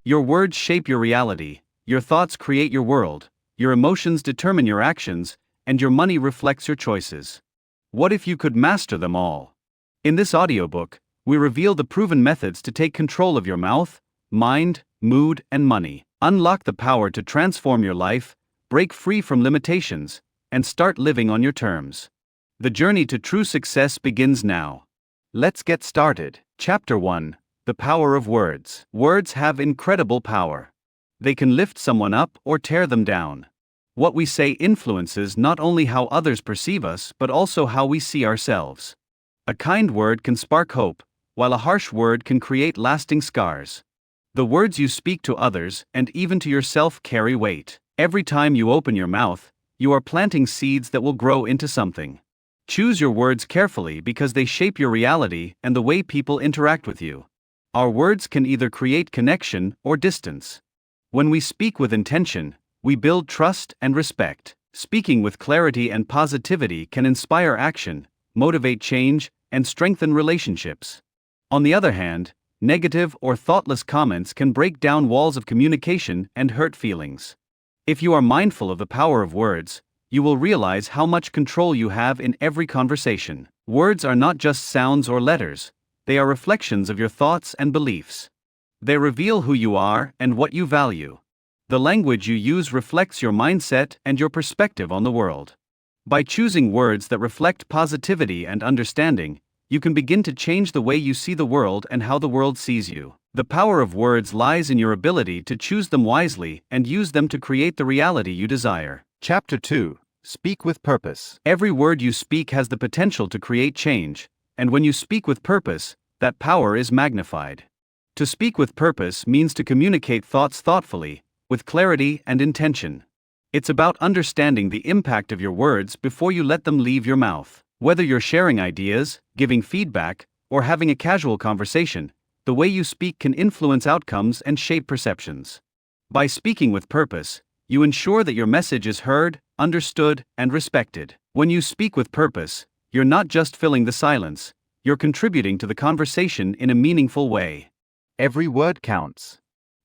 Your words shape your reality, your thoughts create your world, your emotions determine your actions, and your money reflects your choices. What if you could master them all? In this audiobook, we reveal the proven methods to take control of your mouth, mind, mood, and money. Unlock the power to transform your life, break free from limitations, and start living on your terms. The journey to true success begins now. Let's get started. Chapter 1: The Power of Words. Words have incredible power. They can lift someone up or tear them down. What we say influences not only how others perceive us but also how we see ourselves. A kind word can spark hope, while a harsh word can create lasting scars. The words you speak to others and even to yourself carry weight. Every time you open your mouth, you are planting seeds that will grow into something. Choose your words carefully because they shape your reality and the way people interact with you. Our words can either create connection or distance. When we speak with intention, we build trust and respect. Speaking with clarity and positivity can inspire action, motivate change, and strengthen relationships. On the other hand, negative or thoughtless comments can break down walls of communication and hurt feelings. If you are mindful of the power of words, you will realize how much control you have in every conversation. Words are not just sounds or letters. They are reflections of your thoughts and beliefs. They reveal who you are and what you value. The language you use reflects your mindset and your perspective on the world. By choosing words that reflect positivity and understanding, you can begin to change the way you see the world and how the world sees you. The power of words lies in your ability to choose them wisely and use them to create the reality you desire. Chapter 2: Speak with Purpose. Every word you speak has the potential to create change, and when you speak with purpose, that power is magnified. To speak with purpose means to communicate thoughts thoughtfully, with clarity and intention. It's about understanding the impact of your words before you let them leave your mouth. Whether you're sharing ideas, giving feedback, or having a casual conversation, the way you speak can influence outcomes and shape perceptions. By speaking with purpose, you ensure that your message is heard, understood, and respected. When you speak with purpose, you're not just filling the silence, you're contributing to the conversation in a meaningful way. Every word counts.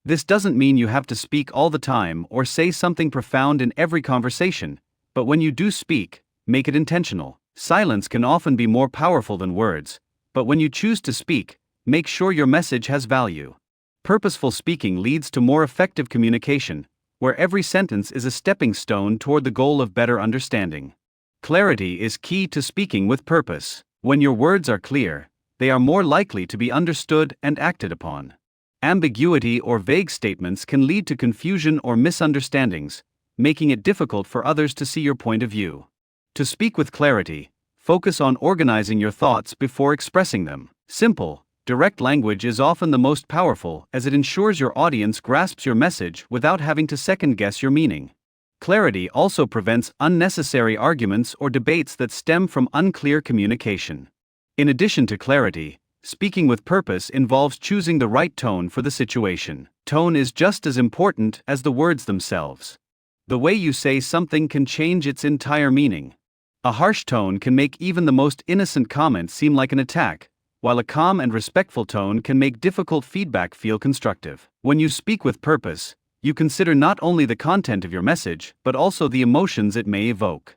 This doesn't mean you have to speak all the time or say something profound in every conversation, but when you do speak, make it intentional. Silence can often be more powerful than words, but when you choose to speak, make sure your message has value. Purposeful speaking leads to more effective communication, where every sentence is a stepping stone toward the goal of better understanding. Clarity is key to speaking with purpose. When your words are clear, they are more likely to be understood and acted upon. Ambiguity or vague statements can lead to confusion or misunderstandings, making it difficult for others to see your point of view. To speak with clarity, focus on organizing your thoughts before expressing them. Simple, direct language is often the most powerful as it ensures your audience grasps your message without having to second-guess your meaning. Clarity also prevents unnecessary arguments or debates that stem from unclear communication. In addition to clarity, speaking with purpose involves choosing the right tone for the situation. Tone is just as important as the words themselves. The way you say something can change its entire meaning. A harsh tone can make even the most innocent comment seem like an attack, while a calm and respectful tone can make difficult feedback feel constructive. When you speak with purpose, you consider not only the content of your message but also the emotions it may evoke.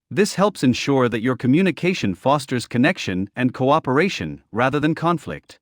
This helps ensure that your communication fosters connection and cooperation rather than conflict.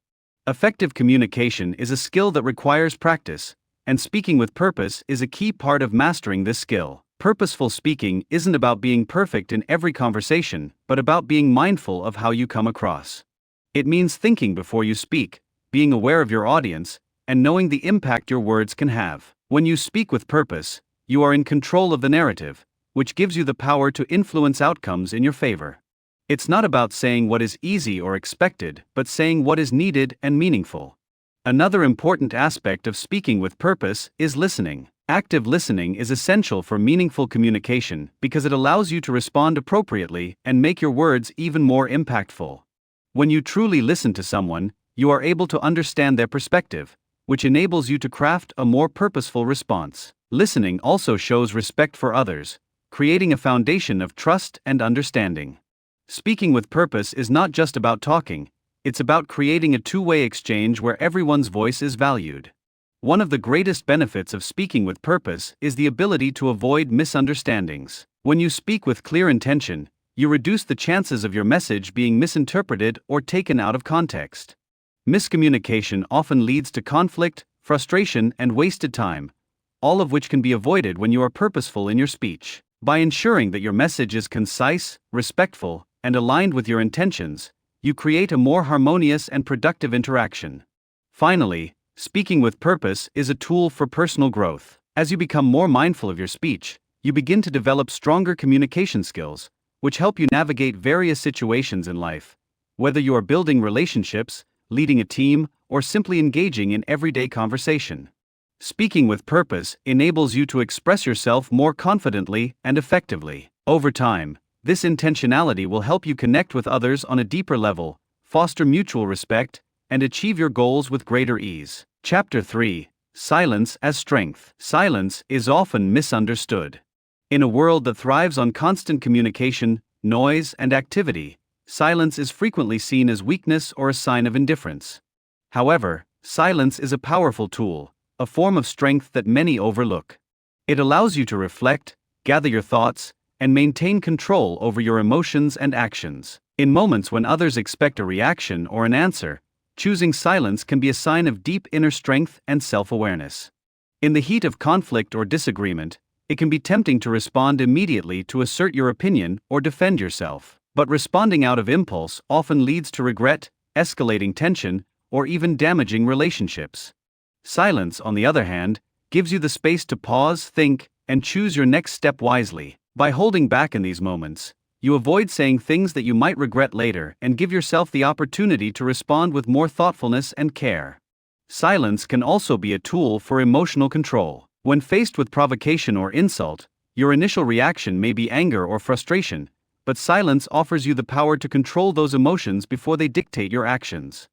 Effective communication is a skill that requires practice, and speaking with purpose is a key part of mastering this skill. Purposeful speaking isn't about being perfect in every conversation, but about being mindful of how you come across. It means thinking before you speak, being aware of your audience, and knowing the impact your words can have. When you speak with purpose, you are in control of the narrative, which gives you the power to influence outcomes in your favor. It's not about saying what is easy or expected, but saying what is needed and meaningful. Another important aspect of speaking with purpose is listening. Active listening is essential for meaningful communication because it allows you to respond appropriately and make your words even more impactful. When you truly listen to someone, you are able to understand their perspective, which enables you to craft a more purposeful response. Listening also shows respect for others, creating a foundation of trust and understanding. Speaking with purpose is not just about talking, it's about creating a two-way exchange where everyone's voice is valued. One of the greatest benefits of speaking with purpose is the ability to avoid misunderstandings. When you speak with clear intention, you reduce the chances of your message being misinterpreted or taken out of context. Miscommunication often leads to conflict, frustration, and wasted time, all of which can be avoided when you are purposeful in your speech. By ensuring that your message is concise, respectful, and aligned with your intentions, you create a more harmonious and productive interaction. Finally, speaking with purpose is a tool for personal growth. As you become more mindful of your speech, you begin to develop stronger communication skills, which help you navigate various situations in life, whether you are building relationships, leading a team, or simply engaging in everyday conversation. Speaking with purpose enables you to express yourself more confidently and effectively. Over time, this intentionality will help you connect with others on a deeper level, foster mutual respect, and achieve your goals with greater ease. Chapter 3: Silence as Strength. Silence is often misunderstood. In a world that thrives on constant communication, noise, and activity, silence is frequently seen as weakness or a sign of indifference. However, silence is a powerful tool, a form of strength that many overlook. It allows you to reflect, gather your thoughts, and maintain control over your emotions and actions. In moments when others expect a reaction or an answer, choosing silence can be a sign of deep inner strength and self-awareness. In the heat of conflict or disagreement, it can be tempting to respond immediately to assert your opinion or defend yourself. But responding out of impulse often leads to regret, escalating tension, or even damaging relationships. Silence, on the other hand, gives you the space to pause, think, and choose your next step wisely. By holding back in these moments, you avoid saying things that you might regret later and give yourself the opportunity to respond with more thoughtfulness and care. Silence can also be a tool for emotional control. When faced with provocation or insult, your initial reaction may be anger or frustration, but silence offers you the power to control those emotions before they dictate your actions.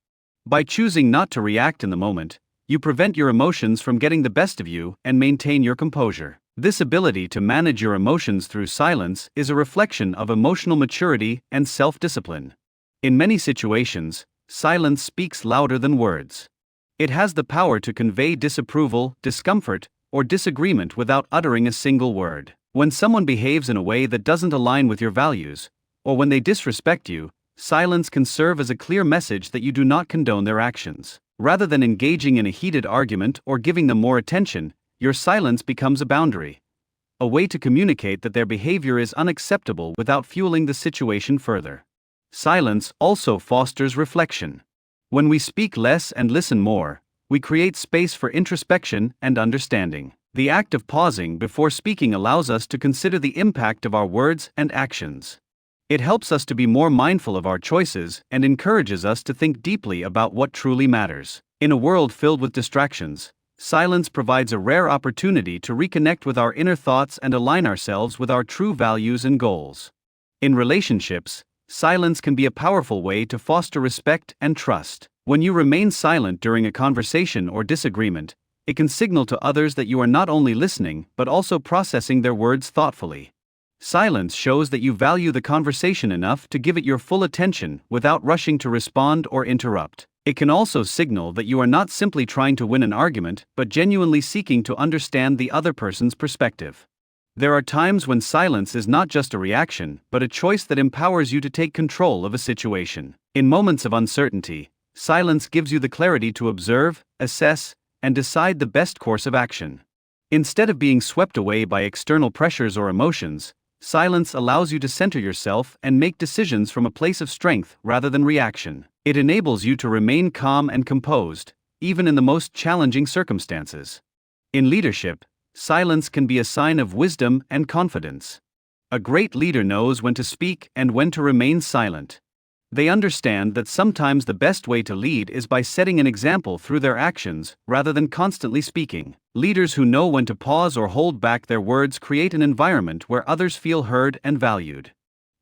By choosing not to react in the moment, you prevent your emotions from getting the best of you and maintain your composure. This ability to manage your emotions through silence is a reflection of emotional maturity and self-discipline. In many situations, silence speaks louder than words. It has the power to convey disapproval, discomfort, or disagreement without uttering a single word. When someone behaves in a way that doesn't align with your values, or when they disrespect you, silence can serve as a clear message that you do not condone their actions. Rather than engaging in a heated argument or giving them more attention, your silence becomes a boundary, a way to communicate that their behavior is unacceptable without fueling the situation further. Silence also fosters reflection. When we speak less and listen more, we create space for introspection and understanding. The act of pausing before speaking allows us to consider the impact of our words and actions. It helps us to be more mindful of our choices and encourages us to think deeply about what truly matters. In a world filled with distractions, silence provides a rare opportunity to reconnect with our inner thoughts and align ourselves with our true values and goals. In relationships, silence can be a powerful way to foster respect and trust. When you remain silent during a conversation or disagreement, it can signal to others that you are not only listening but also processing their words thoughtfully. Silence shows that you value the conversation enough to give it your full attention without rushing to respond or interrupt. It can also signal that you are not simply trying to win an argument but genuinely seeking to understand the other person's perspective. There are times when silence is not just a reaction but a choice that empowers you to take control of a situation. In moments of uncertainty, silence gives you the clarity to observe, assess, and decide the best course of action. Instead of being swept away by external pressures or emotions, silence allows you to center yourself and make decisions from a place of strength rather than reaction. It enables you to remain calm and composed, even in the most challenging circumstances. In leadership, silence can be a sign of wisdom and confidence. A great leader knows when to speak and when to remain silent. They understand that sometimes the best way to lead is by setting an example through their actions rather than constantly speaking. Leaders who know when to pause or hold back their words create an environment where others feel heard and valued.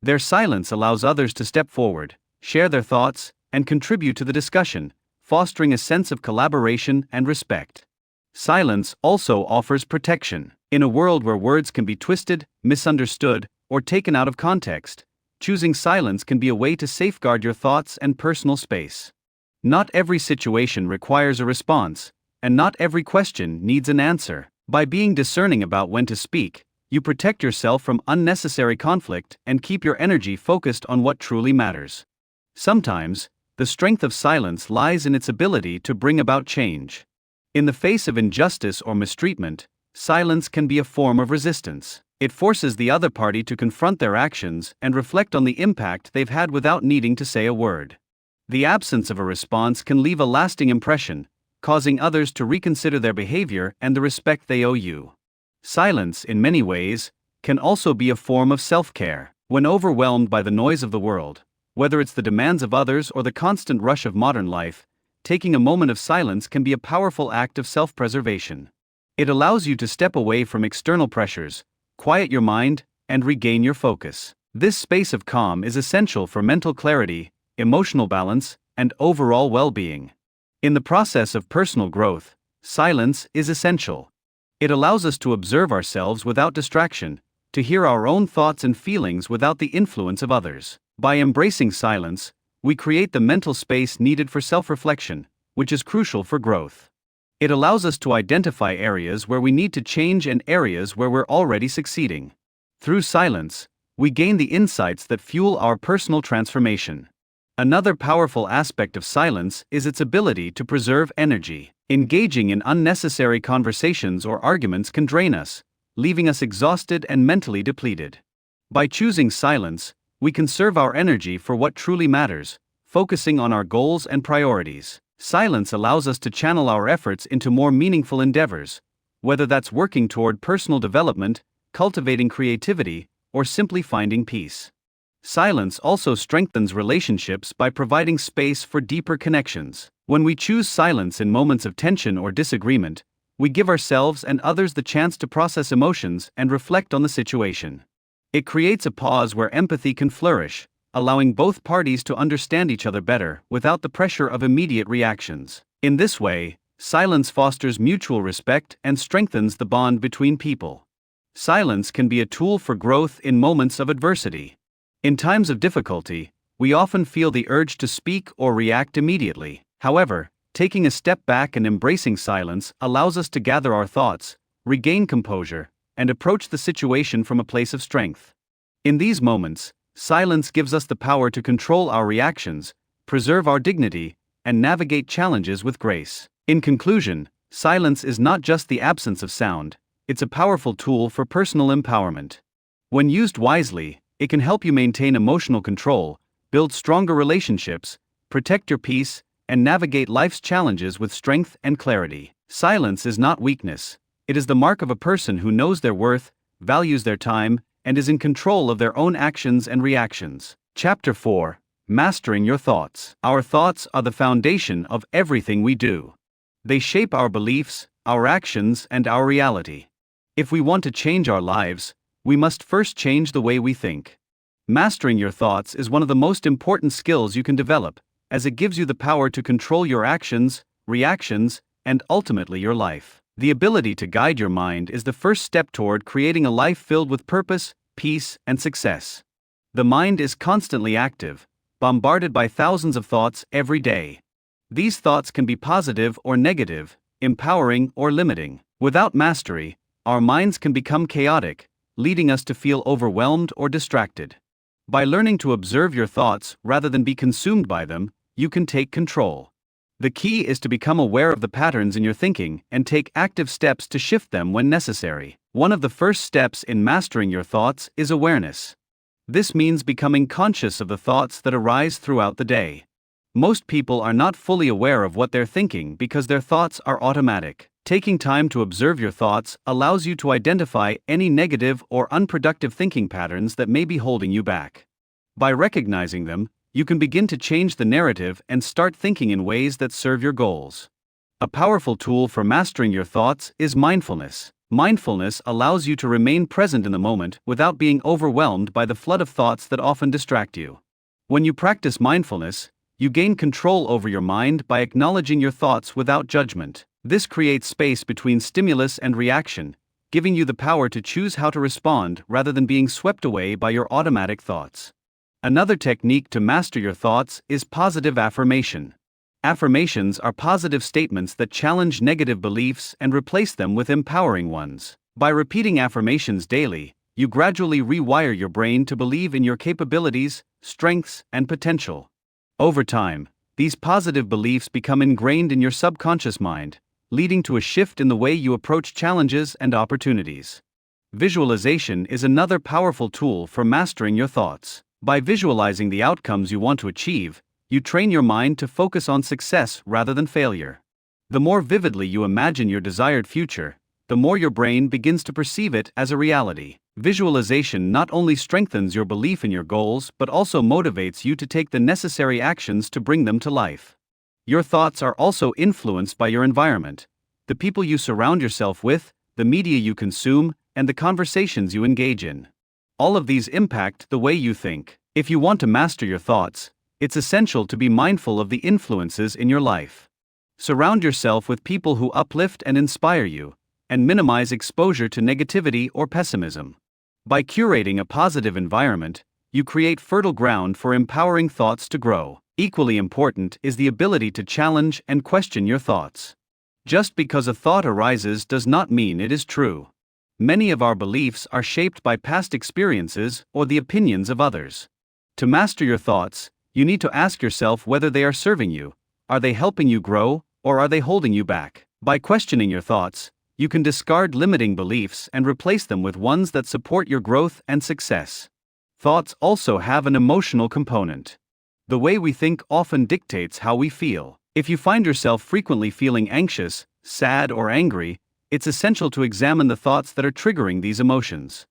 Their silence allows others to step forward, share their thoughts, and contribute to the discussion, fostering a sense of collaboration and respect. Silence also offers protection. In a world where words can be twisted, misunderstood, or taken out of context, choosing silence can be a way to safeguard your thoughts and personal space. Not every situation requires a response, and not every question needs an answer. By being discerning about when to speak, you protect yourself from unnecessary conflict and keep your energy focused on what truly matters. Sometimes, the strength of silence lies in its ability to bring about change. In the face of injustice or mistreatment, silence can be a form of resistance. It forces the other party to confront their actions and reflect on the impact they've had without needing to say a word. The absence of a response can leave a lasting impression, causing others to reconsider their behavior and the respect they owe you. Silence, in many ways, can also be a form of self-care. When overwhelmed by the noise of the world, whether it's the demands of others or the constant rush of modern life, taking a moment of silence can be a powerful act of self-preservation. It allows you to step away from external pressures, quiet your mind, and regain your focus. This space of calm is essential for mental clarity, emotional balance, and overall well-being. In the process of personal growth, silence is essential. It allows us to observe ourselves without distraction, to hear our own thoughts and feelings without the influence of others. By embracing silence, we create the mental space needed for self-reflection, which is crucial for growth. It allows us to identify areas where we need to change and areas where we're already succeeding. Through silence, we gain the insights that fuel our personal transformation. Another powerful aspect of silence is its ability to preserve energy. Engaging in unnecessary conversations or arguments can drain us, leaving us exhausted and mentally depleted. By choosing silence, we conserve our energy for what truly matters, focusing on our goals and priorities. Silence allows us to channel our efforts into more meaningful endeavors, whether that's working toward personal development, cultivating creativity, or simply finding peace. Silence also strengthens relationships by providing space for deeper connections. When we choose silence in moments of tension or disagreement, we give ourselves and others the chance to process emotions and reflect on the situation. It creates a pause where empathy can flourish, allowing both parties to understand each other better without the pressure of immediate reactions. In this way, silence fosters mutual respect and strengthens the bond between people. Silence can be a tool for growth in moments of adversity. In times of difficulty, we often feel the urge to speak or react immediately. However, taking a step back and embracing silence allows us to gather our thoughts, regain composure, and approach the situation from a place of strength. In these moments, silence gives us the power to control our reactions, preserve our dignity, and navigate challenges with grace. In conclusion, silence is not just the absence of sound, it's a powerful tool for personal empowerment. When used wisely, it can help you maintain emotional control, build stronger relationships, protect your peace, and navigate life's challenges with strength and clarity. Silence is not weakness, it is the mark of a person who knows their worth, values their time, and is in control of their own actions and reactions. Chapter 4: Mastering Your Thoughts. Our thoughts are the foundation of everything we do. They shape our beliefs, our actions, and our reality. If we want to change our lives, we must first change the way we think. Mastering your thoughts is one of the most important skills you can develop, as it gives you the power to control your actions, reactions, and ultimately your life. The ability to guide your mind is the first step toward creating a life filled with purpose, peace, and success. The mind is constantly active, bombarded by thousands of thoughts every day. These thoughts can be positive or negative, empowering or limiting. Without mastery, our minds can become chaotic, leading us to feel overwhelmed or distracted. By learning to observe your thoughts rather than be consumed by them, you can take control. The key is to become aware of the patterns in your thinking and take active steps to shift them when necessary. One of the first steps in mastering your thoughts is awareness. This means becoming conscious of the thoughts that arise throughout the day. Most people are not fully aware of what they're thinking because their thoughts are automatic. Taking time to observe your thoughts allows you to identify any negative or unproductive thinking patterns that may be holding you back. By recognizing them, you can begin to change the narrative and start thinking in ways that serve your goals. A powerful tool for mastering your thoughts is mindfulness. Mindfulness allows you to remain present in the moment without being overwhelmed by the flood of thoughts that often distract you. When you practice mindfulness, you gain control over your mind by acknowledging your thoughts without judgment. This creates space between stimulus and reaction, giving you the power to choose how to respond rather than being swept away by your automatic thoughts. Another technique to master your thoughts is positive affirmation. Affirmations are positive statements that challenge negative beliefs and replace them with empowering ones. By repeating affirmations daily, you gradually rewire your brain to believe in your capabilities, strengths, and potential. Over time, these positive beliefs become ingrained in your subconscious mind, leading to a shift in the way you approach challenges and opportunities. Visualization is another powerful tool for mastering your thoughts. By visualizing the outcomes you want to achieve, you train your mind to focus on success rather than failure. The more vividly you imagine your desired future, the more your brain begins to perceive it as a reality. Visualization not only strengthens your belief in your goals but also motivates you to take the necessary actions to bring them to life. Your thoughts are also influenced by your environment, the people you surround yourself with, the media you consume, and the conversations you engage in. All of these impact the way you think. If you want to master your thoughts, it's essential to be mindful of the influences in your life. Surround yourself with people who uplift and inspire you, and minimize exposure to negativity or pessimism. By curating a positive environment, you create fertile ground for empowering thoughts to grow. Equally important is the ability to challenge and question your thoughts. Just because a thought arises does not mean it is true. Many of our beliefs are shaped by past experiences or the opinions of others. To master your thoughts, you need to ask yourself whether they are serving you, are they helping you grow, or are they holding you back? By questioning your thoughts, you can discard limiting beliefs and replace them with ones that support your growth and success. Thoughts also have an emotional component. The way we think often dictates how we feel. If you find yourself frequently feeling anxious, sad, or angry, it's essential to examine the thoughts that are triggering these emotions.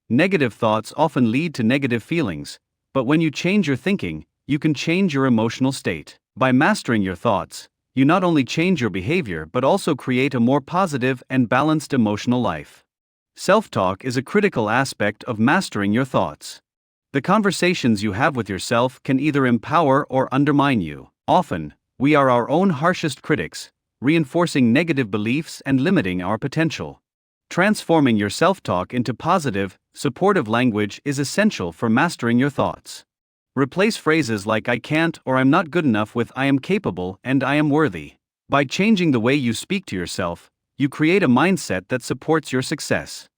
Negative thoughts often lead to negative feelings, but when you change your thinking, you can change your emotional state. By mastering your thoughts, you not only change your behavior but also create a more positive and balanced emotional life. Self-talk is a critical aspect of mastering your thoughts. The conversations you have with yourself can either empower or undermine you. Often, we are our own harshest critics, reinforcing negative beliefs and limiting our potential. Transforming your self-talk into positive, supportive language is essential for mastering your thoughts. Replace phrases like "I can't" or "I'm not good enough" with "I am capable" and "I am worthy." By changing the way you speak to yourself, you create a mindset that supports your success.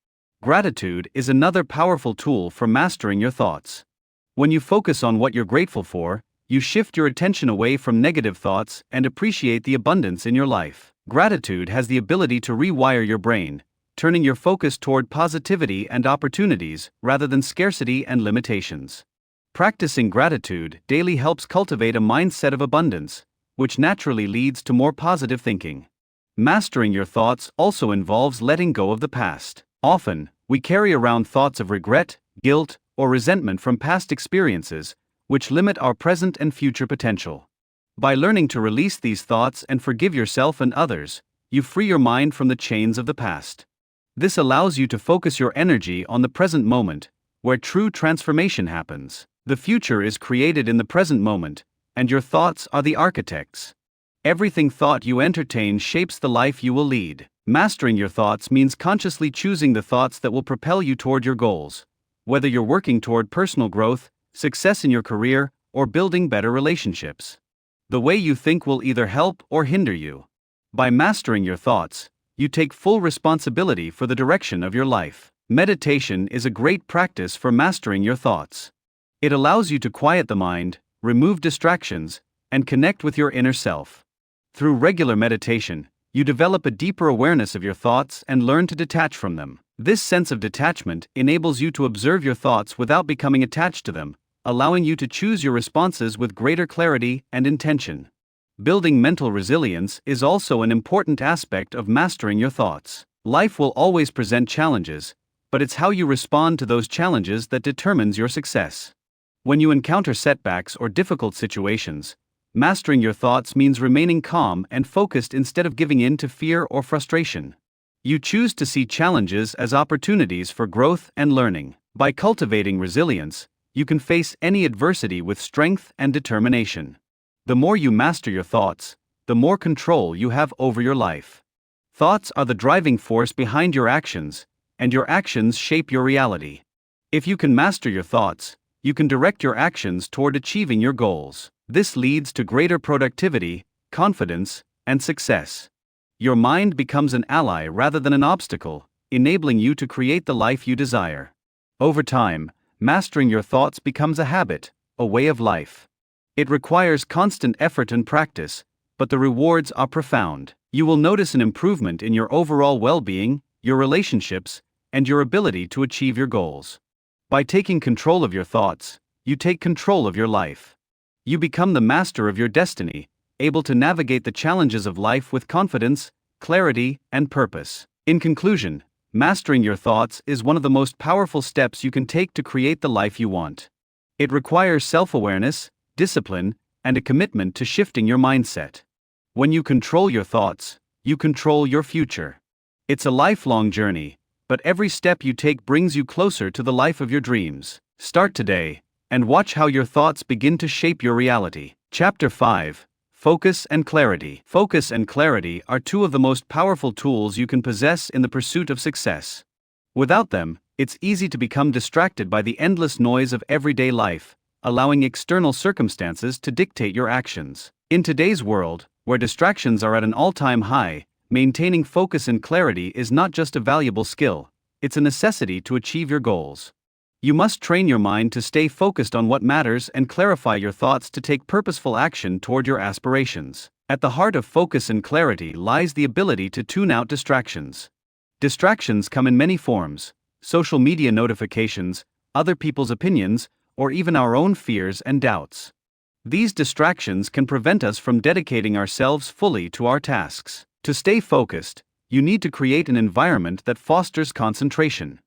Gratitude is another powerful tool for mastering your thoughts. When you focus on what you're grateful for, you shift your attention away from negative thoughts and appreciate the abundance in your life. Gratitude has the ability to rewire your brain, turning your focus toward positivity and opportunities rather than scarcity and limitations. Practicing gratitude daily helps cultivate a mindset of abundance, which naturally leads to more positive thinking. Mastering your thoughts also involves letting go of the past. Often, we carry around thoughts of regret, guilt, or resentment from past experiences, which limit our present and future potential. By learning to release these thoughts and forgive yourself and others, you free your mind from the chains of the past. This allows you to focus your energy on the present moment, where true transformation happens. The future is created in the present moment, and your thoughts are the architects. Everything thought you entertain shapes the life you will lead. Mastering your thoughts means consciously choosing the thoughts that will propel you toward your goals, whether you're working toward personal growth, success in your career, or building better relationships. The way you think will either help or hinder you. By mastering your thoughts, you take full responsibility for the direction of your life. Meditation is a great practice for mastering your thoughts. It allows you to quiet the mind, remove distractions, and connect with your inner self. Through regular meditation, you develop a deeper awareness of your thoughts and learn to detach from them. This sense of detachment enables you to observe your thoughts without becoming attached to them, allowing you to choose your responses with greater clarity and intention. Building mental resilience is also an important aspect of mastering your thoughts. Life will always present challenges, but it's how you respond to those challenges that determines your success. When you encounter setbacks or difficult situations, mastering your thoughts means remaining calm and focused instead of giving in to fear or frustration. You choose to see challenges as opportunities for growth and learning. By cultivating resilience, you can face any adversity with strength and determination. The more you master your thoughts, the more control you have over your life. Thoughts are the driving force behind your actions, and your actions shape your reality. If you can master your thoughts, you can direct your actions toward achieving your goals. This leads to greater productivity, confidence, and success. Your mind becomes an ally rather than an obstacle, enabling you to create the life you desire. Over time, mastering your thoughts becomes a habit, a way of life. It requires constant effort and practice, but the rewards are profound. You will notice an improvement in your overall well-being, your relationships, and your ability to achieve your goals. By taking control of your thoughts, you take control of your life. You become the master of your destiny, able to navigate the challenges of life with confidence, clarity, and purpose. In conclusion, mastering your thoughts is one of the most powerful steps you can take to create the life you want. It requires self-awareness, discipline, and a commitment to shifting your mindset. When you control your thoughts, you control your future. It's a lifelong journey, but every step you take brings you closer to the life of your dreams. Start today, and watch how your thoughts begin to shape your reality. Chapter 5. Focus and Clarity. Focus and clarity are two of the most powerful tools you can possess in the pursuit of success. Without them, it's easy to become distracted by the endless noise of everyday life, allowing external circumstances to dictate your actions. In today's world, where distractions are at an all-time high, maintaining focus and clarity is not just a valuable skill, it's a necessity to achieve your goals. You must train your mind to stay focused on what matters and clarify your thoughts to take purposeful action toward your aspirations. At the heart of focus and clarity lies the ability to tune out distractions. Distractions come in many forms: social media notifications, other people's opinions, or even our own fears and doubts. These distractions can prevent us from dedicating ourselves fully to our tasks. To stay focused, you need to create an environment that fosters concentration.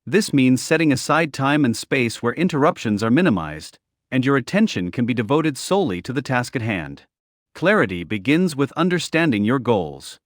This means setting aside time and space where interruptions are minimized, and your attention can be devoted solely to the task at hand. Clarity begins with understanding your goals.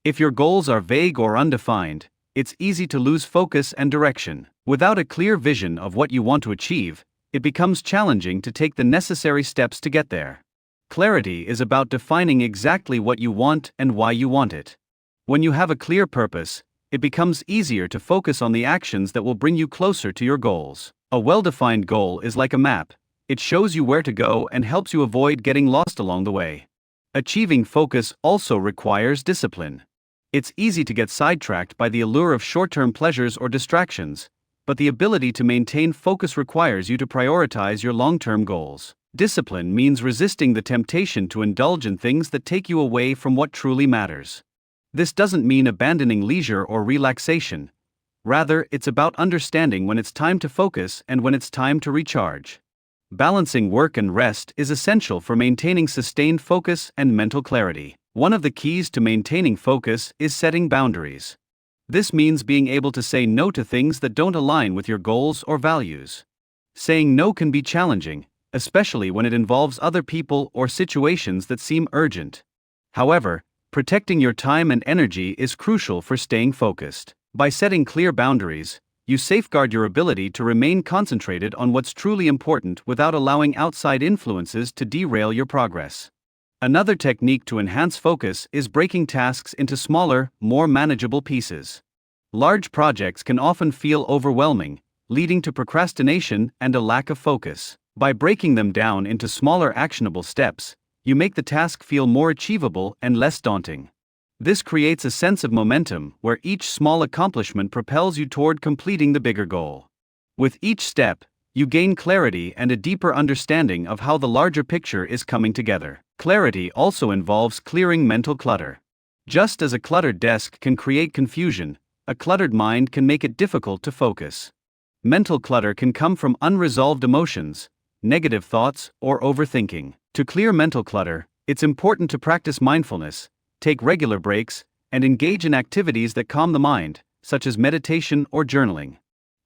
If your goals are vague or undefined, it's easy to lose focus and direction. Without a clear vision of what you want to achieve, it becomes challenging to take the necessary steps to get there. Clarity is about defining exactly what you want and why you want it. When you have a clear purpose, it becomes easier to focus on the actions that will bring you closer to your goals. A well-defined goal is like a map. It shows you where to go and helps you avoid getting lost along the way. Achieving focus also requires discipline. It's easy to get sidetracked by the allure of short-term pleasures or distractions, but the ability to maintain focus requires you to prioritize your long-term goals. Discipline means resisting the temptation to indulge in things that take you away from what truly matters. This doesn't mean abandoning leisure or relaxation. Rather, it's about understanding when it's time to focus and when it's time to recharge. Balancing work and rest is essential for maintaining sustained focus and mental clarity. One of the keys to maintaining focus is setting boundaries. This means being able to say no to things that don't align with your goals or values. Saying no can be challenging, especially when it involves other people or situations that seem urgent. However, protecting your time and energy is crucial for staying focused. By setting clear boundaries, you safeguard your ability to remain concentrated on what's truly important without allowing outside influences to derail your progress. Another technique to enhance focus is breaking tasks into smaller, more manageable pieces. Large projects can often feel overwhelming, leading to procrastination and a lack of focus. By breaking them down into smaller actionable steps, you make the task feel more achievable and less daunting. This creates a sense of momentum where each small accomplishment propels you toward completing the bigger goal. With each step, you gain clarity and a deeper understanding of how the larger picture is coming together. Clarity also involves clearing mental clutter. Just as a cluttered desk can create confusion, a cluttered mind can make it difficult to focus. Mental clutter can come from unresolved emotions, negative thoughts, or overthinking. To clear mental clutter, it's important to practice mindfulness, take regular breaks, and engage in activities that calm the mind, such as meditation or journaling.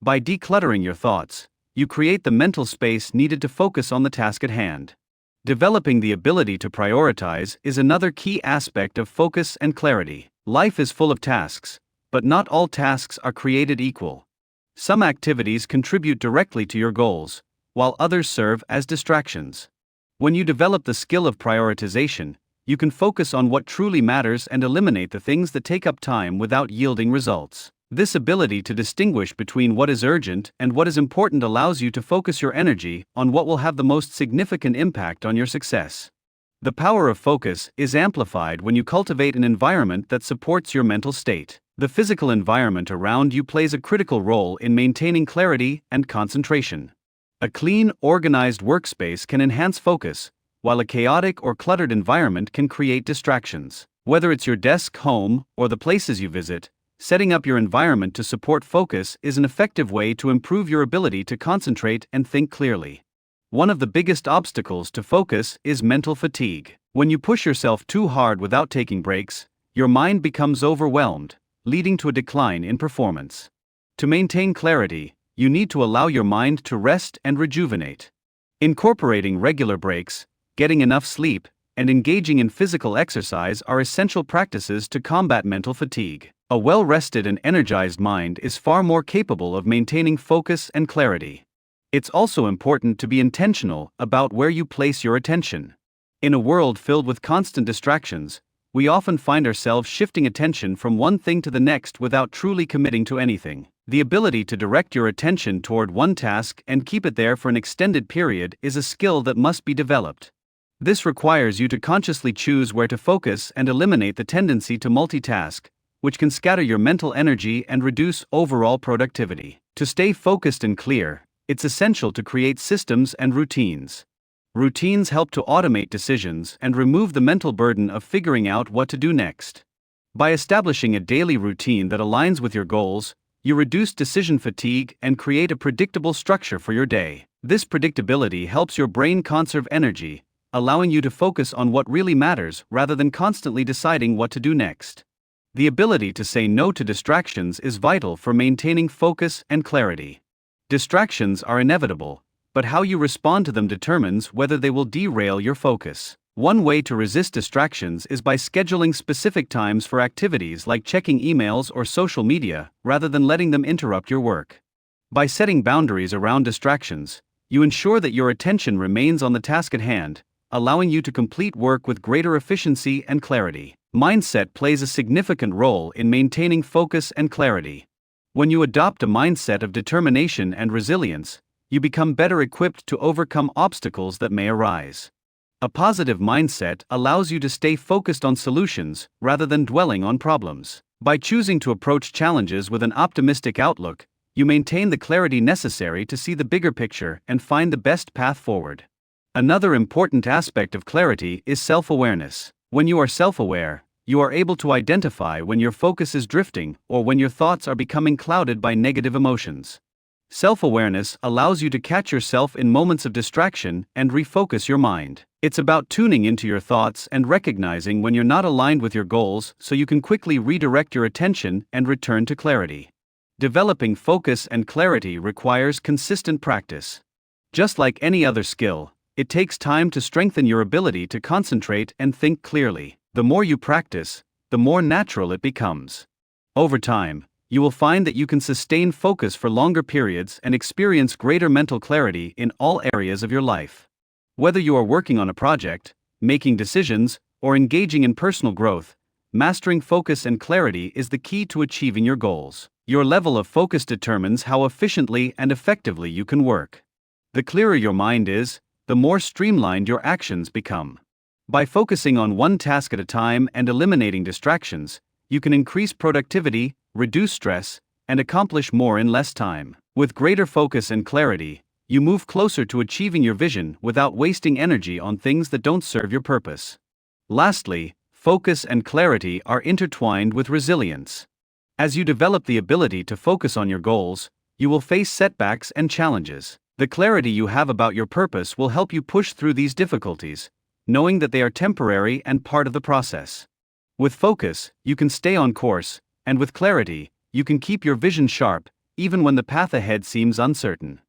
By decluttering your thoughts, you create the mental space needed to focus on the task at hand. Developing the ability to prioritize is another key aspect of focus and clarity. Life is full of tasks, but not all tasks are created equal. Some activities contribute directly to your goals, while others serve as distractions. When you develop the skill of prioritization, you can focus on what truly matters and eliminate the things that take up time without yielding results. This ability to distinguish between what is urgent and what is important allows you to focus your energy on what will have the most significant impact on your success. The power of focus is amplified when you cultivate an environment that supports your mental state. The physical environment around you plays a critical role in maintaining clarity and concentration. A clean, organized workspace can enhance focus, while a chaotic or cluttered environment can create distractions. Whether it's your desk, home, or the places you visit, setting up your environment to support focus is an effective way to improve your ability to concentrate and think clearly. One of the biggest obstacles to focus is mental fatigue. When you push yourself too hard without taking breaks, your mind becomes overwhelmed, leading to a decline in performance. To maintain clarity, you need to allow your mind to rest and rejuvenate. Incorporating regular breaks, getting enough sleep, and engaging in physical exercise are essential practices to combat mental fatigue. A well-rested and energized mind is far more capable of maintaining focus and clarity. It's also important to be intentional about where you place your attention. In a world filled with constant distractions, we often find ourselves shifting attention from one thing to the next without truly committing to anything. The ability to direct your attention toward one task and keep it there for an extended period is a skill that must be developed. This requires you to consciously choose where to focus and eliminate the tendency to multitask, which can scatter your mental energy and reduce overall productivity. To stay focused and clear, it's essential to create systems and routines. Routines help to automate decisions and remove the mental burden of figuring out what to do next. By establishing a daily routine that aligns with your goals, you reduce decision fatigue and create a predictable structure for your day. This predictability helps your brain conserve energy, allowing you to focus on what really matters rather than constantly deciding what to do next. The ability to say no to distractions is vital for maintaining focus and clarity. Distractions are inevitable, but how you respond to them determines whether they will derail your focus. One way to resist distractions is by scheduling specific times for activities like checking emails or social media, rather than letting them interrupt your work. By setting boundaries around distractions, you ensure that your attention remains on the task at hand, allowing you to complete work with greater efficiency and clarity. Mindset plays a significant role in maintaining focus and clarity. When you adopt a mindset of determination and resilience, you become better equipped to overcome obstacles that may arise. A positive mindset allows you to stay focused on solutions rather than dwelling on problems. By choosing to approach challenges with an optimistic outlook, you maintain the clarity necessary to see the bigger picture and find the best path forward. Another important aspect of clarity is self-awareness. When you are self-aware, you are able to identify when your focus is drifting or when your thoughts are becoming clouded by negative emotions. Self-awareness allows you to catch yourself in moments of distraction and refocus your mind. It's about tuning into your thoughts and recognizing when you're not aligned with your goals so you can quickly redirect your attention and return to clarity. Developing focus and clarity requires consistent practice. Just like any other skill, it takes time to strengthen your ability to concentrate and think clearly. The more you practice, the more natural it becomes. Over time, you will find that you can sustain focus for longer periods and experience greater mental clarity in all areas of your life. Whether you are working on a project, making decisions, or engaging in personal growth, mastering focus and clarity is the key to achieving your goals. Your level of focus determines how efficiently and effectively you can work. The clearer your mind is, the more streamlined your actions become. By focusing on one task at a time and eliminating distractions, you can increase productivity, reduce stress, and accomplish more in less time. With greater focus and clarity, you move closer to achieving your vision without wasting energy on things that don't serve your purpose. Lastly, focus and clarity are intertwined with resilience. As you develop the ability to focus on your goals, you will face setbacks and challenges. The clarity you have about your purpose will help you push through these difficulties, knowing that they are temporary and part of the process. With focus, you can stay on course, and with clarity, you can keep your vision sharp, even when the path ahead seems uncertain.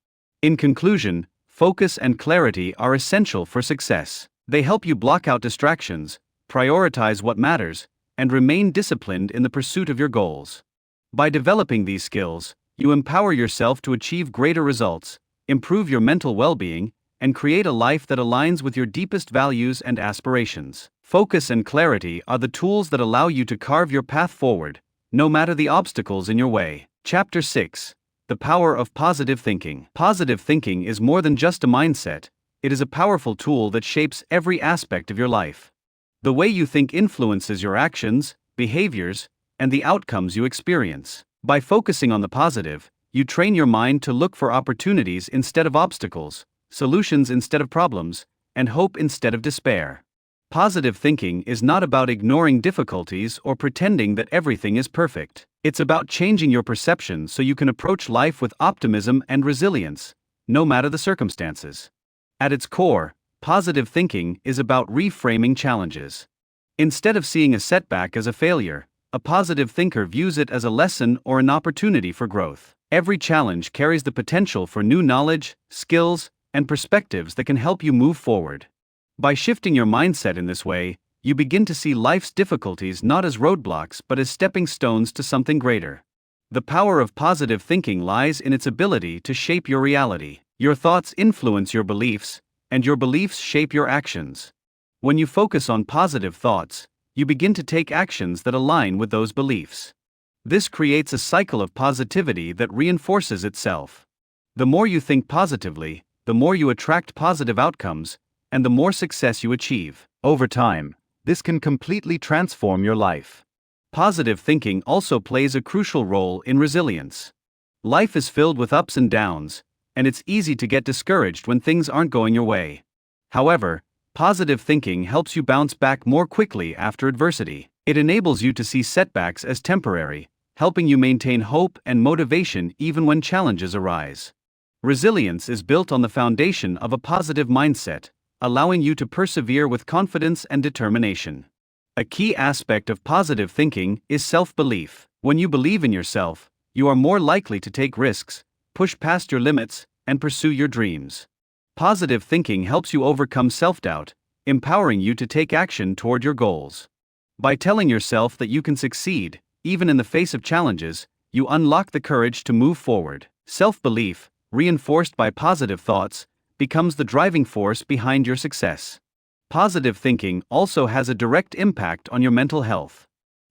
In conclusion, focus and clarity are essential for success. They help you block out distractions, prioritize what matters, and remain disciplined in the pursuit of your goals. By developing these skills, you empower yourself to achieve greater results, improve your mental well-being, and create a life that aligns with your deepest values and aspirations. Focus and clarity are the tools that allow you to carve your path forward, no matter the obstacles in your way. Chapter 6. The Power of Positive Thinking. Positive thinking is more than just a mindset, it is a powerful tool that shapes every aspect of your life. The way you think influences your actions, behaviors, and the outcomes you experience. By focusing on the positive, you train your mind to look for opportunities instead of obstacles, solutions instead of problems, and hope instead of despair. Positive thinking is not about ignoring difficulties or pretending that everything is perfect. It's about changing your perception so you can approach life with optimism and resilience, no matter the circumstances. At its core, positive thinking is about reframing challenges. Instead of seeing a setback as a failure, a positive thinker views it as a lesson or an opportunity for growth. Every challenge carries the potential for new knowledge, skills, and perspectives that can help you move forward. By shifting your mindset in this way, you begin to see life's difficulties not as roadblocks but as stepping stones to something greater. The power of positive thinking lies in its ability to shape your reality. Your thoughts influence your beliefs, and your beliefs shape your actions. When you focus on positive thoughts, you begin to take actions that align with those beliefs. This creates a cycle of positivity that reinforces itself. The more you think positively, the more you attract positive outcomes, and the more success you achieve. Over time, this can completely transform your life. Positive thinking also plays a crucial role in resilience. Life is filled with ups and downs, and it's easy to get discouraged when things aren't going your way. However, positive thinking helps you bounce back more quickly after adversity. It enables you to see setbacks as temporary, helping you maintain hope and motivation even when challenges arise. Resilience is built on the foundation of a positive mindset, allowing you to persevere with confidence and determination. A key aspect of positive thinking is self-belief. When you believe in yourself, you are more likely to take risks, push past your limits, and pursue your dreams. Positive thinking helps you overcome self-doubt, empowering you to take action toward your goals. By telling yourself that you can succeed, even in the face of challenges, you unlock the courage to move forward. Self-belief, reinforced by positive thoughts, becomes the driving force behind your success. Positive thinking also has a direct impact on your mental health.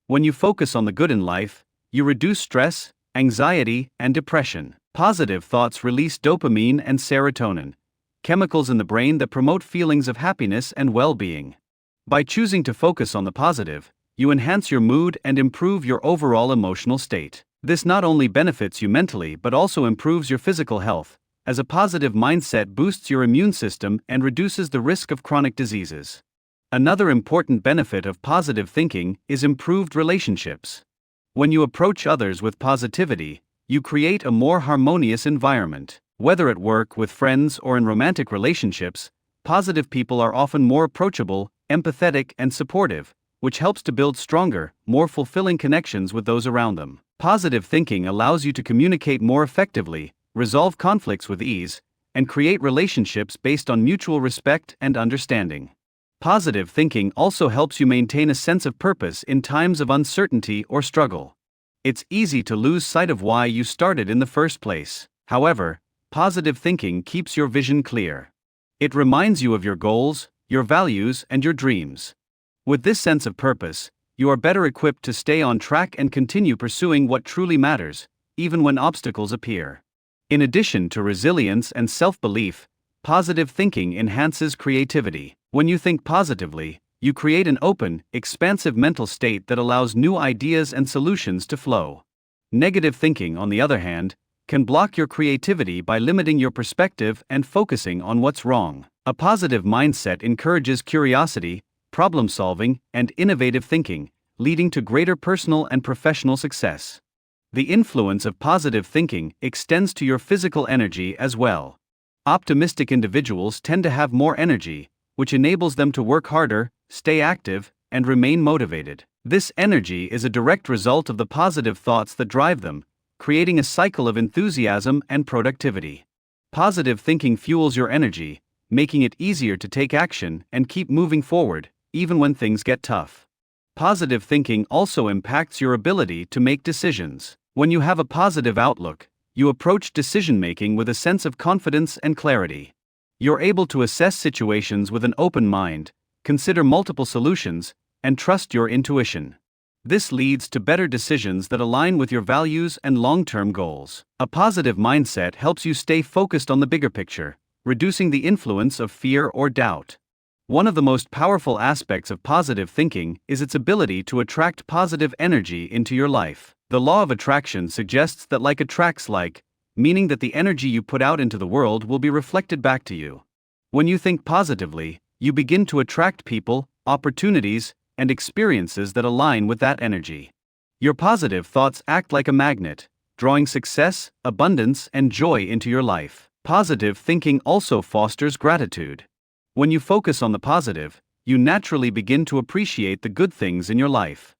When you focus on the good in life, you reduce stress, anxiety, and depression. Positive thoughts release dopamine and serotonin, chemicals in the brain that promote feelings of happiness and well-being. By choosing to focus on the positive, you enhance your mood and improve your overall emotional state. This not only benefits you mentally but also improves your physical health, as a positive mindset boosts your immune system and reduces the risk of chronic diseases. Another important benefit of positive thinking is improved relationships. When you approach others with positivity, you create a more harmonious environment. Whether at work, with friends, or in romantic relationships, positive people are often more approachable, empathetic, and supportive, which helps to build stronger, more fulfilling connections with those around them. Positive thinking allows you to communicate more effectively, resolve conflicts with ease, and create relationships based on mutual respect and understanding. Positive thinking also helps you maintain a sense of purpose in times of uncertainty or struggle. It's easy to lose sight of why you started in the first place. However, positive thinking keeps your vision clear. It reminds you of your goals, your values, and your dreams. With this sense of purpose, you are better equipped to stay on track and continue pursuing what truly matters, even when obstacles appear. In addition to resilience and self-belief, positive thinking enhances creativity. When you think positively, you create an open, expansive mental state that allows new ideas and solutions to flow. Negative thinking, on the other hand, can block your creativity by limiting your perspective and focusing on what's wrong. A positive mindset encourages curiosity, problem-solving, and innovative thinking, leading to greater personal and professional success. The influence of positive thinking extends to your physical energy as well. Optimistic individuals tend to have more energy, which enables them to work harder, stay active, and remain motivated. This energy is a direct result of the positive thoughts that drive them, creating a cycle of enthusiasm and productivity. Positive thinking fuels your energy, making it easier to take action and keep moving forward, even when things get tough. Positive thinking also impacts your ability to make decisions. When you have a positive outlook, you approach decision-making with a sense of confidence and clarity. You're able to assess situations with an open mind, consider multiple solutions, and trust your intuition. This leads to better decisions that align with your values and long-term goals. A positive mindset helps you stay focused on the bigger picture, reducing the influence of fear or doubt. One of the most powerful aspects of positive thinking is its ability to attract positive energy into your life. The law of attraction suggests that like attracts like, meaning that the energy you put out into the world will be reflected back to you. When you think positively, you begin to attract people, opportunities, and experiences that align with that energy. Your positive thoughts act like a magnet, drawing success, abundance, and joy into your life. Positive thinking also fosters gratitude. When you focus on the positive, you naturally begin to appreciate the good things in your life.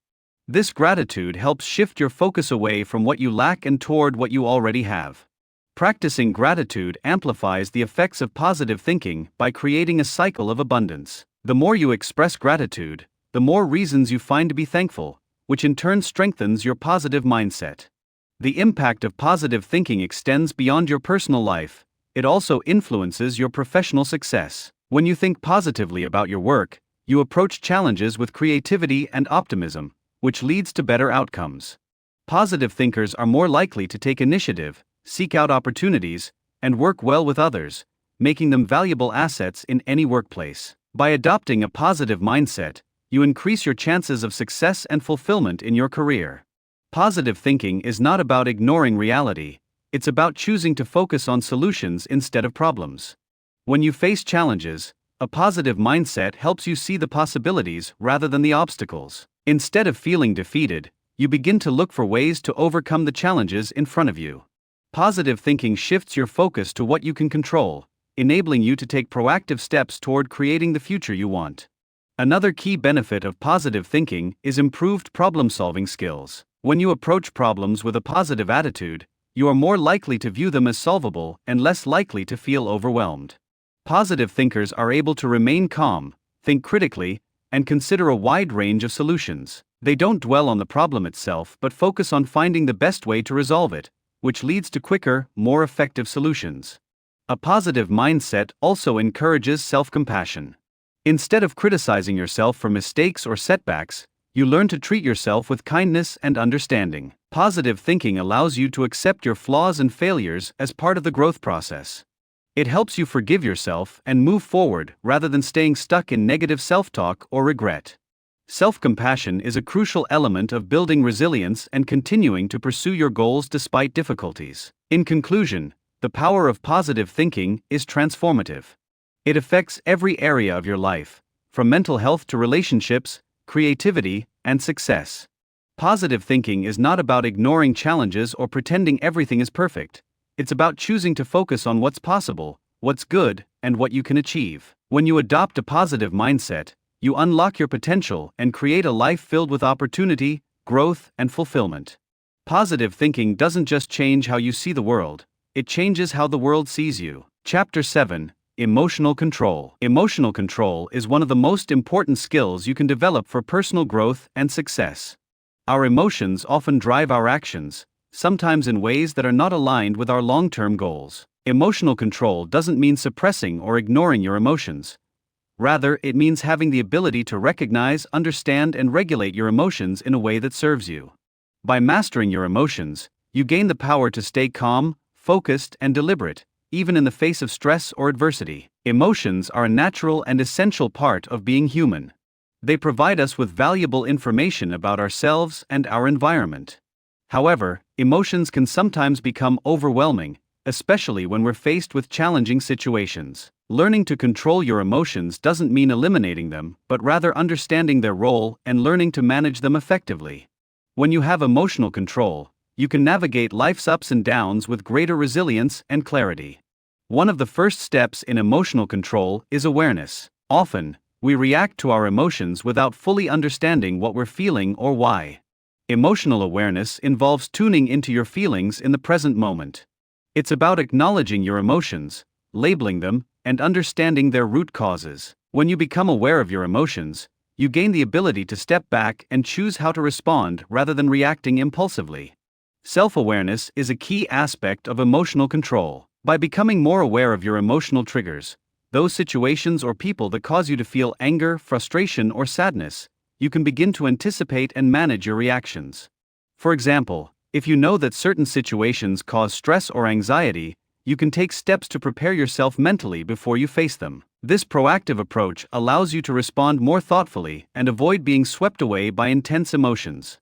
This gratitude helps shift your focus away from what you lack and toward what you already have. Practicing gratitude amplifies the effects of positive thinking by creating a cycle of abundance. The more you express gratitude, the more reasons you find to be thankful, which in turn strengthens your positive mindset. The impact of positive thinking extends beyond your personal life. It also influences your professional success. When you think positively about your work, you approach challenges with creativity and optimism, which leads to better outcomes. Positive thinkers are more likely to take initiative, seek out opportunities, and work well with others, making them valuable assets in any workplace. By adopting a positive mindset, you increase your chances of success and fulfillment in your career. Positive thinking is not about ignoring reality, it's about choosing to focus on solutions instead of problems. When you face challenges, a positive mindset helps you see the possibilities rather than the obstacles. Instead of feeling defeated, you begin to look for ways to overcome the challenges in front of you. Positive thinking shifts your focus to what you can control, enabling you to take proactive steps toward creating the future you want. Another key benefit of positive thinking is improved problem-solving skills. When you approach problems with a positive attitude, you are more likely to view them as solvable and less likely to feel overwhelmed. Positive thinkers are able to remain calm, think critically, and consider a wide range of solutions. They don't dwell on the problem itself but focus on finding the best way to resolve it, which leads to quicker, more effective solutions. A positive mindset also encourages self-compassion. Instead of criticizing yourself for mistakes or setbacks, you learn to treat yourself with kindness and understanding. Positive thinking allows you to accept your flaws and failures as part of the growth process. It helps you forgive yourself and move forward rather than staying stuck in negative self-talk or regret. Self-compassion is a crucial element of building resilience and continuing to pursue your goals despite difficulties. In conclusion, the power of positive thinking is transformative. It affects every area of your life, from mental health to relationships, creativity, and success. Positive thinking is not about ignoring challenges or pretending everything is perfect. It's about choosing to focus on what's possible, what's good, and what you can achieve. When you adopt a positive mindset, you unlock your potential and create a life filled with opportunity, growth, and fulfillment. Positive thinking doesn't just change how you see the world, it changes how the world sees you. Chapter 7: Emotional Control. Emotional control is one of the most important skills you can develop for personal growth and success. Our emotions often drive our actions, sometimes in ways that are not aligned with our long-term goals. Emotional control doesn't mean suppressing or ignoring your emotions. Rather, it means having the ability to recognize, understand, and regulate your emotions in a way that serves you. By mastering your emotions, you gain the power to stay calm, focused, and deliberate, even in the face of stress or adversity. Emotions are a natural and essential part of being human. They provide us with valuable information about ourselves and our environment. However, emotions can sometimes become overwhelming, especially when we're faced with challenging situations. Learning to control your emotions doesn't mean eliminating them, but rather understanding their role and learning to manage them effectively. When you have emotional control, you can navigate life's ups and downs with greater resilience and clarity. One of the first steps in emotional control is awareness. Often, we react to our emotions without fully understanding what we're feeling or why. Emotional awareness involves tuning into your feelings in the present moment. It's about acknowledging your emotions, labeling them, and understanding their root causes. When you become aware of your emotions, you gain the ability to step back and choose how to respond rather than reacting impulsively. Self-awareness is a key aspect of emotional control. By becoming more aware of your emotional triggers, those situations or people that cause you to feel anger, frustration, or sadness, you can begin to anticipate and manage your reactions. For example, if you know that certain situations cause stress or anxiety, you can take steps to prepare yourself mentally before you face them. This proactive approach allows you to respond more thoughtfully and avoid being swept away by intense emotions.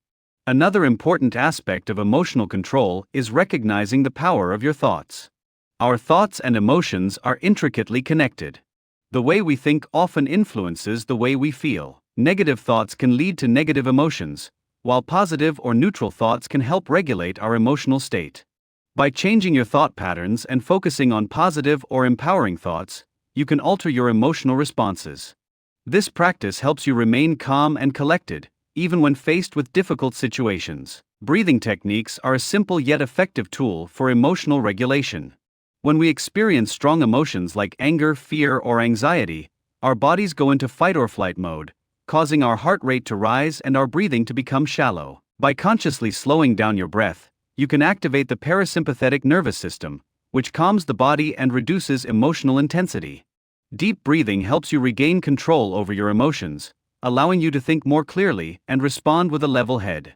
Another important aspect of emotional control is recognizing the power of your thoughts. Our thoughts and emotions are intricately connected. The way we think often influences the way we feel. Negative thoughts can lead to negative emotions, while positive or neutral thoughts can help regulate our emotional state. By changing your thought patterns and focusing on positive or empowering thoughts, you can alter your emotional responses. This practice helps you remain calm and collected, even when faced with difficult situations. Breathing techniques are a simple yet effective tool for emotional regulation. When we experience strong emotions like anger, fear, or anxiety, our bodies go into fight or flight mode, causing our heart rate to rise and our breathing to become shallow. By consciously slowing down your breath, you can activate the parasympathetic nervous system, which calms the body and reduces emotional intensity. Deep breathing helps you regain control over your emotions, allowing you to think more clearly and respond with a level head.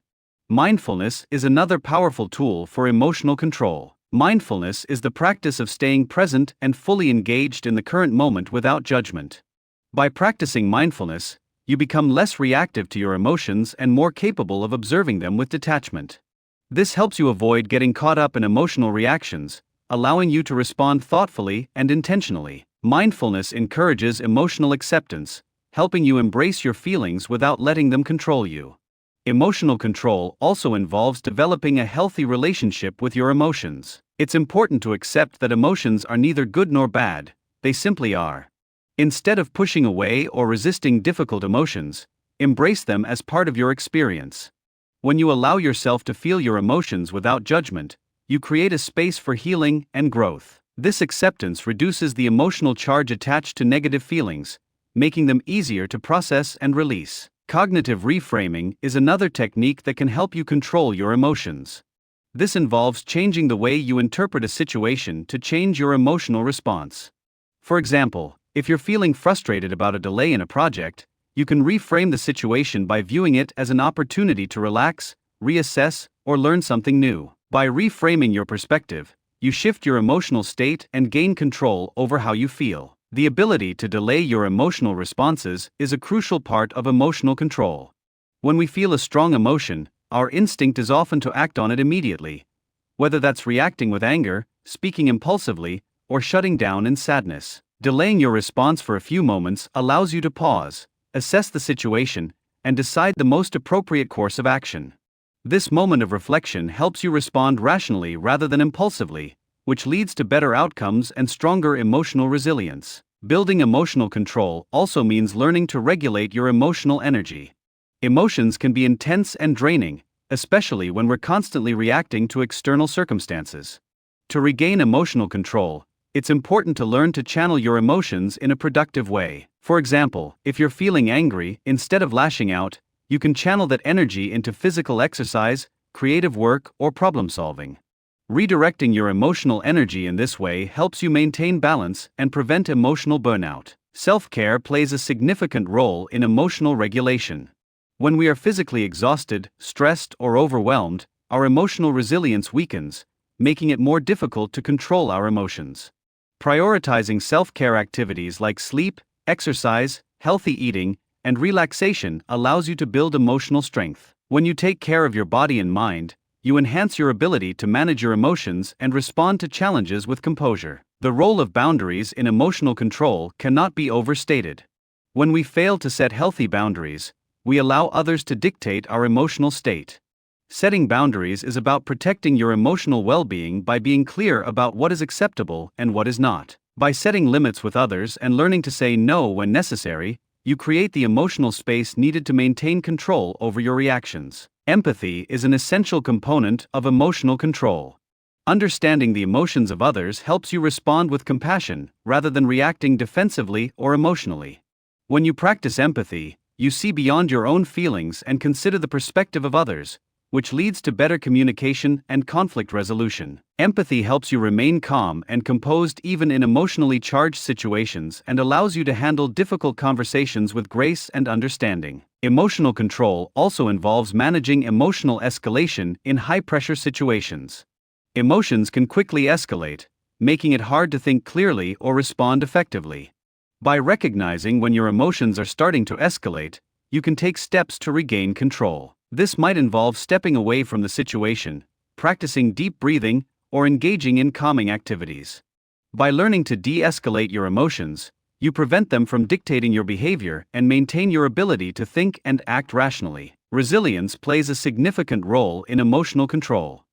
Mindfulness is another powerful tool for emotional control. Mindfulness is the practice of staying present and fully engaged in the current moment without judgment. By practicing mindfulness, you become less reactive to your emotions and more capable of observing them with detachment. This helps you avoid getting caught up in emotional reactions, allowing you to respond thoughtfully and intentionally. Mindfulness encourages emotional acceptance, helping you embrace your feelings without letting them control you. Emotional control also involves developing a healthy relationship with your emotions. It's important to accept that emotions are neither good nor bad, they simply are. Instead of pushing away or resisting difficult emotions, embrace them as part of your experience. When you allow yourself to feel your emotions without judgment, you create a space for healing and growth. This acceptance reduces the emotional charge attached to negative feelings, making them easier to process and release. Cognitive reframing is another technique that can help you control your emotions. This involves changing the way you interpret a situation to change your emotional response. For example, if you're feeling frustrated about a delay in a project, you can reframe the situation by viewing it as an opportunity to relax, reassess, or learn something new. By reframing your perspective, you shift your emotional state and gain control over how you feel. The ability to delay your emotional responses is a crucial part of emotional control. When we feel a strong emotion, our instinct is often to act on it immediately, whether that's reacting with anger, speaking impulsively, or shutting down in sadness. Delaying your response for a few moments allows you to pause, assess the situation, and decide the most appropriate course of action. This moment of reflection helps you respond rationally rather than impulsively, which leads to better outcomes and stronger emotional resilience. Building emotional control also means learning to regulate your emotional energy. Emotions can be intense and draining, especially when we're constantly reacting to external circumstances. To regain emotional control, it's important to learn to channel your emotions in a productive way. For example, if you're feeling angry, instead of lashing out, you can channel that energy into physical exercise, creative work, or problem solving. Redirecting your emotional energy in this way helps you maintain balance and prevent emotional burnout. Self-care plays a significant role in emotional regulation. When we are physically exhausted, stressed, or overwhelmed, our emotional resilience weakens, making it more difficult to control our emotions. Prioritizing self-care activities like sleep, exercise, healthy eating, and relaxation allows you to build emotional strength. When you take care of your body and mind, you enhance your ability to manage your emotions and respond to challenges with composure. The role of boundaries in emotional control cannot be overstated. When we fail to set healthy boundaries, we allow others to dictate our emotional state. Setting boundaries is about protecting your emotional well-being by being clear about what is acceptable and what is not. By setting limits with others and learning to say no when necessary, you create the emotional space needed to maintain control over your reactions. Empathy is an essential component of emotional control. Understanding the emotions of others helps you respond with compassion, rather than reacting defensively or emotionally. When you practice empathy, you see beyond your own feelings and consider the perspective of others, which leads to better communication and conflict resolution. Empathy helps you remain calm and composed even in emotionally charged situations and allows you to handle difficult conversations with grace and understanding. Emotional control also involves managing emotional escalation in high-pressure situations. Emotions can quickly escalate, making it hard to think clearly or respond effectively. By recognizing when your emotions are starting to escalate, you can take steps to regain control. This might involve stepping away from the situation, practicing deep breathing, or engaging in calming activities. By learning to de-escalate your emotions, you prevent them from dictating your behavior and maintain your ability to think and act rationally. Resilience plays a significant role in emotional control.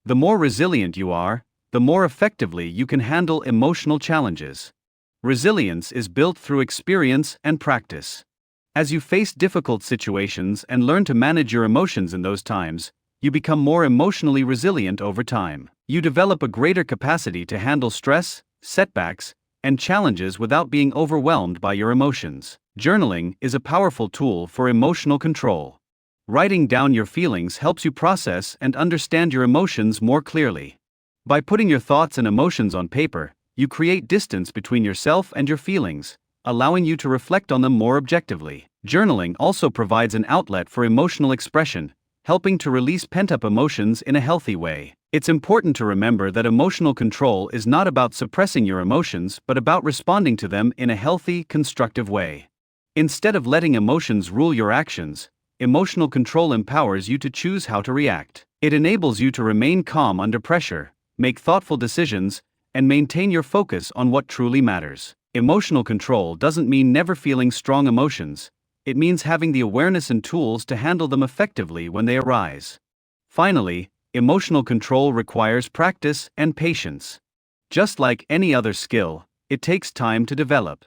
The more resilient you are, the more effectively you can handle emotional challenges. Resilience is built through experience and practice. As you face difficult situations and learn to manage your emotions in those times, you become more emotionally resilient over time. You develop a greater capacity to handle stress, setbacks, and challenges without being overwhelmed by your emotions. Journaling is a powerful tool for emotional control. Writing down your feelings helps you process and understand your emotions more clearly. By putting your thoughts and emotions on paper, you create distance between yourself and your feelings, allowing you to reflect on them more objectively. Journaling also provides an outlet for emotional expression, helping to release pent-up emotions in a healthy way. It's important to remember that emotional control is not about suppressing your emotions but about responding to them in a healthy, constructive way. Instead of letting emotions rule your actions, emotional control empowers you to choose how to react. It enables you to remain calm under pressure, make thoughtful decisions, and maintain your focus on what truly matters. Emotional control doesn't mean never feeling strong emotions. It means having the awareness and tools to handle them effectively when they arise. Finally, emotional control requires practice and patience. Just like any other skill, it takes time to develop.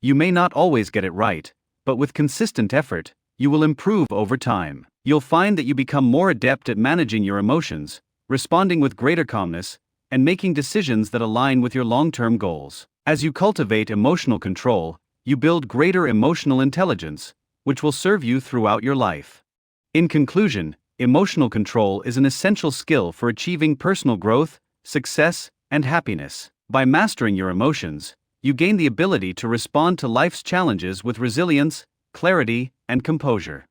You may not always get it right, but with consistent effort, you will improve over time. You'll find that you become more adept at managing your emotions, responding with greater calmness, and making decisions that align with your long-term goals. As you cultivate emotional control, you build greater emotional intelligence, which will serve you throughout your life. In conclusion, emotional control is an essential skill for achieving personal growth, success, and happiness. By mastering your emotions, you gain the ability to respond to life's challenges with resilience, clarity, and composure.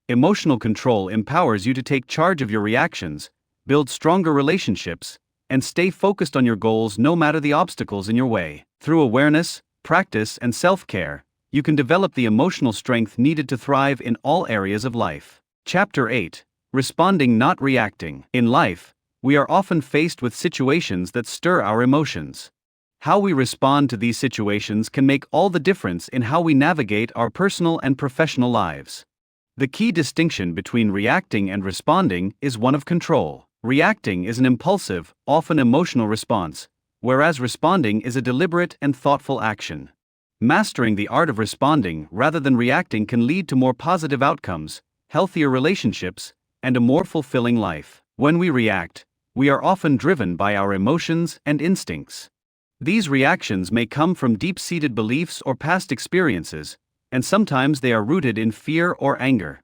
Emotional control empowers you to take charge of your reactions, build stronger relationships, and stay focused on your goals no matter the obstacles in your way. Through awareness, practice, and self-care, you can develop the emotional strength needed to thrive in all areas of life. Chapter 8. Responding, not reacting. In life, we are often faced with situations that stir our emotions. How we respond to these situations can make all the difference in how we navigate our personal and professional lives. The key distinction between reacting and responding is one of control. Reacting is an impulsive, often emotional response, whereas responding is a deliberate and thoughtful action. Mastering the art of responding rather than reacting can lead to more positive outcomes, healthier relationships, and a more fulfilling life. When we react, we are often driven by our emotions and instincts. These reactions may come from deep-seated beliefs or past experiences, and sometimes they are rooted in fear or anger.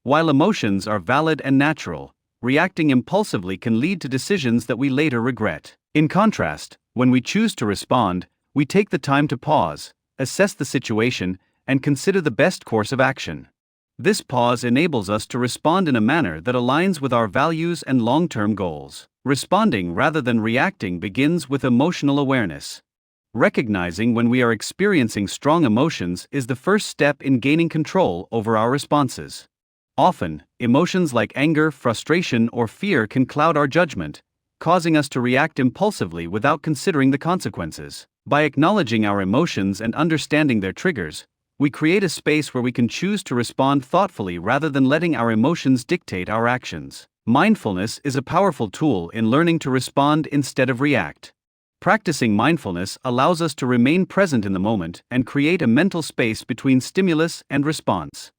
While emotions are valid and natural, reacting impulsively can lead to decisions that we later regret. In contrast, when we choose to respond, we take the time to pause, assess the situation, and consider the best course of action. This pause enables us to respond in a manner that aligns with our values and long-term goals. Responding rather than reacting begins with emotional awareness. Recognizing when we are experiencing strong emotions is the first step in gaining control over our responses. Often, emotions like anger, frustration, or fear can cloud our judgment, causing us to react impulsively without considering the consequences. By acknowledging our emotions and understanding their triggers, we create a space where we can choose to respond thoughtfully rather than letting our emotions dictate our actions. Mindfulness is a powerful tool in learning to respond instead of react. Practicing mindfulness allows us to remain present in the moment and create a mental space between stimulus and response.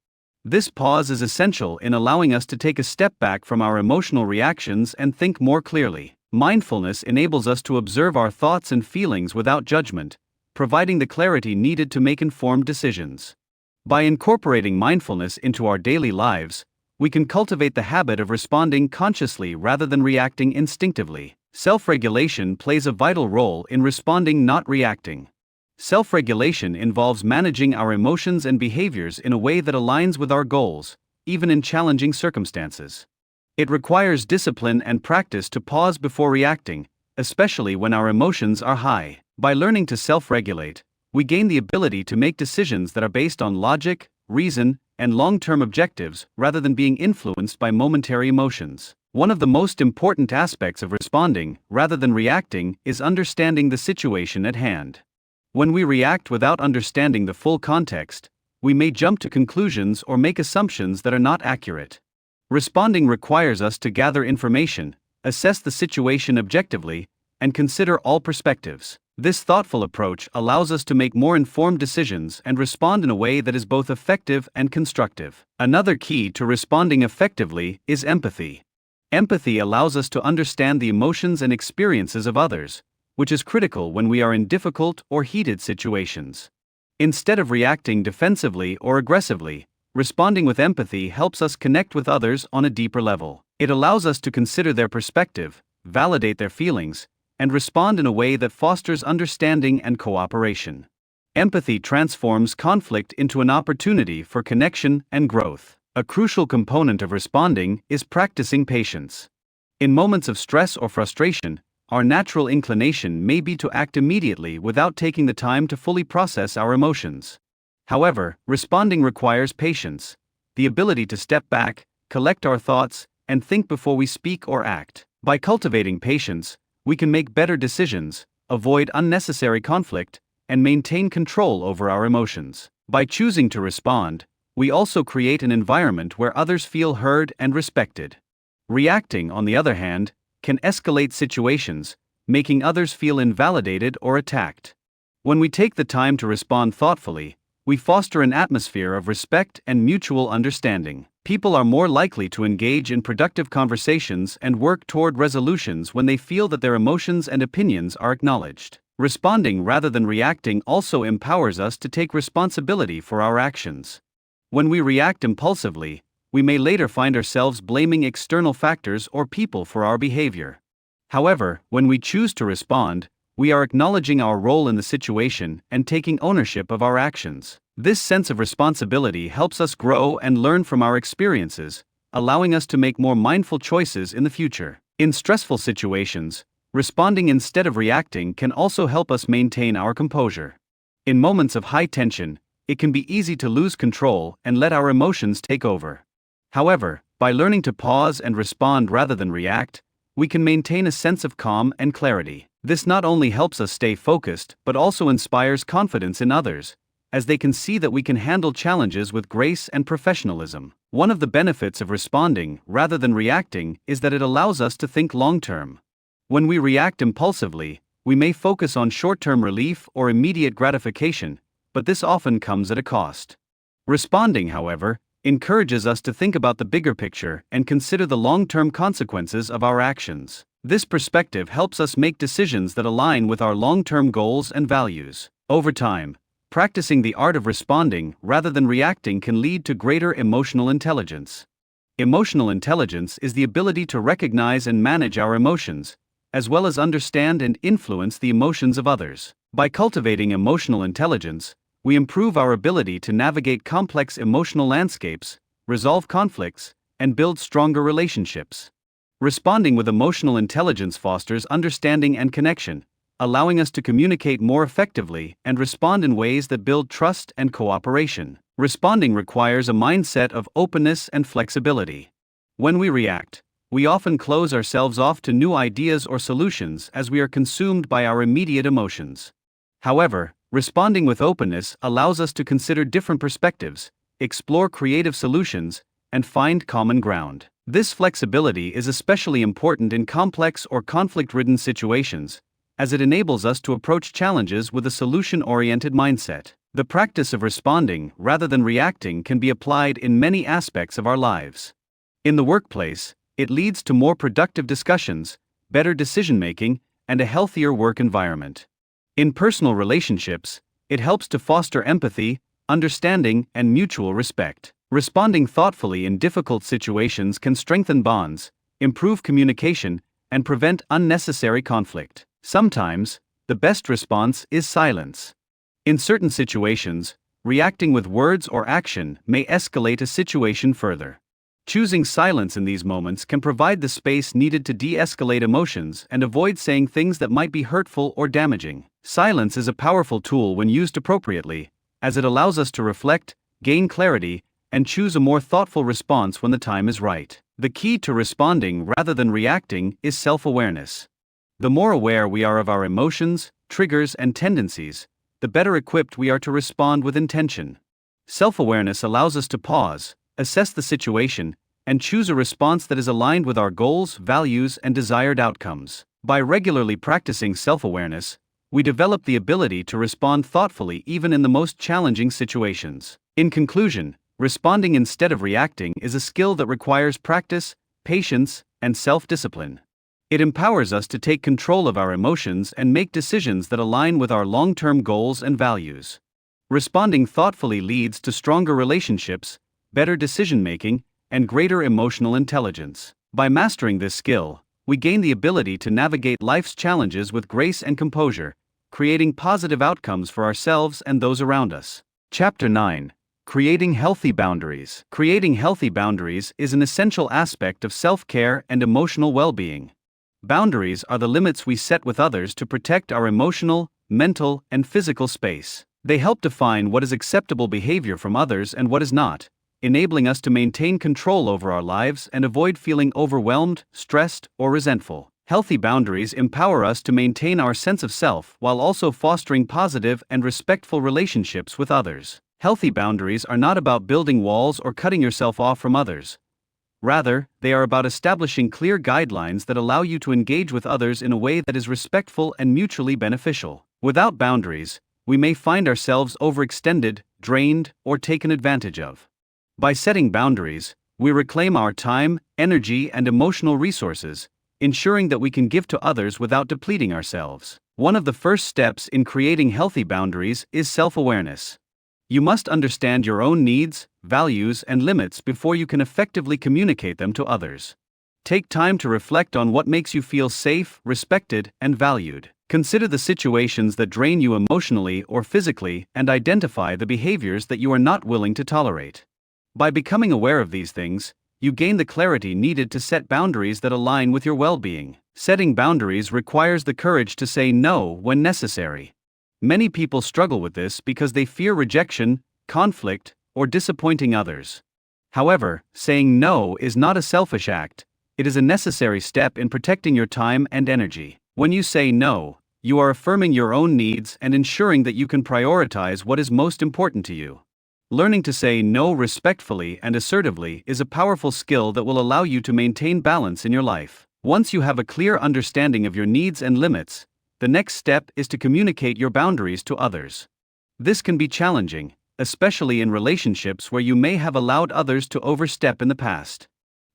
This pause is essential in allowing us to take a step back from our emotional reactions and think more clearly. Mindfulness enables us to observe our thoughts and feelings without judgment, providing the clarity needed to make informed decisions. By incorporating mindfulness into our daily lives, we can cultivate the habit of responding consciously rather than reacting instinctively. Self-regulation plays a vital role in responding, not reacting. Self-regulation involves managing our emotions and behaviors in a way that aligns with our goals, even in challenging circumstances. It requires discipline and practice to pause before reacting, especially when our emotions are high. By learning to self-regulate, we gain the ability to make decisions that are based on logic, reason, and long-term objectives rather than being influenced by momentary emotions. One of the most important aspects of responding, rather than reacting, is understanding the situation at hand. When we react without understanding the full context, we may jump to conclusions or make assumptions that are not accurate. Responding requires us to gather information, assess the situation objectively, and consider all perspectives. This thoughtful approach allows us to make more informed decisions and respond in a way that is both effective and constructive. Another key to responding effectively is empathy. Empathy allows us to understand the emotions and experiences of others, which is critical when we are in difficult or heated situations. Instead of reacting defensively or aggressively, responding with empathy helps us connect with others on a deeper level. It allows us to consider their perspective, validate their feelings, and respond in a way that fosters understanding and cooperation. Empathy transforms conflict into an opportunity for connection and growth. A crucial component of responding is practicing patience. In moments of stress or frustration, our natural inclination may be to act immediately without taking the time to fully process our emotions. However, responding requires patience, the ability to step back, collect our thoughts, and think before we speak or act. By cultivating patience, we can make better decisions, avoid unnecessary conflict, and maintain control over our emotions. By choosing to respond, we also create an environment where others feel heard and respected. Reacting, on the other hand, can escalate situations, making others feel invalidated or attacked. When we take the time to respond thoughtfully, we foster an atmosphere of respect and mutual understanding. People are more likely to engage in productive conversations and work toward resolutions when they feel that their emotions and opinions are acknowledged. Responding rather than reacting also empowers us to take responsibility for our actions. When we react impulsively, we may later find ourselves blaming external factors or people for our behavior. However, when we choose to respond, we are acknowledging our role in the situation and taking ownership of our actions. This sense of responsibility helps us grow and learn from our experiences, allowing us to make more mindful choices in the future. In stressful situations, responding instead of reacting can also help us maintain our composure. In moments of high tension, it can be easy to lose control and let our emotions take over. However, by learning to pause and respond rather than react, we can maintain a sense of calm and clarity. This not only helps us stay focused but also inspires confidence in others, as they can see that we can handle challenges with grace and professionalism. One of the benefits of responding rather than reacting is that it allows us to think long-term. When we react impulsively, we may focus on short-term relief or immediate gratification, but this often comes at a cost. Responding, however, encourages us to think about the bigger picture and consider the long-term consequences of our actions. This perspective helps us make decisions that align with our long-term goals and values. Over time, practicing the art of responding rather than reacting can lead to greater emotional intelligence. Emotional intelligence is the ability to recognize and manage our emotions, as well as understand and influence the emotions of others. By cultivating emotional intelligence, we improve our ability to navigate complex emotional landscapes, resolve conflicts, and build stronger relationships. Responding with emotional intelligence fosters understanding and connection, allowing us to communicate more effectively and respond in ways that build trust and cooperation. Responding requires a mindset of openness and flexibility. When we react, we often close ourselves off to new ideas or solutions as we are consumed by our immediate emotions. However, responding with openness allows us to consider different perspectives, explore creative solutions, and find common ground. This flexibility is especially important in complex or conflict-ridden situations, as it enables us to approach challenges with a solution-oriented mindset. The practice of responding rather than reacting can be applied in many aspects of our lives. In the workplace, it leads to more productive discussions, better decision-making, and a healthier work environment. In personal relationships, it helps to foster empathy, understanding, and mutual respect. Responding thoughtfully in difficult situations can strengthen bonds, improve communication, and prevent unnecessary conflict. Sometimes, the best response is silence. In certain situations, reacting with words or action may escalate a situation further. Choosing silence in these moments can provide the space needed to de-escalate emotions and avoid saying things that might be hurtful or damaging. Silence is a powerful tool when used appropriately, as it allows us to reflect, gain clarity, and choose a more thoughtful response when the time is right. The key to responding rather than reacting is self-awareness. The more aware we are of our emotions, triggers, and tendencies, the better equipped we are to respond with intention. Self-awareness allows us to pause, assess the situation, and choose a response that is aligned with our goals, values, and desired outcomes. By regularly practicing self-awareness, we develop the ability to respond thoughtfully even in the most challenging situations. In conclusion, responding instead of reacting is a skill that requires practice, patience, and self-discipline. It empowers us to take control of our emotions and make decisions that align with our long-term goals and values. Responding thoughtfully leads to stronger relationships, better decision-making, and greater emotional intelligence. By mastering this skill, we gain the ability to navigate life's challenges with grace and composure, creating positive outcomes for ourselves and those around us. Chapter 9. Creating Healthy Boundaries. Creating healthy boundaries is an essential aspect of self-care and emotional well-being. Boundaries are the limits we set with others to protect our emotional, mental, and physical space. They help define what is acceptable behavior from others and what is not, enabling us to maintain control over our lives and avoid feeling overwhelmed, stressed, or resentful. Healthy boundaries empower us to maintain our sense of self while also fostering positive and respectful relationships with others. Healthy boundaries are not about building walls or cutting yourself off from others. Rather, they are about establishing clear guidelines that allow you to engage with others in a way that is respectful and mutually beneficial. Without boundaries, we may find ourselves overextended, drained, or taken advantage of. By setting boundaries, we reclaim our time, energy, and emotional resources, ensuring that we can give to others without depleting ourselves. One of the first steps in creating healthy boundaries is self-awareness. You must understand your own needs, values, and limits before you can effectively communicate them to others. Take time to reflect on what makes you feel safe, respected, and valued. Consider the situations that drain you emotionally or physically and identify the behaviors that you are not willing to tolerate. By becoming aware of these things, you gain the clarity needed to set boundaries that align with your well-being. Setting boundaries requires the courage to say no when necessary. Many people struggle with this because they fear rejection, conflict, or disappointing others. However, saying no is not a selfish act, it is a necessary step in protecting your time and energy. When you say no, you are affirming your own needs and ensuring that you can prioritize what is most important to you. Learning to say no respectfully and assertively is a powerful skill that will allow you to maintain balance in your life. Once you have a clear understanding of your needs and limits, the next step is to communicate your boundaries to others. This can be challenging, especially in relationships where you may have allowed others to overstep in the past.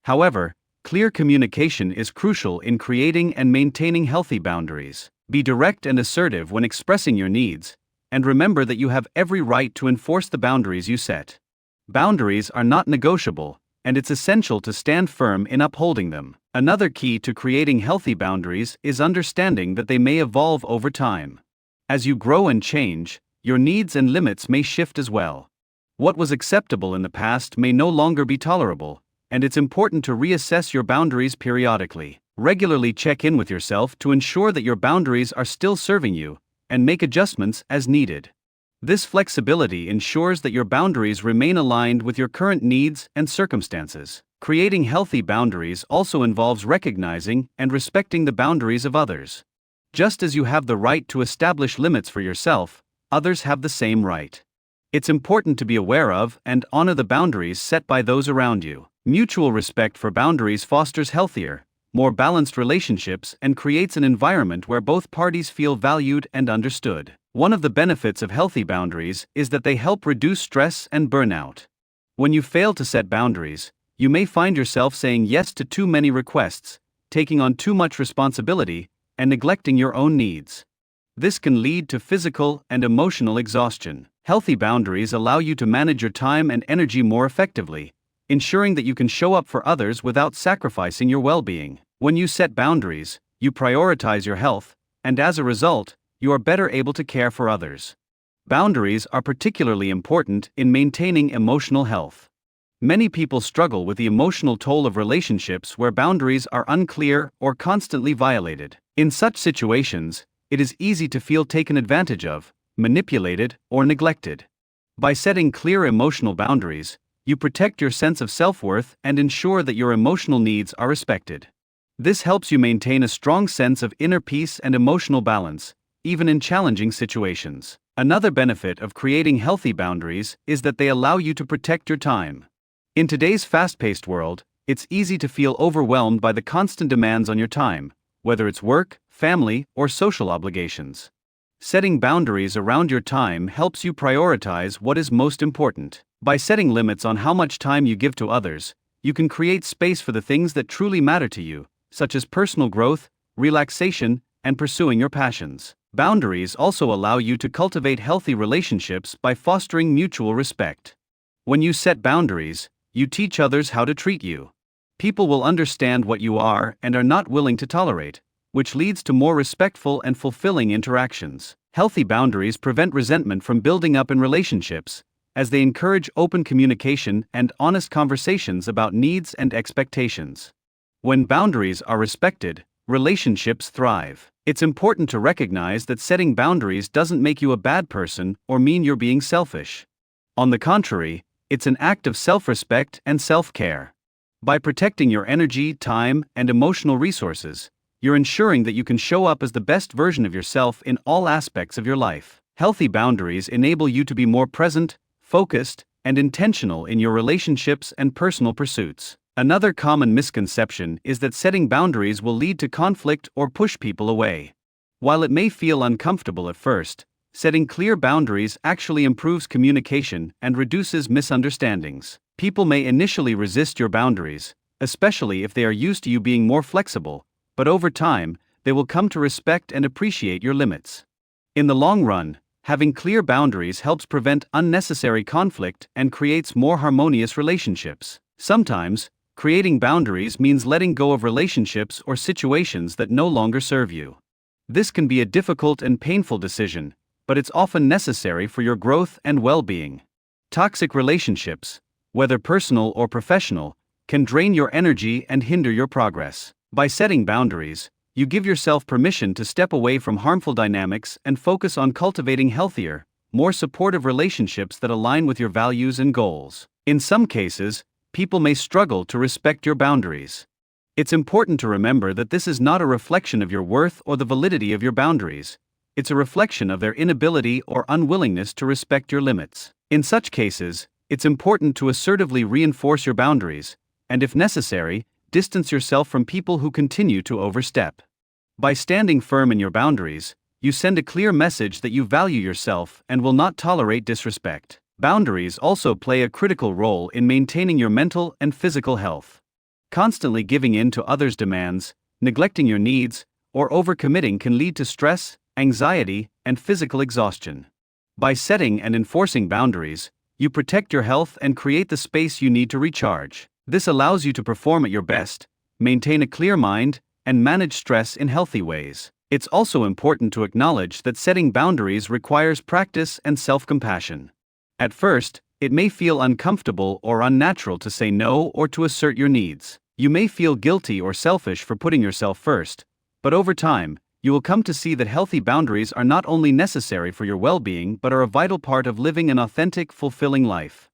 However, clear communication is crucial in creating and maintaining healthy boundaries. Be direct and assertive when expressing your needs, and remember that you have every right to enforce the boundaries you set. Boundaries are not negotiable, and it's essential to stand firm in upholding them. Another key to creating healthy boundaries is understanding that they may evolve over time. As you grow and change, your needs and limits may shift as well. What was acceptable in the past may no longer be tolerable, and it's important to reassess your boundaries periodically. Regularly check in with yourself to ensure that your boundaries are still serving you, and make adjustments as needed. This flexibility ensures that your boundaries remain aligned with your current needs and circumstances. Creating healthy boundaries also involves recognizing and respecting the boundaries of others. Just as you have the right to establish limits for yourself, others have the same right. It's important to be aware of and honor the boundaries set by those around you. Mutual respect for boundaries fosters healthier, more balanced relationships and creates an environment where both parties feel valued and understood. One of the benefits of healthy boundaries is that they help reduce stress and burnout. When you fail to set boundaries, you may find yourself saying yes to too many requests, taking on too much responsibility, and neglecting your own needs. This can lead to physical and emotional exhaustion. Healthy boundaries allow you to manage your time and energy more effectively, ensuring that you can show up for others without sacrificing your well-being. When you set boundaries, you prioritize your health, and as a result, you are better able to care for others. Boundaries are particularly important in maintaining emotional health. Many people struggle with the emotional toll of relationships where boundaries are unclear or constantly violated. In such situations, it is easy to feel taken advantage of, manipulated, or neglected. By setting clear emotional boundaries, you protect your sense of self-worth and ensure that your emotional needs are respected. This helps you maintain a strong sense of inner peace and emotional balance, even in challenging situations. Another benefit of creating healthy boundaries is that they allow you to protect your time. In today's fast-paced world, it's easy to feel overwhelmed by the constant demands on your time, whether it's work, family, or social obligations. Setting boundaries around your time helps you prioritize what is most important. By setting limits on how much time you give to others, you can create space for the things that truly matter to you, such as personal growth, relaxation, and pursuing your passions. Boundaries also allow you to cultivate healthy relationships by fostering mutual respect. When you set boundaries, you teach others how to treat you. People will understand what you are and are not willing to tolerate, which leads to more respectful and fulfilling interactions. Healthy boundaries prevent resentment from building up in relationships, as they encourage open communication and honest conversations about needs and expectations. When boundaries are respected, relationships thrive. It's important to recognize that setting boundaries doesn't make you a bad person or mean you're being selfish. On the contrary, it's an act of self-respect and self-care. By protecting your energy, time, and emotional resources, you're ensuring that you can show up as the best version of yourself in all aspects of your life. Healthy boundaries enable you to be more present, focused, and intentional in your relationships and personal pursuits. Another common misconception is that setting boundaries will lead to conflict or push people away. While it may feel uncomfortable at first, setting clear boundaries actually improves communication and reduces misunderstandings. People may initially resist your boundaries, especially if they are used to you being more flexible, but over time, they will come to respect and appreciate your limits. In the long run, having clear boundaries helps prevent unnecessary conflict and creates more harmonious relationships. Sometimes, creating boundaries means letting go of relationships or situations that no longer serve you. This can be a difficult and painful decision, but it's often necessary for your growth and well-being. Toxic relationships, whether personal or professional, can drain your energy and hinder your progress. By setting boundaries, you give yourself permission to step away from harmful dynamics and focus on cultivating healthier, more supportive relationships that align with your values and goals. In some cases, people may struggle to respect your boundaries. It's important to remember that this is not a reflection of your worth or the validity of your boundaries. It's a reflection of their inability or unwillingness to respect your limits. In such cases, it's important to assertively reinforce your boundaries, and if necessary, distance yourself from people who continue to overstep. By standing firm in your boundaries, you send a clear message that you value yourself and will not tolerate disrespect. Boundaries also play a critical role in maintaining your mental and physical health. Constantly giving in to others' demands, neglecting your needs, or overcommitting can lead to stress, anxiety, and physical exhaustion. By setting and enforcing boundaries, you protect your health and create the space you need to recharge. This allows you to perform at your best, maintain a clear mind, and manage stress in healthy ways. It's also important to acknowledge that setting boundaries requires practice and self-compassion. At first, it may feel uncomfortable or unnatural to say no or to assert your needs. You may feel guilty or selfish for putting yourself first, but over time, you will come to see that healthy boundaries are not only necessary for your well-being but are a vital part of living an authentic, fulfilling life.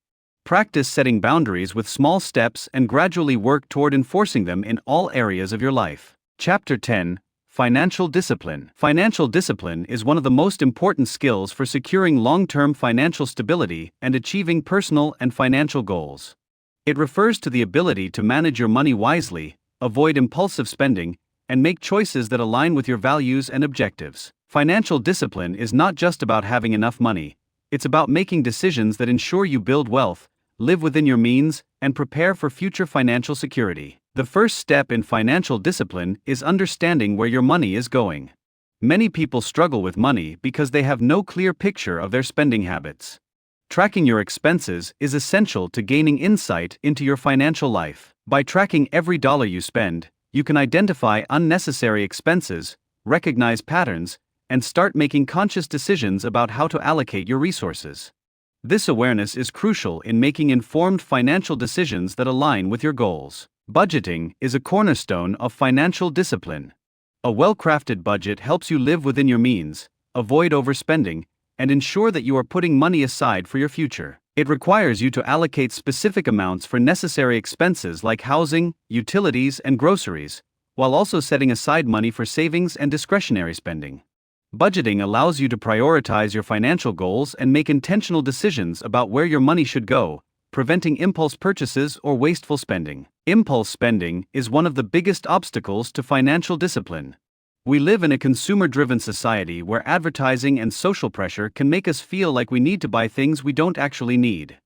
Practice setting boundaries with small steps and gradually work toward enforcing them in all areas of your life. Chapter 10: Financial Discipline. Financial discipline is one of the most important skills for securing long-term financial stability and achieving personal and financial goals. It refers to the ability to manage your money wisely, avoid impulsive spending, and make choices that align with your values and objectives. Financial discipline is not just about having enough money, it's about making decisions that ensure you build wealth, live within your means, and prepare for future financial security. The first step in financial discipline is understanding where your money is going. Many people struggle with money because they have no clear picture of their spending habits. Tracking your expenses is essential to gaining insight into your financial life. By tracking every dollar you spend, you can identify unnecessary expenses, recognize patterns, and start making conscious decisions about how to allocate your resources. This awareness is crucial in making informed financial decisions that align with your goals. Budgeting is a cornerstone of financial discipline. A well-crafted budget helps you live within your means, avoid overspending, and ensure that you are putting money aside for your future. It requires you to allocate specific amounts for necessary expenses like housing, utilities, and groceries, while also setting aside money for savings and discretionary spending. Budgeting allows you to prioritize your financial goals and make intentional decisions about where your money should go, preventing impulse purchases or wasteful spending. Impulse spending is one of the biggest obstacles to financial discipline. We live in a consumer-driven society where advertising and social pressure can make us feel like we need to buy things we don't actually need.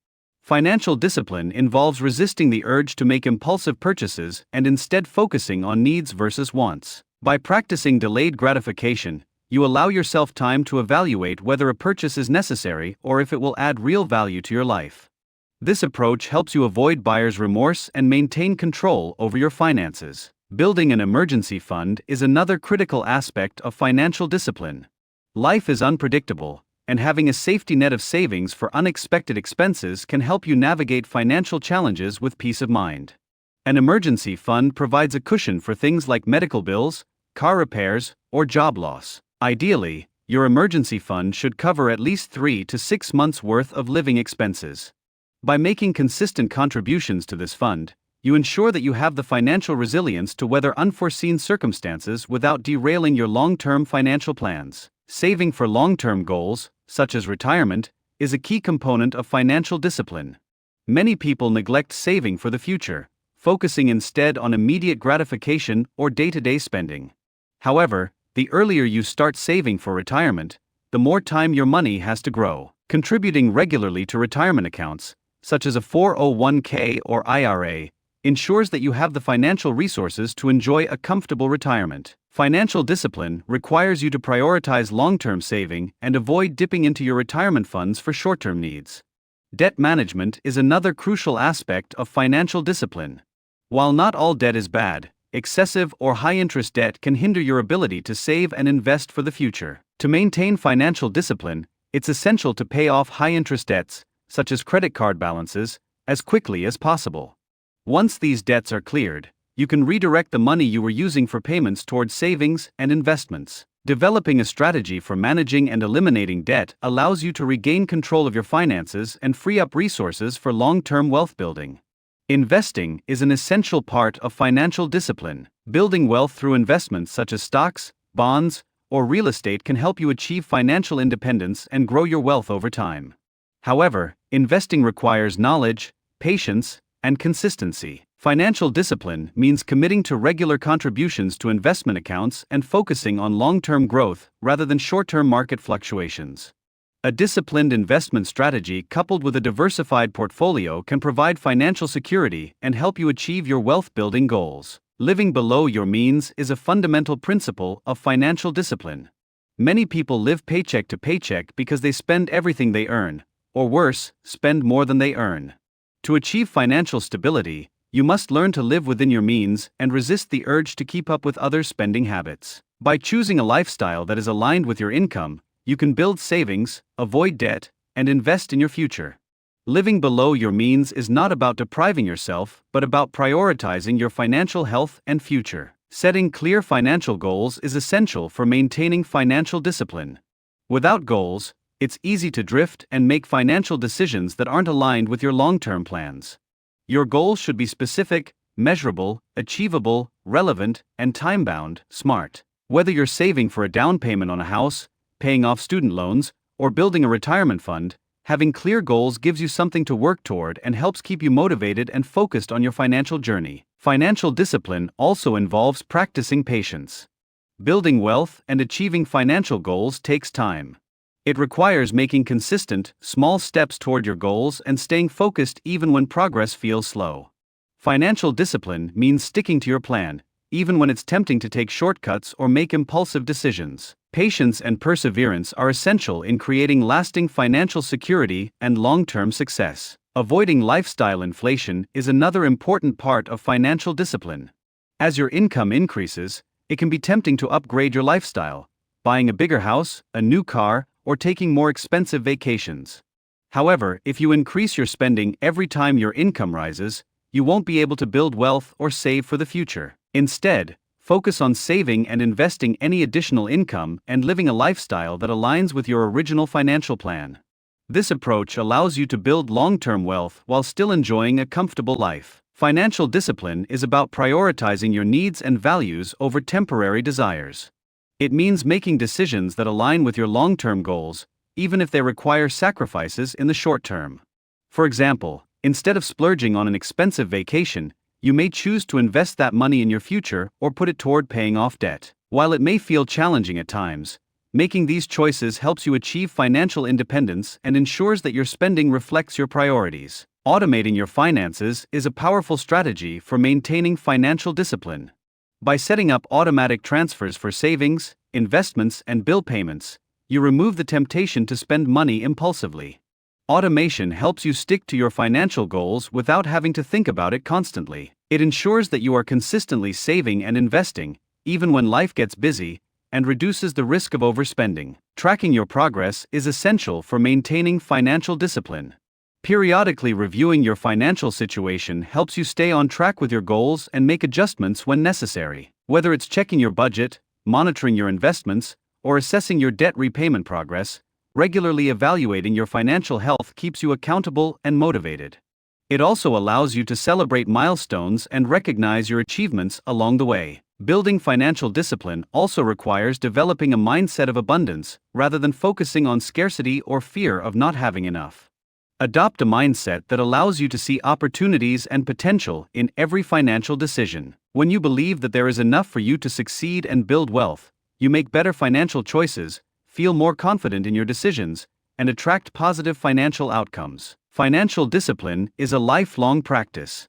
Financial discipline involves resisting the urge to make impulsive purchases and instead focusing on needs versus wants. By practicing delayed gratification, you allow yourself time to evaluate whether a purchase is necessary or if it will add real value to your life. This approach helps you avoid buyer's remorse and maintain control over your finances. Building an emergency fund is another critical aspect of financial discipline. Life is unpredictable, and having a safety net of savings for unexpected expenses can help you navigate financial challenges with peace of mind. An emergency fund provides a cushion for things like medical bills, car repairs, or job loss. Ideally, your emergency fund should cover at least 3 to 6 months' worth of living expenses. By making consistent contributions to this fund, you ensure that you have the financial resilience to weather unforeseen circumstances without derailing your long-term financial plans. Saving for long-term goals, such as retirement, is a key component of financial discipline. Many people neglect saving for the future, focusing instead on immediate gratification or day-to-day spending. However, the earlier you start saving for retirement, the more time your money has to grow. Contributing regularly to retirement accounts, such as a 401k or IRA, ensures that you have the financial resources to enjoy a comfortable retirement. Financial discipline requires you to prioritize long-term saving and avoid dipping into your retirement funds for short-term needs. Debt management is another crucial aspect of financial discipline. While not all debt is bad, excessive or high-interest debt can hinder your ability to save and invest for the future. To maintain financial discipline, it's essential to pay off high-interest debts, such as credit card balances, as quickly as possible. Once these debts are cleared, you can redirect the money you were using for payments towards savings and investments. Developing a strategy for managing and eliminating debt allows you to regain control of your finances and free up resources for long-term wealth building. Investing is an essential part of financial discipline. Building wealth through investments such as stocks, bonds, or real estate can help you achieve financial independence and grow your wealth over time. However, investing requires knowledge, patience, and consistency. Financial discipline means committing to regular contributions to investment accounts and focusing on long-term growth rather than short-term market fluctuations. A disciplined investment strategy coupled with a diversified portfolio can provide financial security and help you achieve your wealth-building goals. Living below your means is a fundamental principle of financial discipline. Many people live paycheck to paycheck because they spend everything they earn, or worse, spend more than they earn. To achieve financial stability, you must learn to live within your means and resist the urge to keep up with others' spending habits. By choosing a lifestyle that is aligned with your income, you can build savings, avoid debt, and invest in your future. Living below your means is not about depriving yourself, but about prioritizing your financial health and future. Setting clear financial goals is essential for maintaining financial discipline. Without goals, it's easy to drift and make financial decisions that aren't aligned with your long-term plans. Your goals should be specific, measurable, achievable, relevant, and time-bound. Smart. Whether you're saving for a down payment on a house, paying off student loans, or building a retirement fund, having clear goals gives you something to work toward and helps keep you motivated and focused on your financial journey. Financial discipline also involves practicing patience. Building wealth and achieving financial goals takes time. It requires making consistent, small steps toward your goals and staying focused even when progress feels slow. Financial discipline means sticking to your plan, even when it's tempting to take shortcuts or make impulsive decisions. Patience and perseverance are essential in creating lasting financial security and long-term success. Avoiding lifestyle inflation is another important part of financial discipline. As your income increases, it can be tempting to upgrade your lifestyle, buying a bigger house, a new car, or taking more expensive vacations. However, if you increase your spending every time your income rises, you won't be able to build wealth or save for the future. Instead, focus on saving and investing any additional income and living a lifestyle that aligns with your original financial plan. This approach allows you to build long-term wealth while still enjoying a comfortable life. Financial discipline is about prioritizing your needs and values over temporary desires. It means making decisions that align with your long-term goals, even if they require sacrifices in the short term. For example, instead of splurging on an expensive vacation, you may choose to invest that money in your future or put it toward paying off debt. While it may feel challenging at times, making these choices helps you achieve financial independence and ensures that your spending reflects your priorities. Automating your finances is a powerful strategy for maintaining financial discipline. By setting up automatic transfers for savings, investments, and bill payments, you remove the temptation to spend money impulsively. Automation helps you stick to your financial goals without having to think about it constantly. It ensures that you are consistently saving and investing, even when life gets busy, and reduces the risk of overspending. Tracking your progress is essential for maintaining financial discipline. Periodically reviewing your financial situation helps you stay on track with your goals and make adjustments when necessary. Whether it's checking your budget, monitoring your investments, or assessing your debt repayment progress, regularly evaluating your financial health keeps you accountable and motivated. It also allows you to celebrate milestones and recognize your achievements along the way. Building financial discipline also requires developing a mindset of abundance rather than focusing on scarcity or fear of not having enough. Adopt a mindset that allows you to see opportunities and potential in every financial decision. When you believe that there is enough for you to succeed and build wealth, you make better financial choices, feel more confident in your decisions, and attract positive financial outcomes. Financial discipline is a lifelong practice.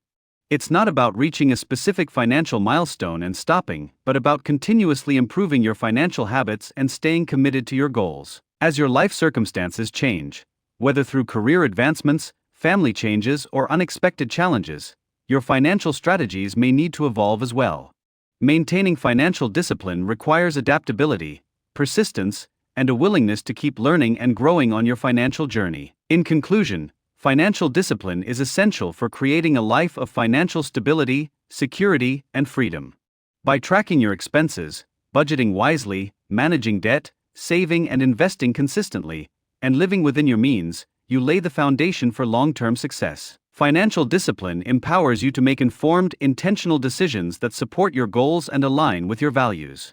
It's not about reaching a specific financial milestone and stopping, but about continuously improving your financial habits and staying committed to your goals. As your life circumstances change, whether through career advancements, family changes, or unexpected challenges, your financial strategies may need to evolve as well. Maintaining financial discipline requires adaptability, persistence, and a willingness to keep learning and growing on your financial journey. In conclusion, financial discipline is essential for creating a life of financial stability, security, and freedom. By tracking your expenses, budgeting wisely, managing debt, saving and investing consistently, and living within your means, you lay the foundation for long-term success. Financial discipline empowers you to make informed, intentional decisions that support your goals and align with your values.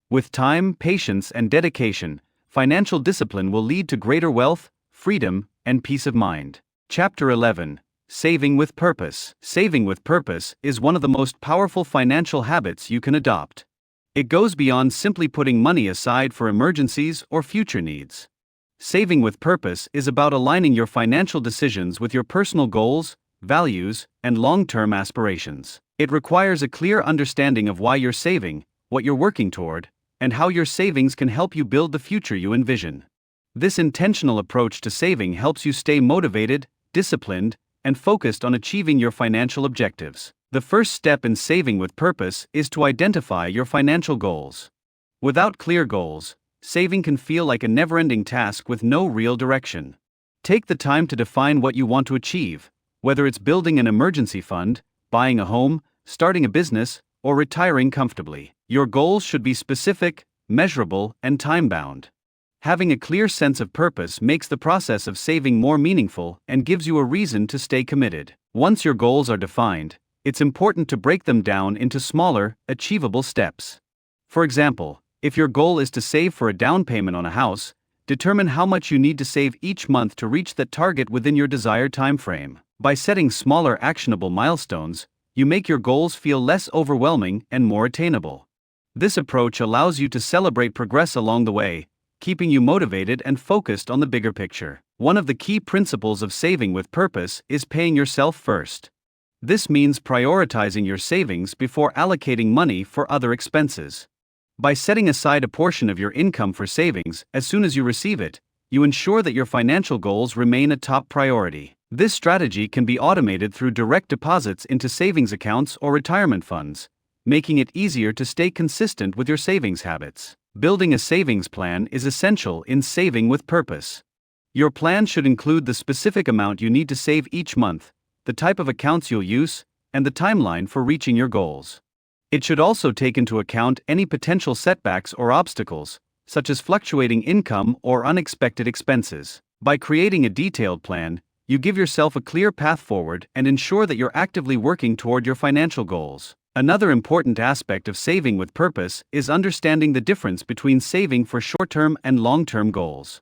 With time, patience, and dedication, financial discipline will lead to greater wealth, freedom, and peace of mind. Chapter 11. Saving with Purpose. Saving with purpose is one of the most powerful financial habits you can adopt. It goes beyond simply putting money aside for emergencies or future needs. Saving with purpose is about aligning your financial decisions with your personal goals, values, and long-term aspirations. It requires a clear understanding of why you're saving, what you're working toward, and how your savings can help you build the future you envision. This intentional approach to saving helps you stay motivated, disciplined, and focused on achieving your financial objectives. The first step in saving with purpose is to identify your financial goals. Without clear goals, saving can feel like a never-ending task with no real direction. Take the time to define what you want to achieve, whether it's building an emergency fund, buying a home, starting a business, or retiring comfortably. Your goals should be specific, measurable, and time-bound. Having a clear sense of purpose makes the process of saving more meaningful and gives you a reason to stay committed. Once your goals are defined, it's important to break them down into smaller, achievable steps. For example, if your goal is to save for a down payment on a house, determine how much you need to save each month to reach that target within your desired time frame. By setting smaller actionable milestones, you make your goals feel less overwhelming and more attainable. This approach allows you to celebrate progress along the way, keeping you motivated and focused on the bigger picture. One of the key principles of saving with purpose is paying yourself first. This means prioritizing your savings before allocating money for other expenses. By setting aside a portion of your income for savings as soon as you receive it, you ensure that your financial goals remain a top priority. This strategy can be automated through direct deposits into savings accounts or retirement funds, making it easier to stay consistent with your savings habits. Building a savings plan is essential in saving with purpose. Your plan should include the specific amount you need to save each month, the type of accounts you'll use, and the timeline for reaching your goals. It should also take into account any potential setbacks or obstacles, such as fluctuating income or unexpected expenses. By creating a detailed plan, you give yourself a clear path forward and ensure that you're actively working toward your financial goals. Another important aspect of saving with purpose is understanding the difference between saving for short-term and long-term goals.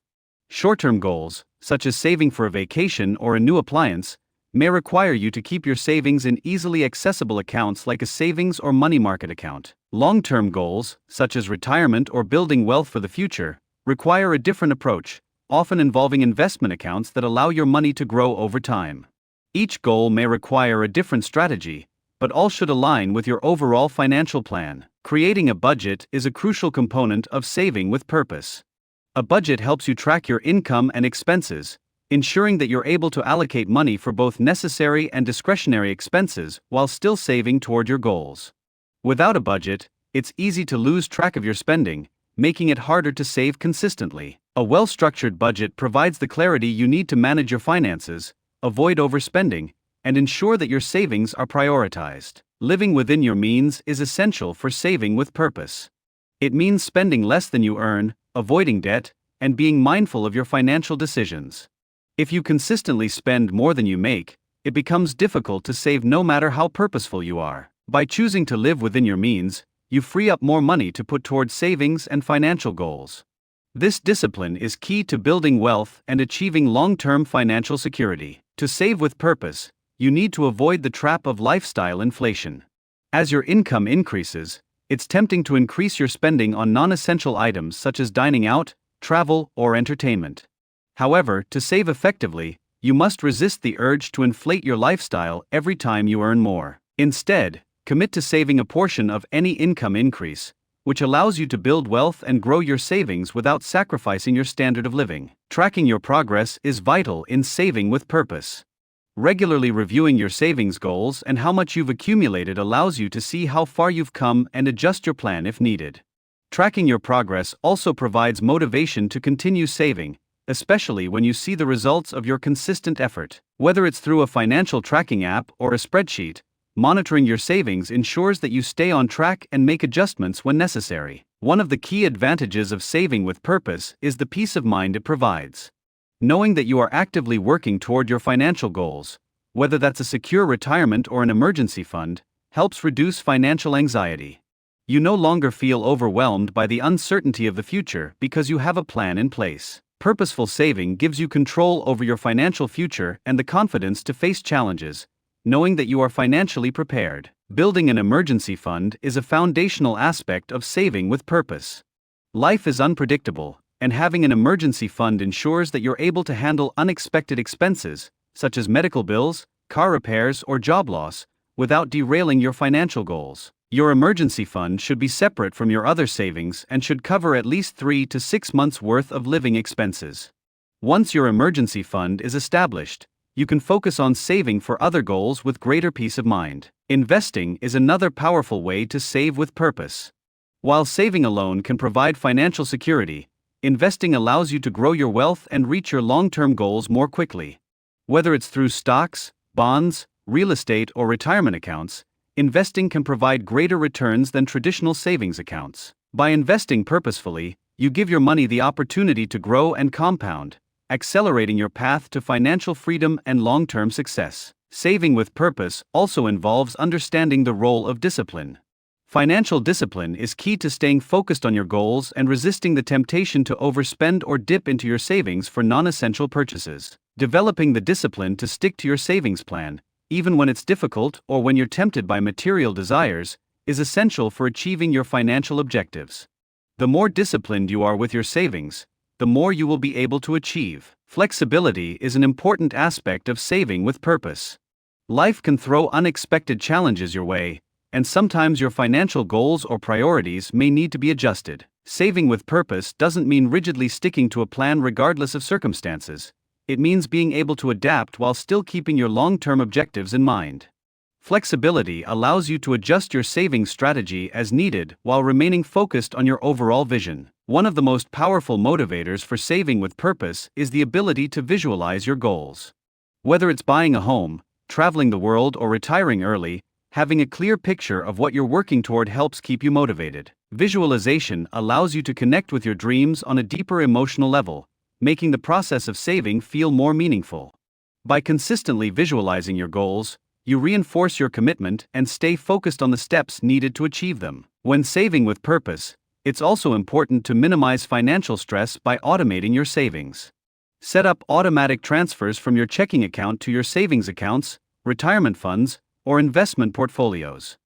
Short-term goals, such as saving for a vacation or a new appliance, may require you to keep your savings in easily accessible accounts like a savings or money market account. Long-term goals, such as retirement or building wealth for the future, require a different approach, often involving investment accounts that allow your money to grow over time. Each goal may require a different strategy, but all should align with your overall financial plan. Creating a budget is a crucial component of saving with purpose. A budget helps you track your income and expenses, ensuring that you're able to allocate money for both necessary and discretionary expenses while still saving toward your goals. Without a budget, it's easy to lose track of your spending, making it harder to save consistently. A well-structured budget provides the clarity you need to manage your finances, avoid overspending, and ensure that your savings are prioritized. Living within your means is essential for saving with purpose. It means spending less than you earn, avoiding debt, and being mindful of your financial decisions. If you consistently spend more than you make, it becomes difficult to save no matter how purposeful you are. By choosing to live within your means, you free up more money to put towards savings and financial goals. This discipline is key to building wealth and achieving long-term financial security. To save with purpose, you need to avoid the trap of lifestyle inflation. As your income increases, it's tempting to increase your spending on non-essential items such as dining out, travel, or entertainment. However, to save effectively, you must resist the urge to inflate your lifestyle every time you earn more. Instead, commit to saving a portion of any income increase, which allows you to build wealth and grow your savings without sacrificing your standard of living. Tracking your progress is vital in saving with purpose. Regularly reviewing your savings goals and how much you've accumulated allows you to see how far you've come and adjust your plan if needed. Tracking your progress also provides motivation to continue saving, especially when you see the results of your consistent effort. Whether it's through a financial tracking app or a spreadsheet, monitoring your savings ensures that you stay on track and make adjustments when necessary. One of the key advantages of saving with purpose is the peace of mind it provides. Knowing that you are actively working toward your financial goals, whether that's a secure retirement or an emergency fund, helps reduce financial anxiety. You no longer feel overwhelmed by the uncertainty of the future because you have a plan in place. Purposeful saving gives you control over your financial future and the confidence to face challenges, knowing that you are financially prepared. Building an emergency fund is a foundational aspect of saving with purpose. Life is unpredictable, and having an emergency fund ensures that you're able to handle unexpected expenses, such as medical bills, car repairs, or job loss, without derailing your financial goals. Your emergency fund should be separate from your other savings and should cover at least 3 to 6 months' worth of living expenses. Once your emergency fund is established, you can focus on saving for other goals with greater peace of mind. Investing is another powerful way to save with purpose. While saving alone can provide financial security, investing allows you to grow your wealth and reach your long-term goals more quickly. Whether it's through stocks, bonds, real estate, or retirement accounts, investing can provide greater returns than traditional savings accounts. By investing purposefully, you give your money the opportunity to grow and compound, accelerating your path to financial freedom and long-term success. Saving with purpose also involves understanding the role of discipline. Financial discipline is key to staying focused on your goals and resisting the temptation to overspend or dip into your savings for non-essential purchases. Developing the discipline to stick to your savings plan, even when it's difficult or when you're tempted by material desires, is essential for achieving your financial objectives. The more disciplined you are with your savings, the more you will be able to achieve. Flexibility is an important aspect of saving with purpose. Life can throw unexpected challenges your way, and sometimes your financial goals or priorities may need to be adjusted. Saving with purpose doesn't mean rigidly sticking to a plan regardless of circumstances. It means being able to adapt while still keeping your long-term objectives in mind. Flexibility allows you to adjust your savings strategy as needed while remaining focused on your overall vision. One of the most powerful motivators for saving with purpose is the ability to visualize your goals. Whether it's buying a home, traveling the world, or retiring early, having a clear picture of what you're working toward helps keep you motivated. Visualization allows you to connect with your dreams on a deeper emotional level, making the process of saving feel more meaningful. By consistently visualizing your goals, you reinforce your commitment and stay focused on the steps needed to achieve them. When saving with purpose, it's also important to minimize financial stress by automating your savings. Set up automatic transfers from your checking account to your savings accounts, retirement funds, or investment portfolios.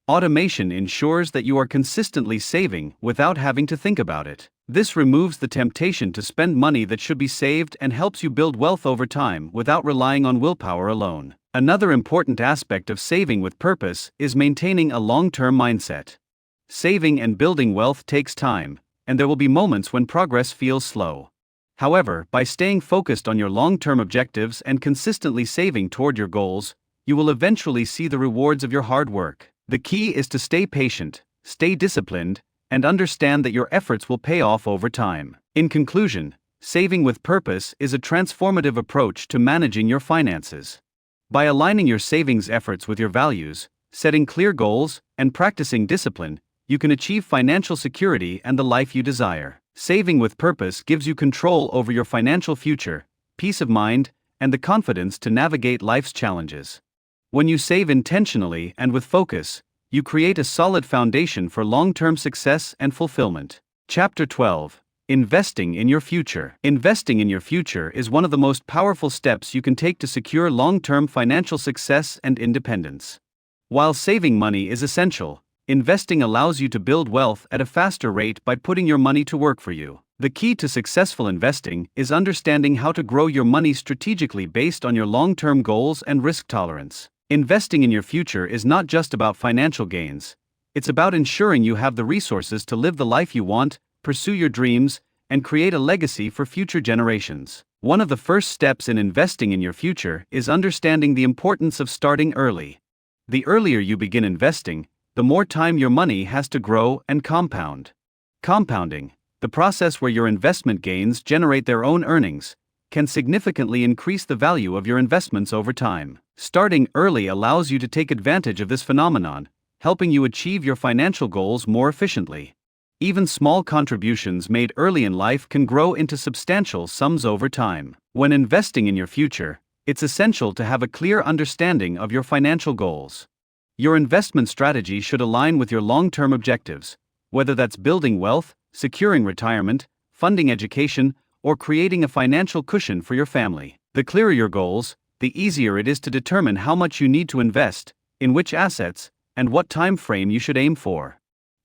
Automation ensures that you are consistently saving without having to think about it. This removes the temptation to spend money that should be saved and helps you build wealth over time without relying on willpower alone. Another important aspect of saving with purpose is maintaining a long-term mindset. Saving and building wealth takes time, and there will be moments when progress feels slow. However, by staying focused on your long-term objectives and consistently saving toward your goals, you will eventually see the rewards of your hard work. The key is to stay patient, stay disciplined, and understand that your efforts will pay off over time. In conclusion, saving with purpose is a transformative approach to managing your finances. By aligning your savings efforts with your values, setting clear goals, and practicing discipline, you can achieve financial security and the life you desire. Saving with purpose gives you control over your financial future, peace of mind, and the confidence to navigate life's challenges. When you save intentionally and with focus, you create a solid foundation for long-term success and fulfillment. Chapter 12. Investing in your future. Investing in your future is one of the most powerful steps you can take to secure long-term financial success and independence. While saving money is essential, investing allows you to build wealth at a faster rate by putting your money to work for you. The key to successful investing is understanding how to grow your money strategically based on your long-term goals and risk tolerance. Investing in your future is not just about financial gains, it's about ensuring you have the resources to live the life you want, pursue your dreams, and create a legacy for future generations. One of the first steps in investing in your future is understanding the importance of starting early. The earlier you begin investing, the more time your money has to grow and compound. Compounding, the process where your investment gains generate their own earnings, can significantly increase the value of your investments over time. Starting early allows you to take advantage of this phenomenon, helping you achieve your financial goals more efficiently. Even small contributions made early in life can grow into substantial sums over time. When investing in your future, it's essential to have a clear understanding of your financial goals. Your investment strategy should align with your long-term objectives, whether that's building wealth, securing retirement, funding education, or creating a financial cushion for your family. The clearer your goals, the easier it is to determine how much you need to invest, in which assets, and what time frame you should aim for.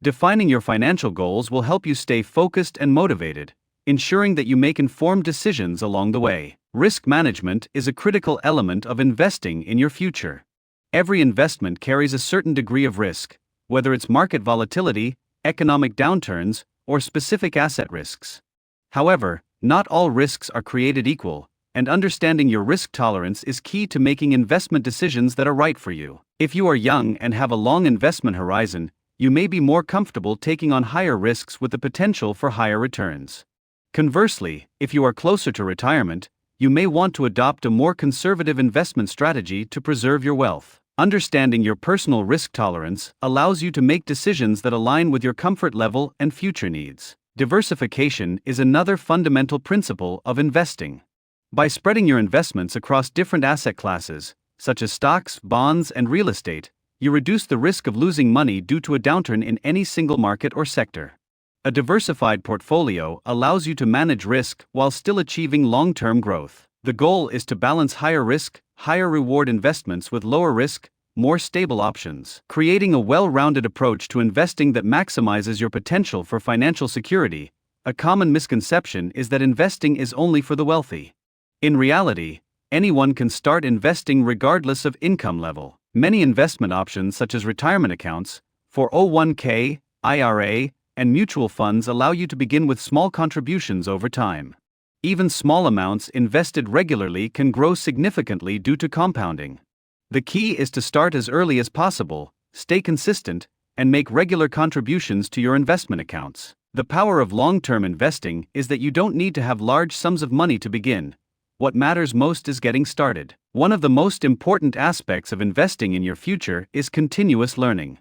Defining your financial goals will help you stay focused and motivated, ensuring that you make informed decisions along the way. Risk management is a critical element of investing in your future. Every investment carries a certain degree of risk, whether it's market volatility, economic downturns, or specific asset risks. However, not all risks are created equal, and understanding your risk tolerance is key to making investment decisions that are right for you. If you are young and have a long investment horizon, you may be more comfortable taking on higher risks with the potential for higher returns. Conversely, if you are closer to retirement, you may want to adopt a more conservative investment strategy to preserve your wealth. Understanding your personal risk tolerance allows you to make decisions that align with your comfort level and future needs. Diversification is another fundamental principle of investing. By spreading your investments across different asset classes, such as stocks, bonds, and real estate, you reduce the risk of losing money due to a downturn in any single market or sector. A diversified portfolio allows you to manage risk while still achieving long-term growth. The goal is to balance higher risk, higher reward investments with lower risk, more stable options. Creating a well-rounded approach to investing that maximizes your potential for financial security. A common misconception is that investing is only for the wealthy. In reality, anyone can start investing regardless of income level. Many investment options such as retirement accounts, 401k, IRA, and mutual funds allow you to begin with small contributions over time. Even small amounts invested regularly can grow significantly due to compounding. The key is to start as early as possible, stay consistent, and make regular contributions to your investment accounts. The power of long-term investing is that you don't need to have large sums of money to begin. What matters most is getting started. One of the most important aspects of investing in your future is continuous learning.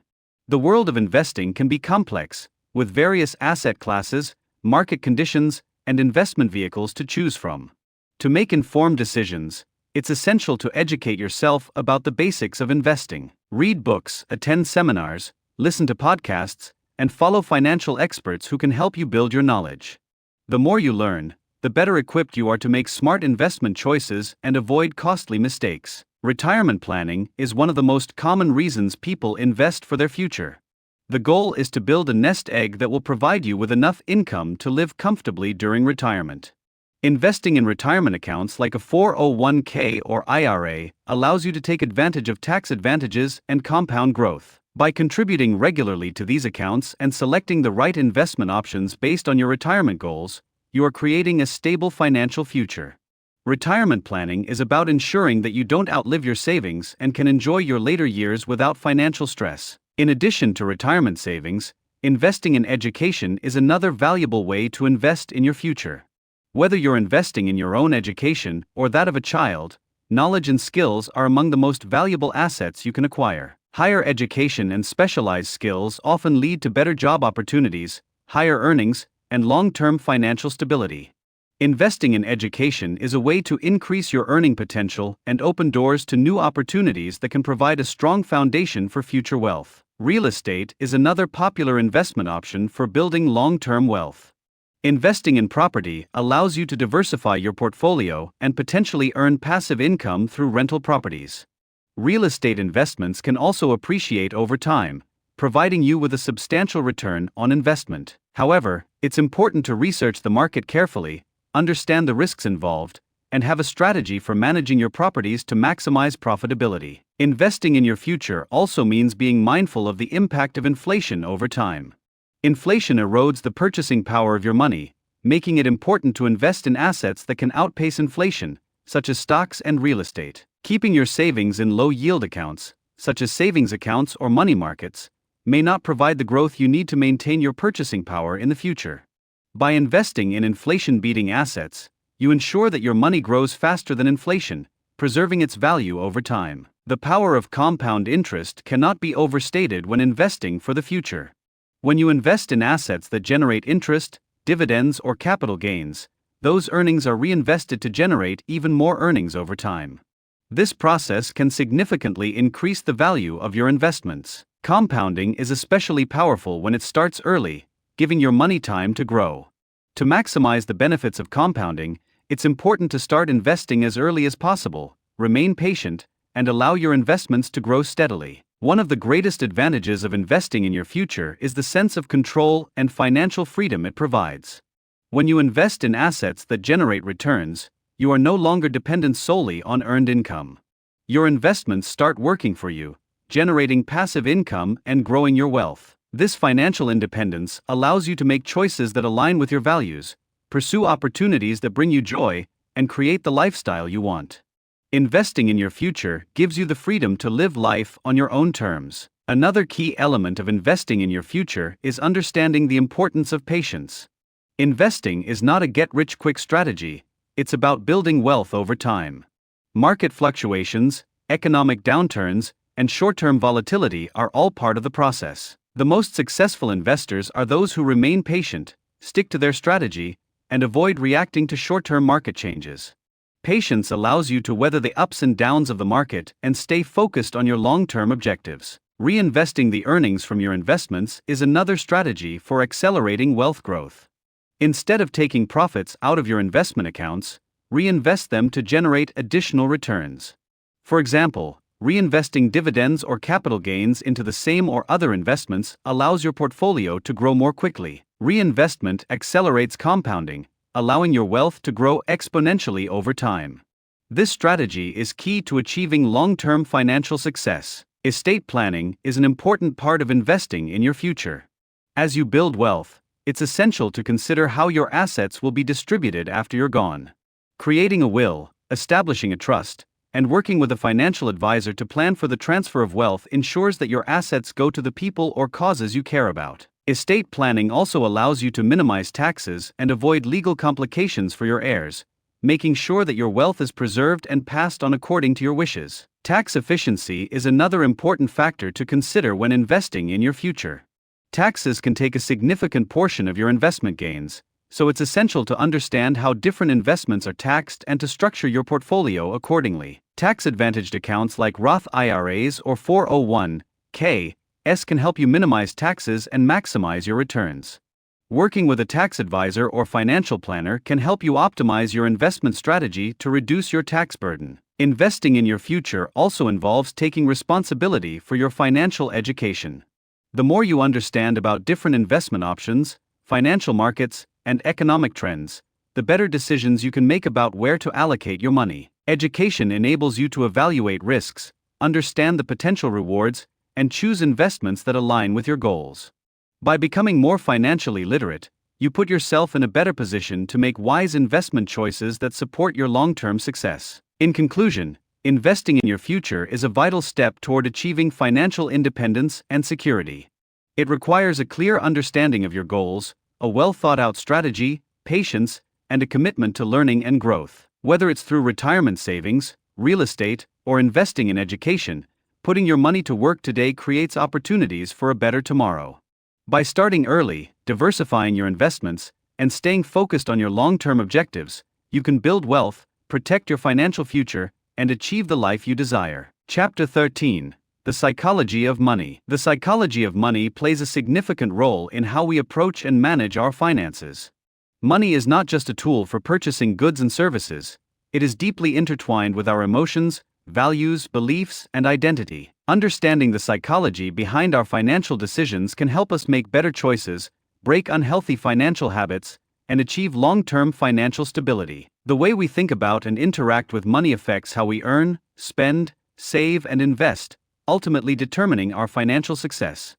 The world of investing can be complex, with various asset classes, market conditions, and investment vehicles to choose from. To make informed decisions, it's essential to educate yourself about the basics of investing. Read books, attend seminars, listen to podcasts, and follow financial experts who can help you build your knowledge. The more you learn, the better equipped you are to make smart investment choices and avoid costly mistakes. Retirement planning is one of the most common reasons people invest for their future. The goal is to build a nest egg that will provide you with enough income to live comfortably during retirement. Investing in retirement accounts like a 401k or IRA allows you to take advantage of tax advantages and compound growth. By contributing regularly to these accounts and selecting the right investment options based on your retirement goals, you are creating a stable financial future. Retirement planning is about ensuring that you don't outlive your savings and can enjoy your later years without financial stress. In addition to retirement savings, investing in education is another valuable way to invest in your future. Whether you're investing in your own education or that of a child, knowledge and skills are among the most valuable assets you can acquire. Higher education and specialized skills often lead to better job opportunities, higher earnings, and long-term financial stability. Investing in education is a way to increase your earning potential and open doors to new opportunities that can provide a strong foundation for future wealth. Real estate is another popular investment option for building long-term wealth. Investing in property allows you to diversify your portfolio and potentially earn passive income through rental properties. Real estate investments can also appreciate over time, providing you with a substantial return on investment. However, it's important to research the market carefully, understand the risks involved, and have a strategy for managing your properties to maximize profitability. Investing in your future also means being mindful of the impact of inflation over time. Inflation erodes the purchasing power of your money, making it important to invest in assets that can outpace inflation, such as stocks and real estate. Keeping your savings in low-yield accounts, such as savings accounts or money markets, may not provide the growth you need to maintain your purchasing power in the future. By investing in inflation-beating assets, you ensure that your money grows faster than inflation, preserving its value over time. The power of compound interest cannot be overstated when investing for the future. When you invest in assets that generate interest, dividends, or capital gains, those earnings are reinvested to generate even more earnings over time. This process can significantly increase the value of your investments. Compounding is especially powerful when it starts early, giving your money time to grow. To maximize the benefits of compounding, it's important to start investing as early as possible, remain patient, and allow your investments to grow steadily. One of the greatest advantages of investing in your future is the sense of control and financial freedom it provides. When you invest in assets that generate returns, you are no longer dependent solely on earned income. Your investments start working for you, generating passive income and growing your wealth. This financial independence allows you to make choices that align with your values, pursue opportunities that bring you joy, and create the lifestyle you want. Investing in your future gives you the freedom to live life on your own terms. Another key element of investing in your future is understanding the importance of patience. Investing is not a get-rich-quick strategy, it's about building wealth over time. Market fluctuations, economic downturns, and short-term volatility are all part of the process. The most successful investors are those who remain patient, stick to their strategy, and avoid reacting to short-term market changes. Patience allows you to weather the ups and downs of the market and stay focused on your long-term objectives. Reinvesting the earnings from your investments is another strategy for accelerating wealth growth. Instead of taking profits out of your investment accounts, reinvest them to generate additional returns. For example, reinvesting dividends or capital gains into the same or other investments allows your portfolio to grow more quickly. Reinvestment accelerates compounding, allowing your wealth to grow exponentially over time. This strategy is key to achieving long-term financial success. Estate planning is an important part of investing in your future. As you build wealth, it's essential to consider how your assets will be distributed after you're gone. Creating a will, establishing a trust, and working with a financial advisor to plan for the transfer of wealth ensures that your assets go to the people or causes you care about. Estate planning also allows you to minimize taxes and avoid legal complications for your heirs, making sure that your wealth is preserved and passed on according to your wishes. Tax efficiency is another important factor to consider when investing in your future. Taxes can take a significant portion of your investment gains, so it's essential to understand how different investments are taxed and to structure your portfolio accordingly. Tax-advantaged accounts like Roth IRAs or 401(k)s can help you minimize taxes and maximize your returns. Working with a tax advisor or financial planner can help you optimize your investment strategy to reduce your tax burden. Investing in your future also involves taking responsibility for your financial education. The more you understand about different investment options, financial markets, and economic trends, the better decisions you can make about where to allocate your money. Education enables you to evaluate risks, understand the potential rewards, and choose investments that align with your goals. By becoming more financially literate, you put yourself in a better position to make wise investment choices that support your long-term success. In conclusion, investing in your future is a vital step toward achieving financial independence and security. It requires a clear understanding of your goals, a well-thought-out strategy, patience, and a commitment to learning and growth. Whether it's through retirement savings, real estate, or investing in education, putting your money to work today creates opportunities for a better tomorrow. By starting early, diversifying your investments, and staying focused on your long-term objectives, you can build wealth, protect your financial future, and achieve the life you desire. Chapter 13. The Psychology of Money. The psychology of money plays a significant role in how we approach and manage our finances. Money is not just a tool for purchasing goods and services, it is deeply intertwined with our emotions, values, beliefs, and identity. Understanding the psychology behind our financial decisions can help us make better choices, break unhealthy financial habits, and achieve long-term financial stability. The way we think about and interact with money affects how we earn, spend, save, and invest, ultimately determining our financial success.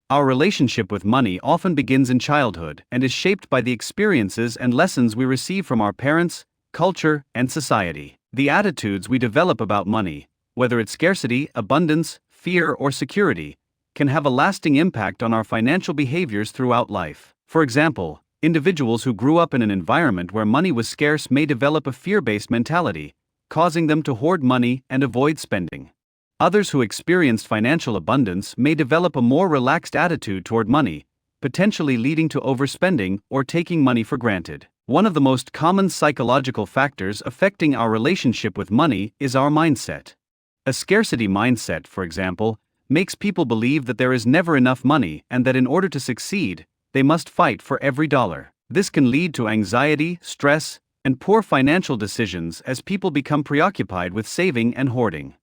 Our relationship with money often begins in childhood and is shaped by the experiences and lessons we receive from our parents, culture, and society. The attitudes we develop about money, whether it's scarcity, abundance, fear, or security, can have a lasting impact on our financial behaviors throughout life. For example, individuals who grew up in an environment where money was scarce may develop a fear-based mentality, causing them to hoard money and avoid spending. Others who experienced financial abundance may develop a more relaxed attitude toward money, potentially leading to overspending or taking money for granted. One of the most common psychological factors affecting our relationship with money is our mindset. A scarcity mindset, for example, makes people believe that there is never enough money and that in order to succeed, they must fight for every dollar. This can lead to anxiety, stress, and poor financial decisions as people become preoccupied with saving and hoarding.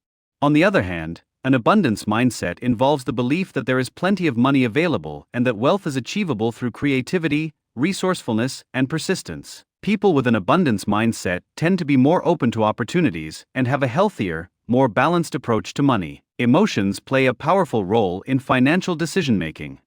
On the other hand, an abundance mindset involves the belief that there is plenty of money available and that wealth is achievable through creativity, resourcefulness, and persistence. People with an abundance mindset tend to be more open to opportunities and have a healthier, more balanced approach to money. Emotions play a powerful role in financial decision-making.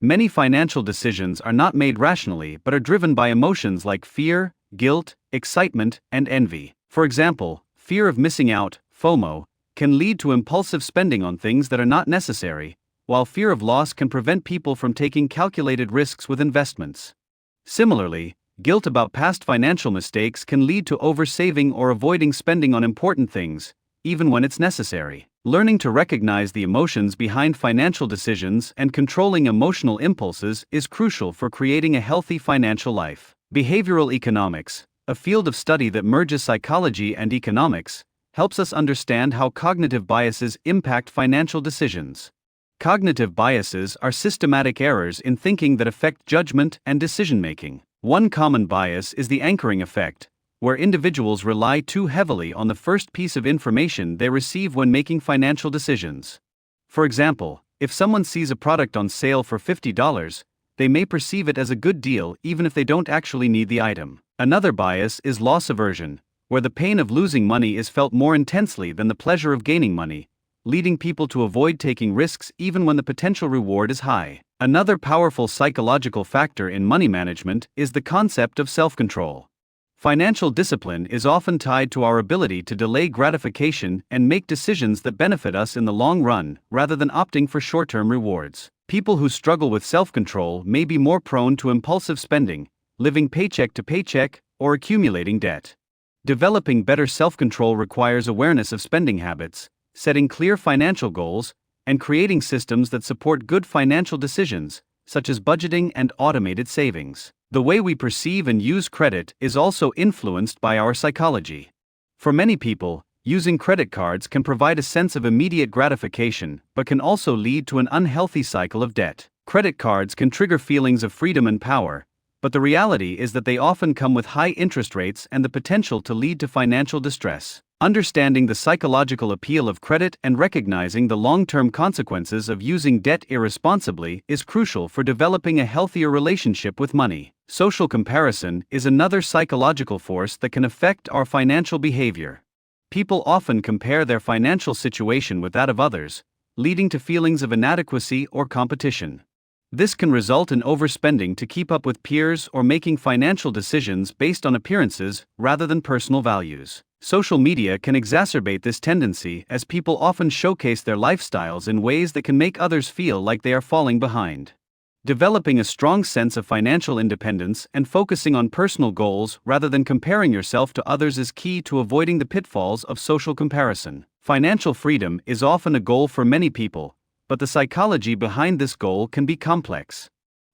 Many financial decisions are not made rationally but are driven by emotions like fear, guilt, excitement, and envy. For example, fear of missing out, FOMO, can lead to impulsive spending on things that are not necessary, while fear of loss can prevent people from taking calculated risks with investments. Similarly, guilt about past financial mistakes can lead to oversaving or avoiding spending on important things, even when it's necessary. Learning to recognize the emotions behind financial decisions and controlling emotional impulses is crucial for creating a healthy financial life. Behavioral economics, a field of study that merges psychology and economics, helps us understand how cognitive biases impact financial decisions. Cognitive biases are systematic errors in thinking that affect judgment and decision-making. One common bias is the anchoring effect, where individuals rely too heavily on the first piece of information they receive when making financial decisions. For example, if someone sees a product on sale for $50, they may perceive it as a good deal even if they don't actually need the item. Another bias is loss aversion, where the pain of losing money is felt more intensely than the pleasure of gaining money, leading people to avoid taking risks even when the potential reward is high. Another powerful psychological factor in money management is the concept of self-control. Financial discipline is often tied to our ability to delay gratification and make decisions that benefit us in the long run, rather than opting for short-term rewards. People who struggle with self-control may be more prone to impulsive spending, living paycheck to paycheck, or accumulating debt. Developing better self-control requires awareness of spending habits, setting clear financial goals, and creating systems that support good financial decisions, such as budgeting and automated savings. The way we perceive and use credit is also influenced by our psychology. For many people, using credit cards can provide a sense of immediate gratification, but can also lead to an unhealthy cycle of debt. Credit cards can trigger feelings of freedom and power, but the reality is that they often come with high interest rates and the potential to lead to financial distress. Understanding the psychological appeal of credit and recognizing the long-term consequences of using debt irresponsibly is crucial for developing a healthier relationship with money. Social comparison is another psychological force that can affect our financial behavior. People often compare their financial situation with that of others, leading to feelings of inadequacy or competition. This can result in overspending to keep up with peers or making financial decisions based on appearances rather than personal values. Social media can exacerbate this tendency as people often showcase their lifestyles in ways that can make others feel like they are falling behind. Developing a strong sense of financial independence and focusing on personal goals rather than comparing yourself to others is key to avoiding the pitfalls of social comparison. Financial freedom is often a goal for many people, but the psychology behind this goal can be complex.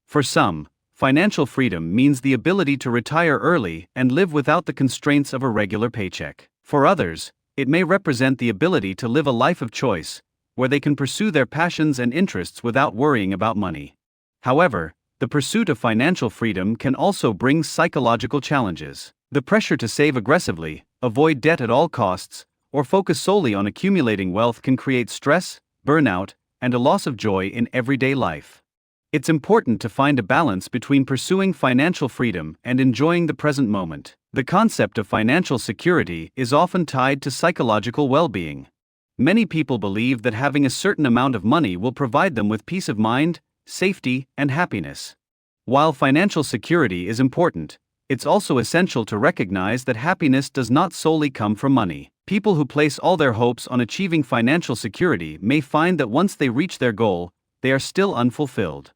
For some, financial freedom means the ability to retire early and live without the constraints of a regular paycheck. For others, it may represent the ability to live a life of choice, where they can pursue their passions and interests without worrying about money. However, the pursuit of financial freedom can also bring psychological challenges. The pressure to save aggressively, avoid debt at all costs, or focus solely on accumulating wealth can create stress, burnout, and a loss of joy in everyday life. It's important to find a balance between pursuing financial freedom and enjoying the present moment. The concept of financial security is often tied to psychological well-being. Many people believe that having a certain amount of money will provide them with peace of mind, safety, and happiness. While financial security is important, it's also essential to recognize that happiness does not solely come from money. People who place all their hopes on achieving financial security may find that once they reach their goal, they are still unfulfilled.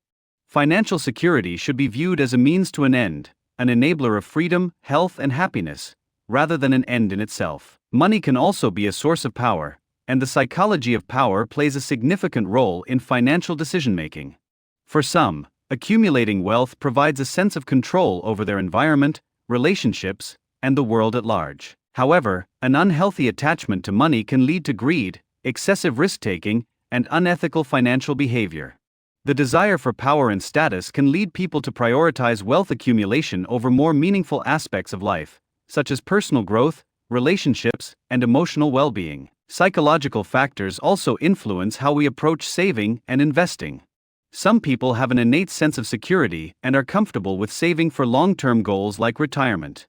Financial security should be viewed as a means to an end, an enabler of freedom, health, and happiness, rather than an end in itself. Money can also be a source of power, and the psychology of power plays a significant role in financial decision-making. For some, accumulating wealth provides a sense of control over their environment, relationships, and the world at large. However, an unhealthy attachment to money can lead to greed, excessive risk-taking, and unethical financial behavior. The desire for power and status can lead people to prioritize wealth accumulation over more meaningful aspects of life, such as personal growth, relationships, and emotional well-being. Psychological factors also influence how we approach saving and investing. Some people have an innate sense of security and are comfortable with saving for long-term goals like retirement.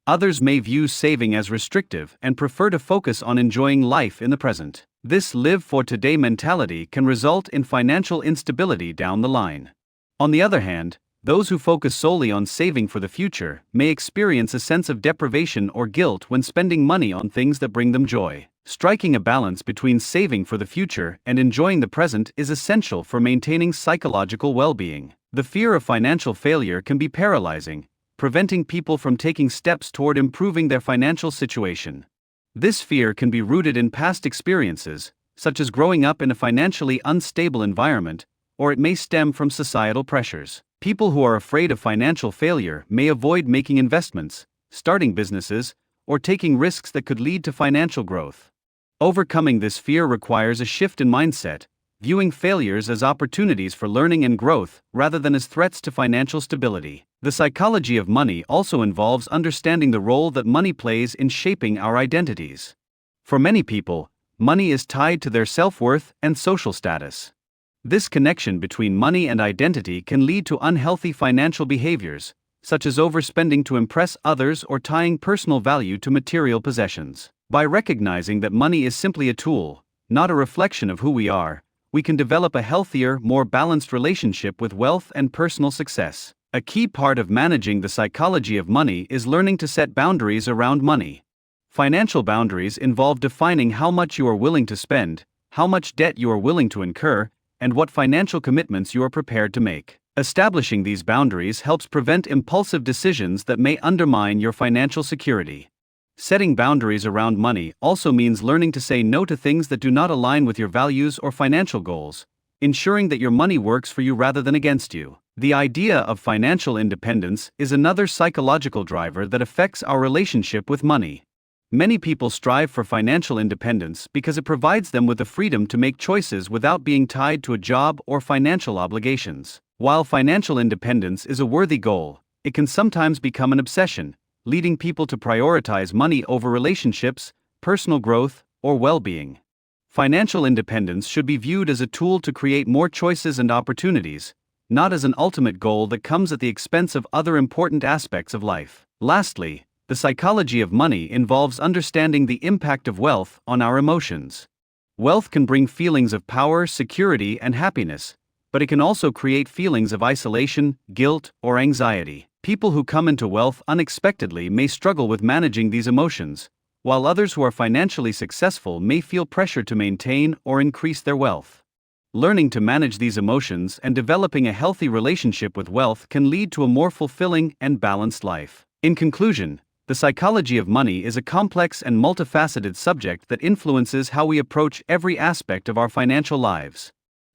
Others may view saving as restrictive and prefer to focus on enjoying life in the present. This live-for-today mentality can result in financial instability down the line. On the other hand, those who focus solely on saving for the future may experience a sense of deprivation or guilt when spending money on things that bring them joy. Striking a balance between saving for the future and enjoying the present is essential for maintaining psychological well-being. The fear of financial failure can be paralyzing, preventing people from taking steps toward improving their financial situation. This fear can be rooted in past experiences, such as growing up in a financially unstable environment, or it may stem from societal pressures. People who are afraid of financial failure may avoid making investments, starting businesses, or taking risks that could lead to financial growth. Overcoming this fear requires a shift in mindset, viewing failures as opportunities for learning and growth rather than as threats to financial stability. The psychology of money also involves understanding the role that money plays in shaping our identities. For many people, money is tied to their self-worth and social status. This connection between money and identity can lead to unhealthy financial behaviors, such as overspending to impress others or tying personal value to material possessions. By recognizing that money is simply a tool, not a reflection of who we are, we can develop a healthier, more balanced relationship with wealth and personal success. A key part of managing the psychology of money is learning to set boundaries around money. Financial boundaries involve defining how much you are willing to spend, how much debt you are willing to incur, and what financial commitments you are prepared to make. Establishing these boundaries helps prevent impulsive decisions that may undermine your financial security. Setting boundaries around money also means learning to say no to things that do not align with your values or financial goals, ensuring that your money works for you rather than against you. The idea of financial independence is another psychological driver that affects our relationship with money. Many people strive for financial independence because it provides them with the freedom to make choices without being tied to a job or financial obligations. While financial independence is a worthy goal, it can sometimes become an obsession, leading people to prioritize money over relationships, personal growth, or well-being. Financial independence should be viewed as a tool to create more choices and opportunities, not as an ultimate goal that comes at the expense of other important aspects of life. Lastly, the psychology of money involves understanding the impact of wealth on our emotions. Wealth can bring feelings of power, security, and happiness, but it can also create feelings of isolation, guilt, or anxiety. People who come into wealth unexpectedly may struggle with managing these emotions, while others who are financially successful may feel pressure to maintain or increase their wealth. Learning to manage these emotions and developing a healthy relationship with wealth can lead to a more fulfilling and balanced life. In conclusion, the psychology of money is a complex and multifaceted subject that influences how we approach every aspect of our financial lives.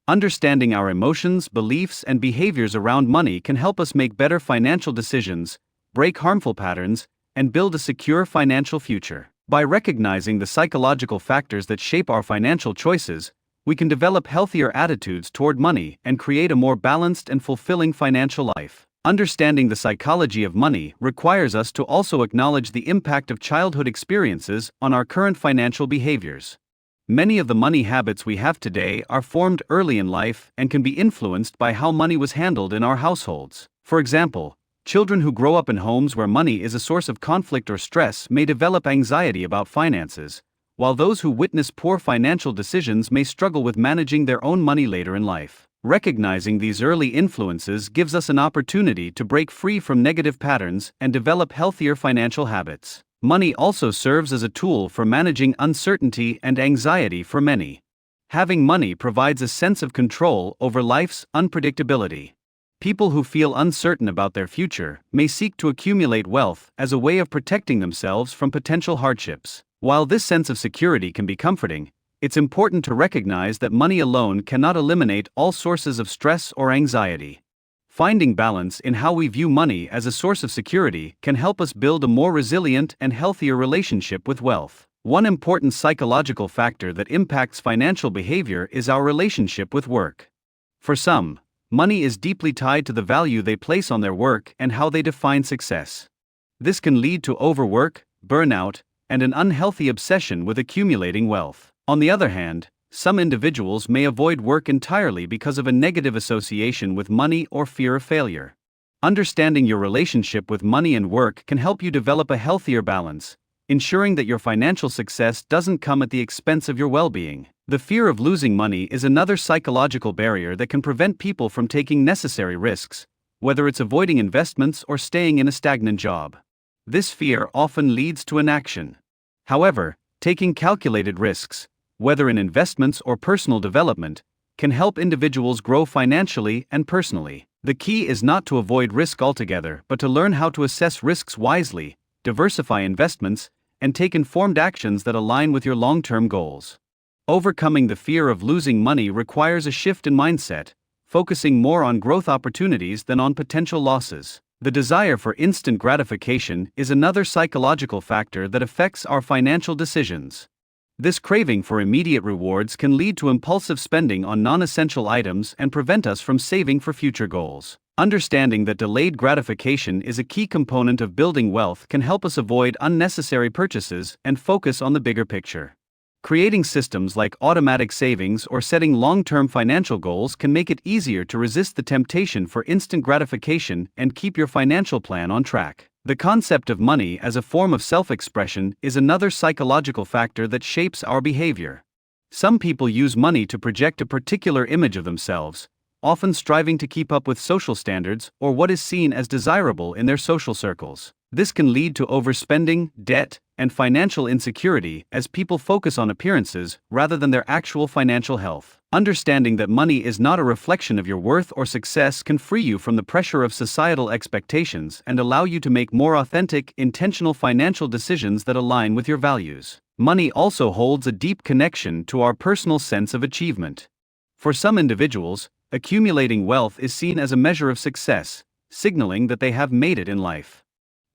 Understanding our emotions, beliefs, and behaviors around money can help us make better financial decisions, break harmful patterns, and build a secure financial future. By recognizing the psychological factors that shape our financial choices, we can develop healthier attitudes toward money and create a more balanced and fulfilling financial life. Understanding the psychology of money requires us to also acknowledge the impact of childhood experiences on our current financial behaviors. Many of the money habits we have today are formed early in life and can be influenced by how money was handled in our households. For example, children who grow up in homes where money is a source of conflict or stress may develop anxiety about finances, while those who witness poor financial decisions may struggle with managing their own money later in life. Recognizing these early influences gives us an opportunity to break free from negative patterns and develop healthier financial habits. Money also serves as a tool for managing uncertainty and anxiety for many. Having money provides a sense of control over life's unpredictability. People who feel uncertain about their future may seek to accumulate wealth as a way of protecting themselves from potential hardships. While this sense of security can be comforting, it's important to recognize that money alone cannot eliminate all sources of stress or anxiety. Finding balance in how we view money as a source of security can help us build a more resilient and healthier relationship with wealth. One important psychological factor that impacts financial behavior is our relationship with work. For some, money is deeply tied to the value they place on their work and how they define success. This can lead to overwork, burnout, and an unhealthy obsession with accumulating wealth. On the other hand, some individuals may avoid work entirely because of a negative association with money or fear of failure. Understanding your relationship with money and work can help you develop a healthier balance, ensuring that your financial success doesn't come at the expense of your well-being. The fear of losing money is another psychological barrier that can prevent people from taking necessary risks, whether it's avoiding investments or staying in a stagnant job. This fear often leads to inaction. However, taking calculated risks, whether in investments or personal development, can help individuals grow financially and personally. The key is not to avoid risk altogether, but to learn how to assess risks wisely, diversify investments, and take informed actions that align with your long-term goals. Overcoming the fear of losing money requires a shift in mindset, focusing more on growth opportunities than on potential losses. The desire for instant gratification is another psychological factor that affects our financial decisions. This craving for immediate rewards can lead to impulsive spending on non-essential items and prevent us from saving for future goals. Understanding that delayed gratification is a key component of building wealth can help us avoid unnecessary purchases and focus on the bigger picture. Creating systems like automatic savings or setting long-term financial goals can make it easier to resist the temptation for instant gratification and keep your financial plan on track. The concept of money as a form of self-expression is another psychological factor that shapes our behavior. Some people use money to project a particular image of themselves, often striving to keep up with social standards or what is seen as desirable in their social circles. This can lead to overspending, debt, and financial insecurity as people focus on appearances rather than their actual financial health. Understanding that money is not a reflection of your worth or success can free you from the pressure of societal expectations and allow you to make more authentic, intentional financial decisions that align with your values. Money also holds a deep connection to our personal sense of achievement. For some individuals, accumulating wealth is seen as a measure of success, signaling that they have made it in life.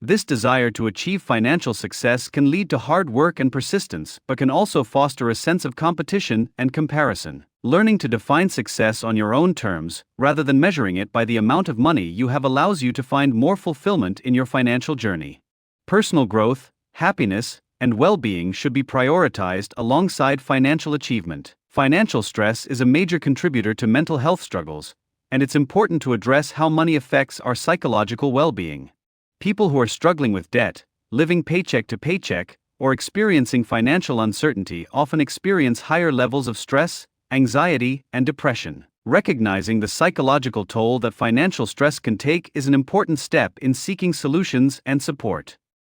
This desire to achieve financial success can lead to hard work and persistence, but can also foster a sense of competition and comparison. Learning to define success on your own terms, rather than measuring it by the amount of money you have, allows you to find more fulfillment in your financial journey. Personal growth, happiness, and well-being should be prioritized alongside financial achievement. Financial stress is a major contributor to mental health struggles, and it's important to address how money affects our psychological well-being. People who are struggling with debt, living paycheck to paycheck, or experiencing financial uncertainty often experience higher levels of stress, anxiety, and depression. Recognizing the psychological toll that financial stress can take is an important step in seeking solutions and support.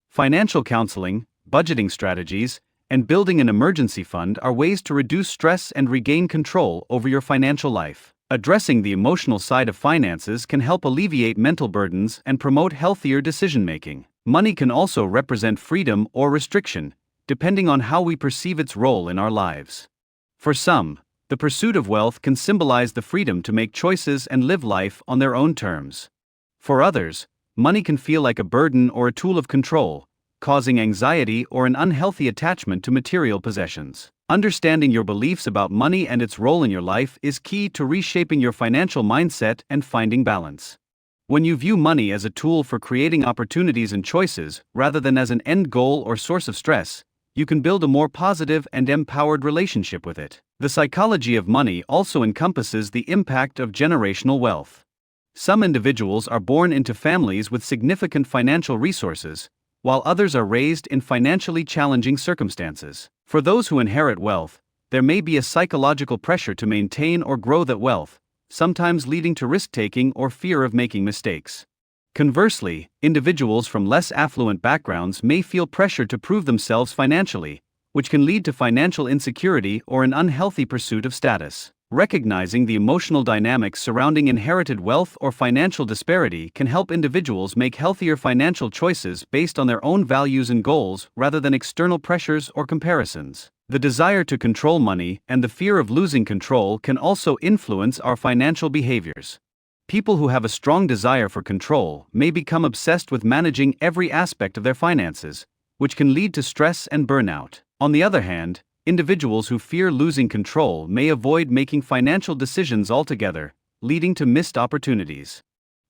Financial counseling, budgeting strategies, and building an emergency fund are ways to reduce stress and regain control over your financial life. Addressing the emotional side of finances can help alleviate mental burdens and promote healthier decision-making. Money can also represent freedom or restriction, depending on how we perceive its role in our lives. For some, the pursuit of wealth can symbolize the freedom to make choices and live life on their own terms. For others, money can feel like a burden or a tool of control, causing anxiety or an unhealthy attachment to material possessions. Understanding your beliefs about money and its role in your life is key to reshaping your financial mindset and finding balance. When you view money as a tool for creating opportunities and choices, rather than as an end goal or source of stress, you can build a more positive and empowered relationship with it. The psychology of money also encompasses the impact of generational wealth. Some individuals are born into families with significant financial resources, while others are raised in financially challenging circumstances. For those who inherit wealth, there may be a psychological pressure to maintain or grow that wealth, sometimes leading to risk-taking or fear of making mistakes. Conversely, individuals from less affluent backgrounds may feel pressure to prove themselves financially, which can lead to financial insecurity or an unhealthy pursuit of status. Recognizing the emotional dynamics surrounding inherited wealth or financial disparity can help individuals make healthier financial choices based on their own values and goals rather than external pressures or comparisons. The desire to control money and the fear of losing control can also influence our financial behaviors. People who have a strong desire for control may become obsessed with managing every aspect of their finances, which can lead to stress and burnout. On the other hand, individuals who fear losing control may avoid making financial decisions altogether, leading to missed opportunities.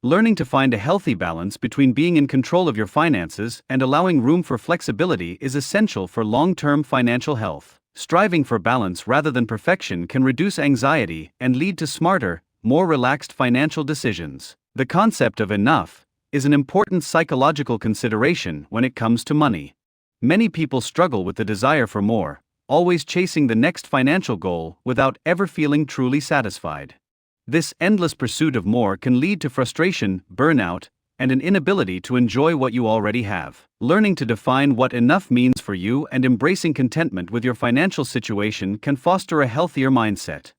Learning to find a healthy balance between being in control of your finances and allowing room for flexibility is essential for long-term financial health. Striving for balance rather than perfection can reduce anxiety and lead to smarter, more relaxed financial decisions. The concept of enough is an important psychological consideration when it comes to money. Many people struggle with the desire for more, always chasing the next financial goal without ever feeling truly satisfied. This endless pursuit of more can lead to frustration, burnout, and an inability to enjoy what you already have. Learning to define what enough means for you and embracing contentment with your financial situation can foster a healthier mindset.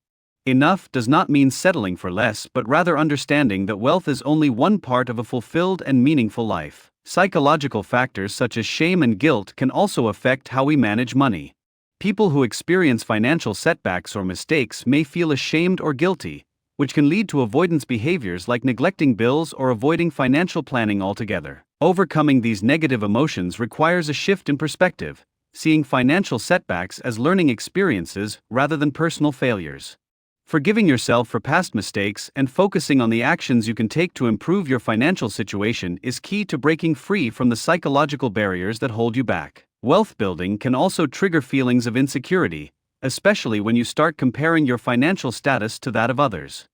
Enough does not mean settling for less, but rather understanding that wealth is only one part of a fulfilled and meaningful life. Psychological factors such as shame and guilt can also affect how we manage money. People who experience financial setbacks or mistakes may feel ashamed or guilty, which can lead to avoidance behaviors like neglecting bills or avoiding financial planning altogether. Overcoming these negative emotions requires a shift in perspective, seeing financial setbacks as learning experiences rather than personal failures. Forgiving yourself for past mistakes and focusing on the actions you can take to improve your financial situation is key to breaking free from the psychological barriers that hold you back. Wealth building can also trigger feelings of insecurity, especially when you start comparing your financial status to that of others.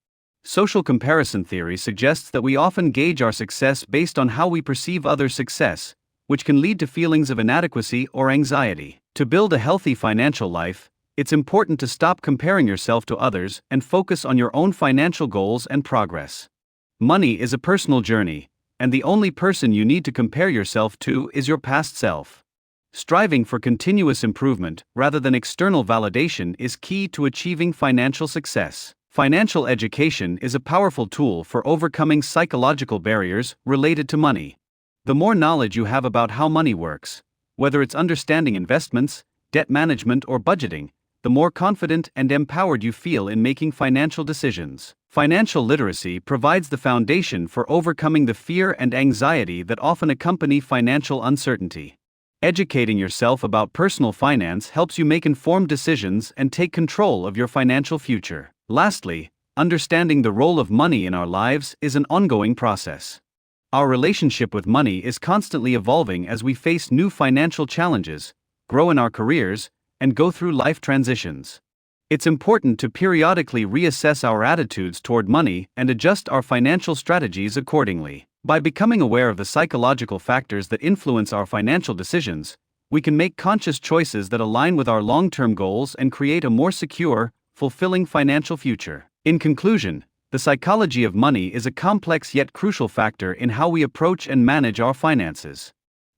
Social comparison theory suggests that we often gauge our success based on how we perceive others' success, which can lead to feelings of inadequacy or anxiety. To build a healthy financial life, It's important to stop comparing yourself to others and focus on your own financial goals and progress. Money is a personal journey, and the only person you need to compare yourself to is your past self. Striving for continuous improvement rather than external validation is key to achieving financial success. Financial education is a powerful tool for overcoming psychological barriers related to money. The more knowledge you have about how money works, whether it's understanding investments, debt management, or budgeting, the more confident and empowered you feel in making financial decisions. Financial literacy provides the foundation for overcoming the fear and anxiety that often accompany financial uncertainty. Educating yourself about personal finance helps you make informed decisions and take control of your financial future. Lastly, understanding the role of money in our lives is an ongoing process. Our relationship with money is constantly evolving as we face new financial challenges, grow in our careers, and go through life transitions. It's important to periodically reassess our attitudes toward money and adjust our financial strategies accordingly. By becoming aware of the psychological factors that influence our financial decisions, we can make conscious choices that align with our long-term goals and create a more secure, fulfilling financial future. In conclusion, the psychology of money is a complex yet crucial factor in how we approach and manage our finances.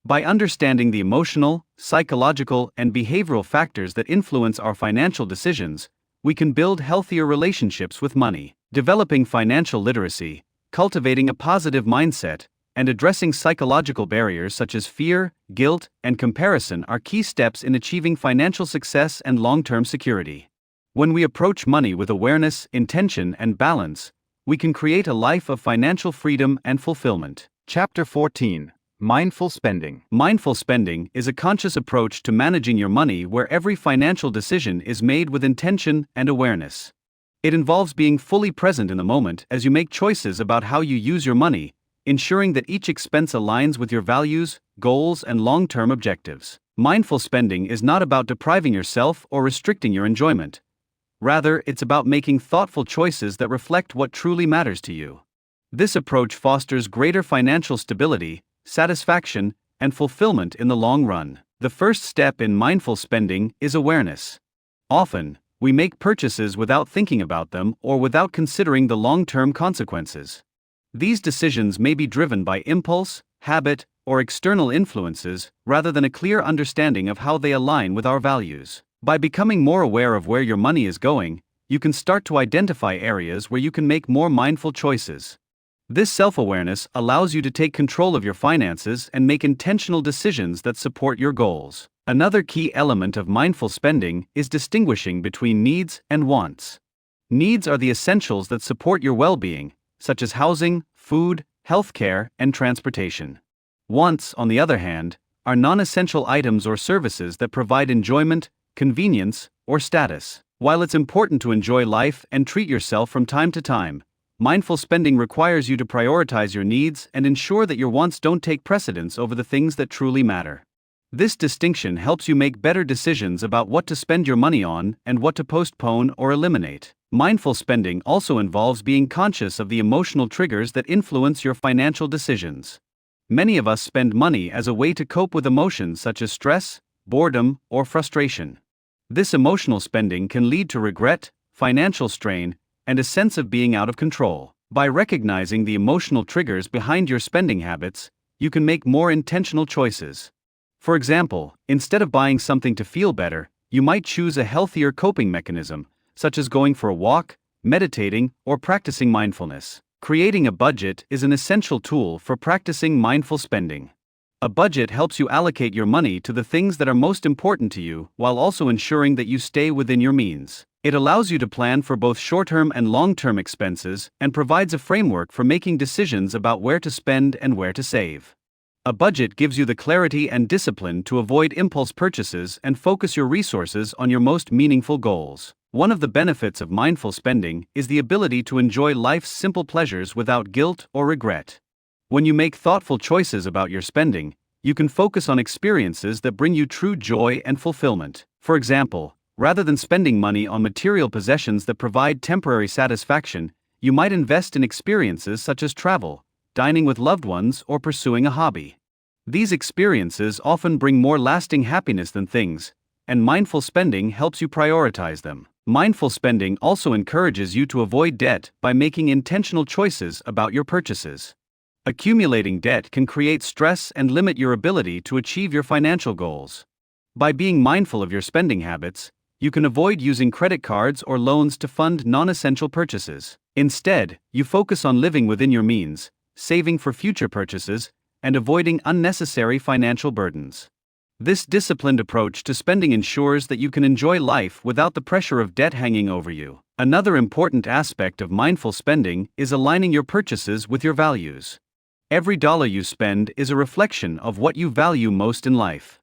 By understanding the emotional, psychological, and behavioral factors that influence our financial decisions, we can build healthier relationships with money. Developing financial literacy, cultivating a positive mindset, and addressing psychological barriers such as fear, guilt, and comparison are key steps in achieving financial success and long-term security. When we approach money with awareness, intention, and balance, we can create a life of financial freedom and fulfillment. Chapter 14. Mindful Spending. Mindful spending is a conscious approach to managing your money where every financial decision is made with intention and awareness. It involves being fully present in the moment as you make choices about how you use your money, ensuring that each expense aligns with your values, goals, and long-term objectives. Mindful spending is not about depriving yourself or restricting your enjoyment. Rather, it's about making thoughtful choices that reflect what truly matters to you. This approach fosters greater financial stability, satisfaction, and fulfillment in the long run. The first step in mindful spending is awareness. Often, we make purchases without thinking about them or without considering the long-term consequences. These decisions may be driven by impulse, habit, or external influences, rather than a clear understanding of how they align with our values. By becoming more aware of where your money is going, you can start to identify areas where you can make more mindful choices. This self-awareness allows you to take control of your finances and make intentional decisions that support your goals. Another key element of mindful spending is distinguishing between needs and wants. Needs are the essentials that support your well-being, such as housing, food, healthcare, and transportation. Wants, on the other hand, are non-essential items or services that provide enjoyment, convenience, or status. While it's important to enjoy life and treat yourself from time to time, mindful spending requires you to prioritize your needs and ensure that your wants don't take precedence over the things that truly matter. This distinction helps you make better decisions about what to spend your money on and what to postpone or eliminate. Mindful spending also involves being conscious of the emotional triggers that influence your financial decisions. Many of us spend money as a way to cope with emotions such as stress, boredom, or frustration. This emotional spending can lead to regret, financial strain, and a sense of being out of control. By recognizing the emotional triggers behind your spending habits, you can make more intentional choices. For example, instead of buying something to feel better, you might choose a healthier coping mechanism, such as going for a walk, meditating, or practicing mindfulness. Creating a budget is an essential tool for practicing mindful spending. A budget helps you allocate your money to the things that are most important to you while also ensuring that you stay within your means. It allows you to plan for both short-term and long-term expenses and provides a framework for making decisions about where to spend and where to save. A budget gives you the clarity and discipline to avoid impulse purchases and focus your resources on your most meaningful goals. One of the benefits of mindful spending is the ability to enjoy life's simple pleasures without guilt or regret. When you make thoughtful choices about your spending, you can focus on experiences that bring you true joy and fulfillment. For example, rather than spending money on material possessions that provide temporary satisfaction, you might invest in experiences such as travel, dining with loved ones, or pursuing a hobby. These experiences often bring more lasting happiness than things, and mindful spending helps you prioritize them. Mindful spending also encourages you to avoid debt by making intentional choices about your purchases. Accumulating debt can create stress and limit your ability to achieve your financial goals. By being mindful of your spending habits, you can avoid using credit cards or loans to fund non-essential purchases. Instead, you focus on living within your means, saving for future purchases, and avoiding unnecessary financial burdens. This disciplined approach to spending ensures that you can enjoy life without the pressure of debt hanging over you. Another important aspect of mindful spending is aligning your purchases with your values. Every dollar you spend is a reflection of what you value most in life.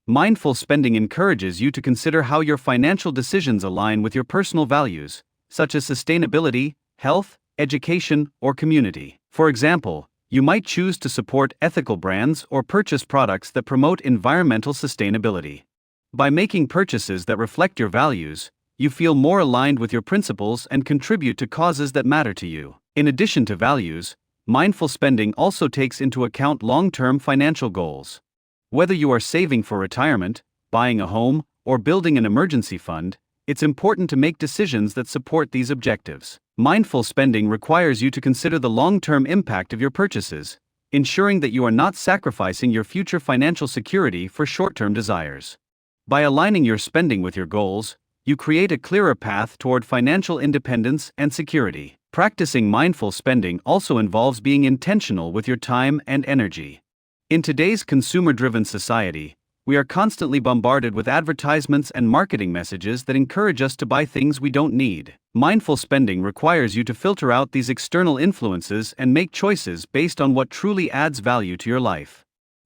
Mindful spending encourages you to consider how your financial decisions align with your personal values, such as sustainability, health, education, or community. For example, you might choose to support ethical brands or purchase products that promote environmental sustainability. By making purchases that reflect your values, you feel more aligned with your principles and contribute to causes that matter to you. In addition to values, mindful spending also takes into account long-term financial goals. Whether you are saving for retirement, buying a home, or building an emergency fund, it's important to make decisions that support these objectives. Mindful spending requires you to consider the long-term impact of your purchases, ensuring that you are not sacrificing your future financial security for short-term desires. By aligning your spending with your goals, you create a clearer path toward financial independence and security. Practicing mindful spending also involves being intentional with your time and energy. In today's consumer-driven society, we are constantly bombarded with advertisements and marketing messages that encourage us to buy things we don't need. Mindful spending requires you to filter out these external influences and make choices based on what truly adds value to your life.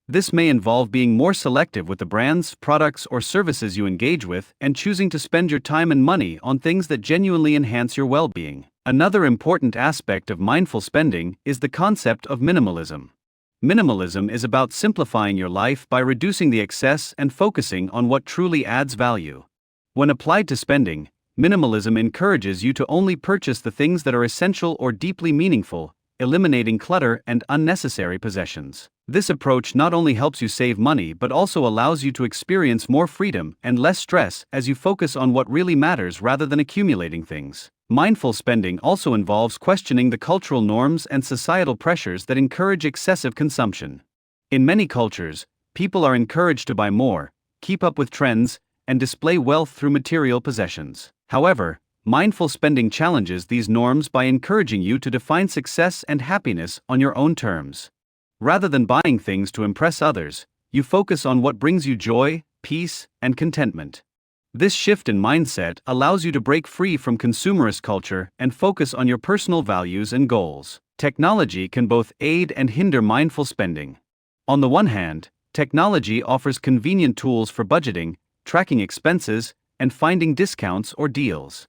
This may involve being more selective with the brands, products, or services you engage with and choosing to spend your time and money on things that genuinely enhance your well-being. Another important aspect of mindful spending is the concept of minimalism. Minimalism is about simplifying your life by reducing the excess and focusing on what truly adds value. When applied to spending, minimalism encourages you to only purchase the things that are essential or deeply meaningful, eliminating clutter and unnecessary possessions. This approach not only helps you save money but also allows you to experience more freedom and less stress as you focus on what really matters rather than accumulating things. Mindful spending also involves questioning the cultural norms and societal pressures that encourage excessive consumption. In many cultures, people are encouraged to buy more, keep up with trends, and display wealth through material possessions. However, mindful spending challenges these norms by encouraging you to define success and happiness on your own terms. Rather than buying things to impress others, you focus on what brings you joy, peace, and contentment. This shift in mindset allows you to break free from consumerist culture and focus on your personal values and goals. Technology can both aid and hinder mindful spending. On the one hand, technology offers convenient tools for budgeting, tracking expenses, and finding discounts or deals.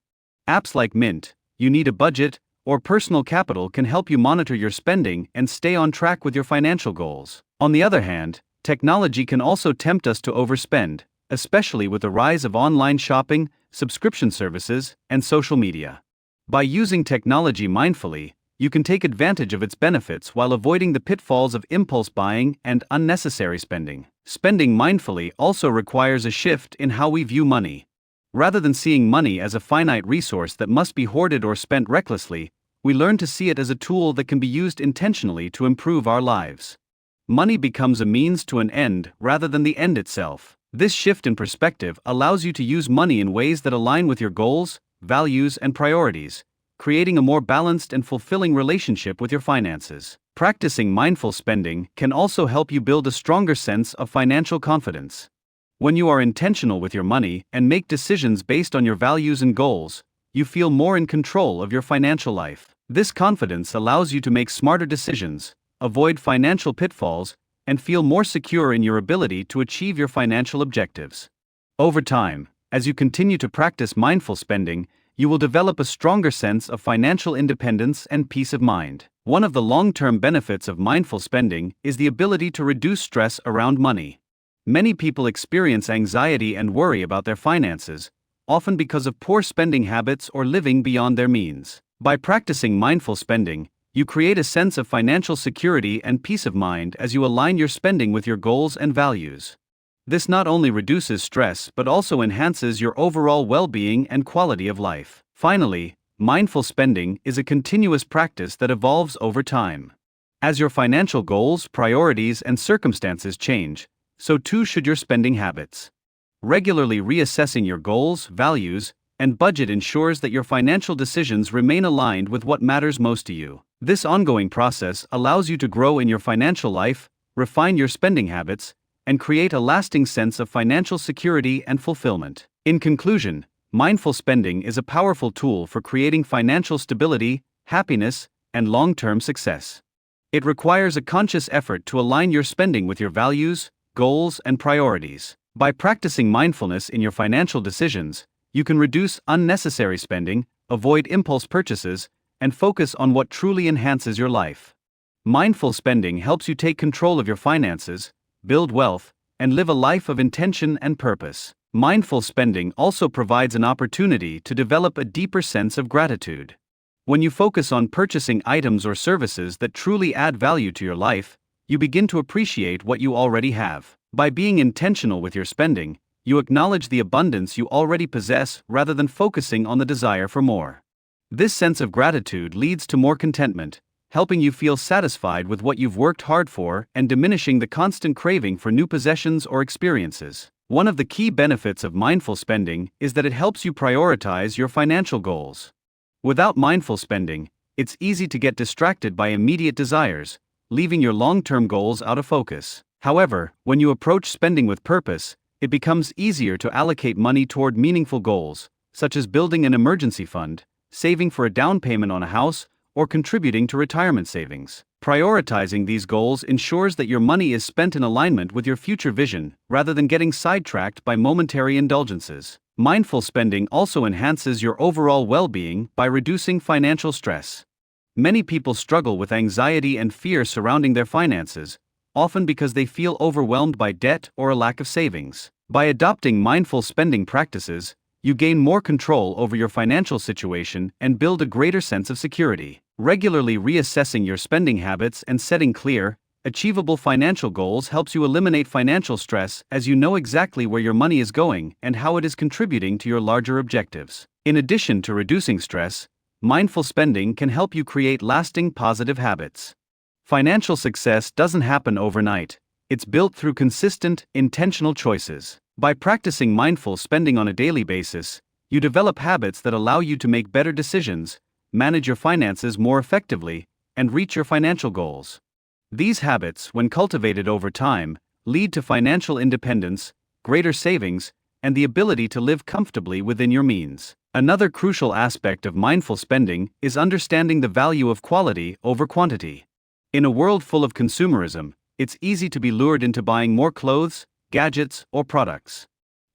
Apps like Mint, You Need a Budget, or Personal Capital can help you monitor your spending and stay on track with your financial goals. On the other hand, technology can also tempt us to overspend, especially with the rise of online shopping, subscription services, and social media. By using technology mindfully, you can take advantage of its benefits while avoiding the pitfalls of impulse buying and unnecessary spending. Spending mindfully also requires a shift in how we view money. Rather than seeing money as a finite resource that must be hoarded or spent recklessly, we learn to see it as a tool that can be used intentionally to improve our lives. Money becomes a means to an end rather than the end itself. This shift in perspective allows you to use money in ways that align with your goals, values, and priorities, creating a more balanced and fulfilling relationship with your finances. Practicing mindful spending can also help you build a stronger sense of financial confidence. When you are intentional with your money and make decisions based on your values and goals, you feel more in control of your financial life. This confidence allows you to make smarter decisions, avoid financial pitfalls, and feel more secure in your ability to achieve your financial objectives. Over time, as you continue to practice mindful spending, you will develop a stronger sense of financial independence and peace of mind. One of the long-term benefits of mindful spending is the ability to reduce stress around money. Many people experience anxiety and worry about their finances, often because of poor spending habits or living beyond their means. By practicing mindful spending, you create a sense of financial security and peace of mind as you align your spending with your goals and values. This not only reduces stress but also enhances your overall well-being and quality of life. Finally, mindful spending is a continuous practice that evolves over time. As your financial goals, priorities, and circumstances change, so too should your spending habits. Regularly reassessing your goals, values, and budget ensures that your financial decisions remain aligned with what matters most to you. This ongoing process allows you to grow in your financial life, refine your spending habits, and create a lasting sense of financial security and fulfillment. In conclusion, mindful spending is a powerful tool for creating financial stability, happiness, and long-term success. It requires a conscious effort to align your spending with your values, goals, and priorities. By practicing mindfulness in your financial decisions, you can reduce unnecessary spending, avoid impulse purchases, and focus on what truly enhances your life. Mindful spending helps you take control of your finances, build wealth, and live a life of intention and purpose. Mindful spending also provides an opportunity to develop a deeper sense of gratitude. When you focus on purchasing items or services that truly add value to your life, you begin to appreciate what you already have. By being intentional with your spending, you acknowledge the abundance you already possess rather than focusing on the desire for more. This sense of gratitude leads to more contentment, helping you feel satisfied with what you've worked hard for and diminishing the constant craving for new possessions or experiences. One of the key benefits of mindful spending is that it helps you prioritize your financial goals. Without mindful spending, it's easy to get distracted by immediate desires, leaving your long-term goals out of focus. However, when you approach spending with purpose, it becomes easier to allocate money toward meaningful goals, such as building an emergency fund, saving for a down payment on a house, or contributing to retirement savings. Prioritizing these goals ensures that your money is spent in alignment with your future vision, rather than getting sidetracked by momentary indulgences. Mindful spending also enhances your overall well-being by reducing financial stress. Many people struggle with anxiety and fear surrounding their finances, often because they feel overwhelmed by debt or a lack of savings. By adopting mindful spending practices, you gain more control over your financial situation and build a greater sense of security. Regularly reassessing your spending habits and setting clear, achievable financial goals helps you eliminate financial stress as you know exactly where your money is going and how it is contributing to your larger objectives. In addition to reducing stress, mindful spending can help you create lasting positive habits. Financial success doesn't happen overnight. It's built through consistent, intentional choices. By practicing mindful spending on a daily basis, you develop habits that allow you to make better decisions, manage your finances more effectively, and reach your financial goals. These habits, when cultivated over time, lead to financial independence, greater savings, and the ability to live comfortably within your means. Another crucial aspect of mindful spending is understanding the value of quality over quantity. In a world full of consumerism, it's easy to be lured into buying more clothes, gadgets, or products.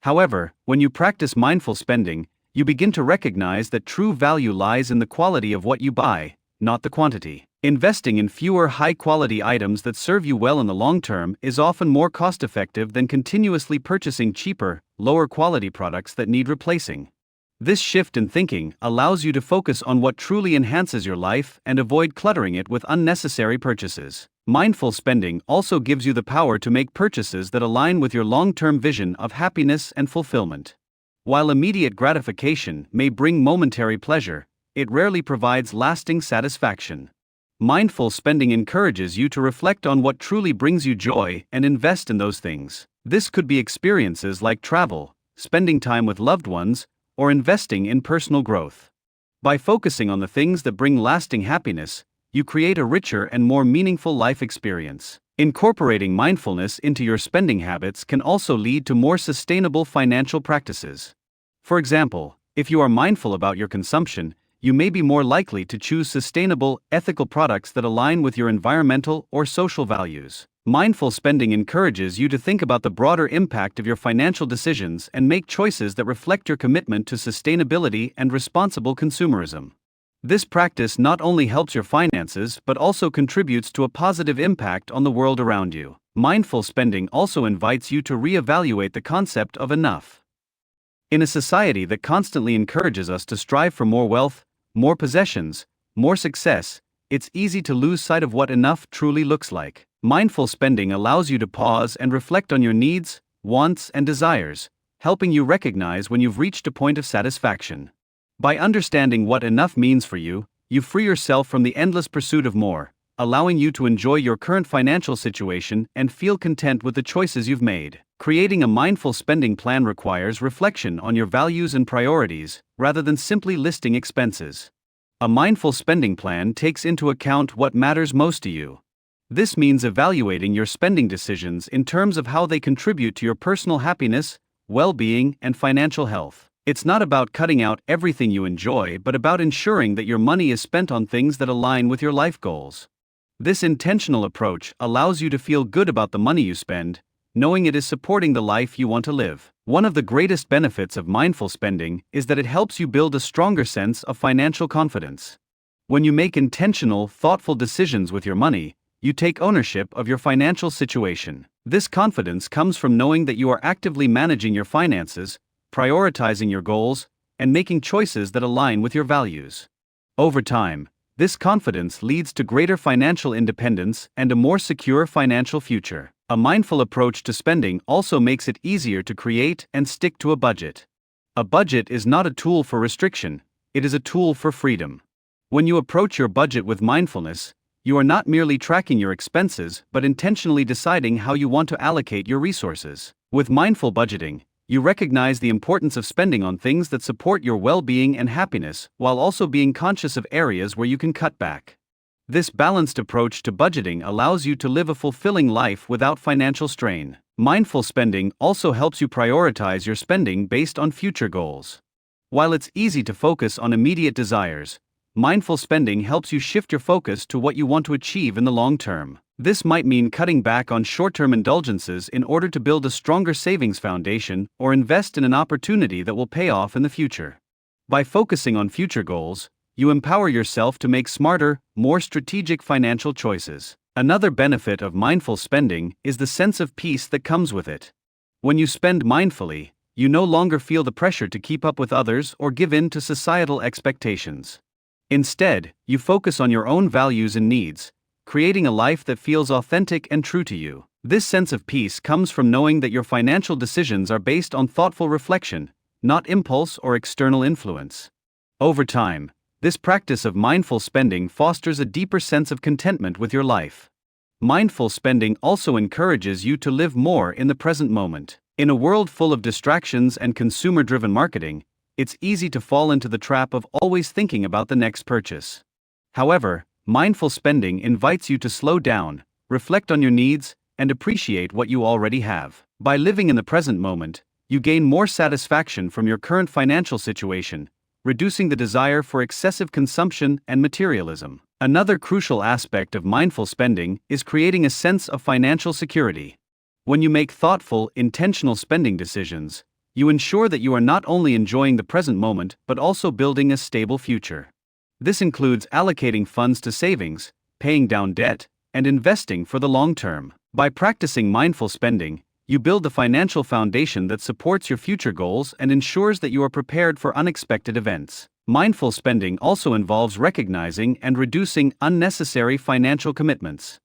However, when you practice mindful spending, you begin to recognize that true value lies in the quality of what you buy, not the quantity. Investing in fewer high-quality items that serve you well in the long term is often more cost-effective than continuously purchasing cheaper, lower-quality products that need replacing. This shift in thinking allows you to focus on what truly enhances your life and avoid cluttering it with unnecessary purchases. Mindful spending also gives you the power to make purchases that align with your long-term vision of happiness and fulfillment. While immediate gratification may bring momentary pleasure, it rarely provides lasting satisfaction. Mindful spending encourages you to reflect on what truly brings you joy and invest in those things. This could be experiences like travel, spending time with loved ones, or investing in personal growth. By focusing on the things that bring lasting happiness, you create a richer and more meaningful life experience. Incorporating mindfulness into your spending habits can also lead to more sustainable financial practices. For example, if you are mindful about your consumption, you may be more likely to choose sustainable, ethical products that align with your environmental or social values. Mindful spending encourages you to think about the broader impact of your financial decisions and make choices that reflect your commitment to sustainability and responsible consumerism. This practice not only helps your finances but also contributes to a positive impact on the world around you. Mindful spending also invites you to reevaluate the concept of enough. In a society that constantly encourages us to strive for more wealth, more possessions, more success, it's easy to lose sight of what enough truly looks like. Mindful spending allows you to pause and reflect on your needs, wants, and desires, helping you recognize when you've reached a point of satisfaction. By understanding what enough means for you, you free yourself from the endless pursuit of more, allowing you to enjoy your current financial situation and feel content with the choices you've made. Creating a mindful spending plan requires reflection on your values and priorities, rather than simply listing expenses. A mindful spending plan takes into account what matters most to you. This means evaluating your spending decisions in terms of how they contribute to your personal happiness, well-being, and financial health. It's not about cutting out everything you enjoy, but about ensuring that your money is spent on things that align with your life goals. This intentional approach allows you to feel good about the money you spend, knowing it is supporting the life you want to live. One of the greatest benefits of mindful spending is that it helps you build a stronger sense of financial confidence. When you make intentional, thoughtful decisions with your money, you take ownership of your financial situation. This confidence comes from knowing that you are actively managing your finances, prioritizing your goals, and making choices that align with your values. Over time, this confidence leads to greater financial independence and a more secure financial future. A mindful approach to spending also makes it easier to create and stick to a budget. A budget is not a tool for restriction, it is a tool for freedom. When you approach your budget with mindfulness, you are not merely tracking your expenses but intentionally deciding how you want to allocate your resources. With mindful budgeting, you recognize the importance of spending on things that support your well-being and happiness, while also being conscious of areas where you can cut back. This balanced approach to budgeting allows you to live a fulfilling life without financial strain. Mindful spending also helps you prioritize your spending based on future goals. While it's easy to focus on immediate desires, mindful spending helps you shift your focus to what you want to achieve in the long term. This might mean cutting back on short-term indulgences in order to build a stronger savings foundation or invest in an opportunity that will pay off in the future. By focusing on future goals, you empower yourself to make smarter, more strategic financial choices. Another benefit of mindful spending is the sense of peace that comes with it. When you spend mindfully, you no longer feel the pressure to keep up with others or give in to societal expectations. Instead, you focus on your own values and needs, creating a life that feels authentic and true to you. This sense of peace comes from knowing that your financial decisions are based on thoughtful reflection, not impulse or external influence. Over time, this practice of mindful spending fosters a deeper sense of contentment with your life. Mindful spending also encourages you to live more in the present moment. In a world full of distractions and consumer-driven marketing, it's easy to fall into the trap of always thinking about the next purchase. However, mindful spending invites you to slow down, reflect on your needs, and appreciate what you already have. By living in the present moment, you gain more satisfaction from your current financial situation, reducing the desire for excessive consumption and materialism. Another crucial aspect of mindful spending is creating a sense of financial security. When you make thoughtful, intentional spending decisions, you ensure that you are not only enjoying the present moment but also building a stable future. This includes allocating funds to savings, paying down debt, and investing for the long term. By practicing mindful spending, you build the financial foundation that supports your future goals and ensures that you are prepared for unexpected events. Mindful spending also involves recognizing and reducing unnecessary financial commitments.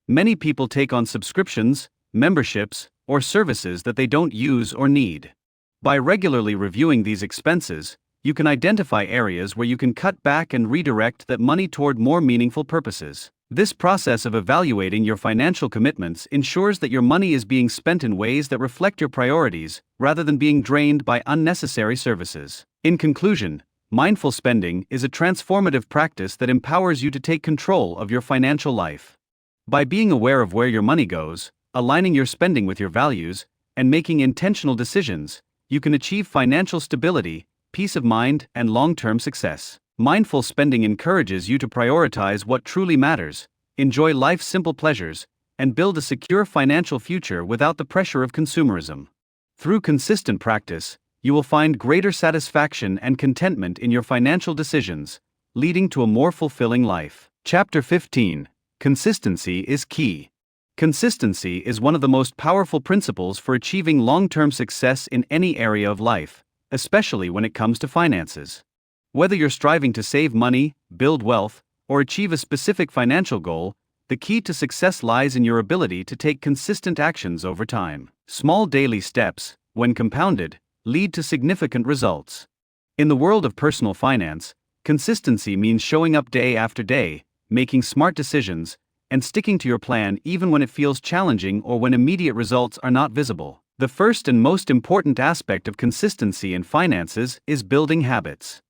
Many people take on subscriptions, memberships, or services that they don't use or need. By regularly reviewing these expenses, you can identify areas where you can cut back and redirect that money toward more meaningful purposes. This process of evaluating your financial commitments ensures that your money is being spent in ways that reflect your priorities, rather than being drained by unnecessary services. In conclusion, mindful spending is a transformative practice that empowers you to take control of your financial life. By being aware of where your money goes, aligning your spending with your values, and making intentional decisions, you can achieve financial stability, peace of mind, and long-term success. Mindful spending encourages you to prioritize what truly matters, enjoy life's simple pleasures, and build a secure financial future without the pressure of consumerism. Through consistent practice, you will find greater satisfaction and contentment in your financial decisions, leading to a more fulfilling life. Chapter 15: Consistency is Key. Consistency is one of the most powerful principles for achieving long-term success in any area of life, especially when it comes to finances. Whether you're striving to save money, build wealth, or achieve a specific financial goal, the key to success lies in your ability to take consistent actions over time. Small daily steps, when compounded, lead to significant results. In the world of personal finance, consistency means showing up day after day, making smart decisions, and sticking to your plan even when it feels challenging or when immediate results are not visible. The first and most important aspect of consistency in finances is building habits.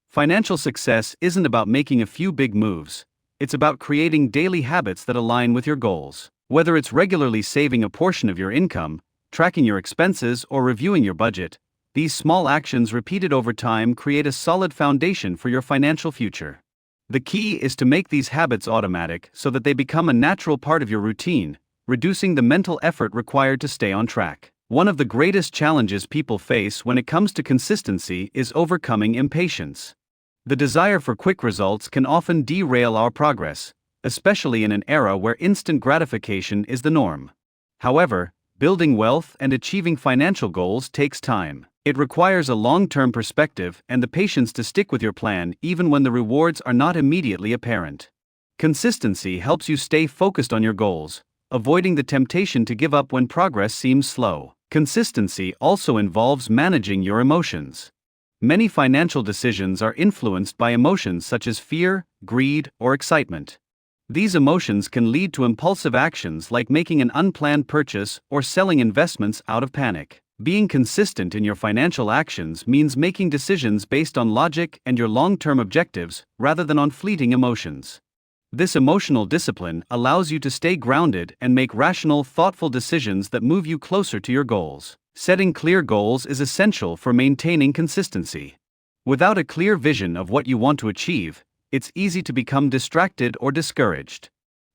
Financial success isn't about making a few big moves, it's about creating daily habits that align with your goals. Whether it's regularly saving a portion of your income, tracking your expenses, or reviewing your budget, these small actions repeated over time create a solid foundation for your financial future. The key is to make these habits automatic so that they become a natural part of your routine, reducing the mental effort required to stay on track. One of the greatest challenges people face when it comes to consistency is overcoming impatience. The desire for quick results can often derail our progress, especially in an era where instant gratification is the norm. However, building wealth and achieving financial goals takes time. It requires a long-term perspective and the patience to stick with your plan even when the rewards are not immediately apparent. Consistency helps you stay focused on your goals, avoiding the temptation to give up when progress seems slow. Consistency also involves managing your emotions. Many financial decisions are influenced by emotions such as fear, greed, or excitement. These emotions can lead to impulsive actions like making an unplanned purchase or selling investments out of panic. Being consistent in your financial actions means making decisions based on logic and your long-term objectives rather than on fleeting emotions. This emotional discipline allows you to stay grounded and make rational, thoughtful decisions that move you closer to your goals. Setting clear goals is essential for maintaining consistency. Without a clear vision of what you want to achieve, it's easy to become distracted or discouraged.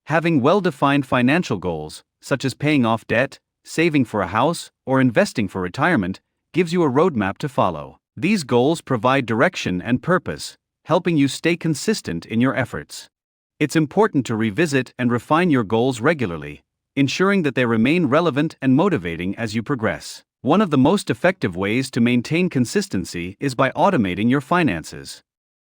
Having well-defined financial goals, such as paying off debt, saving for a house, or investing for retirement, gives you a roadmap to follow. These goals provide direction and purpose, helping you stay consistent in your efforts. It's important to revisit and refine your goals regularly, ensuring that they remain relevant and motivating as you progress. One of the most effective ways to maintain consistency is by automating your finances.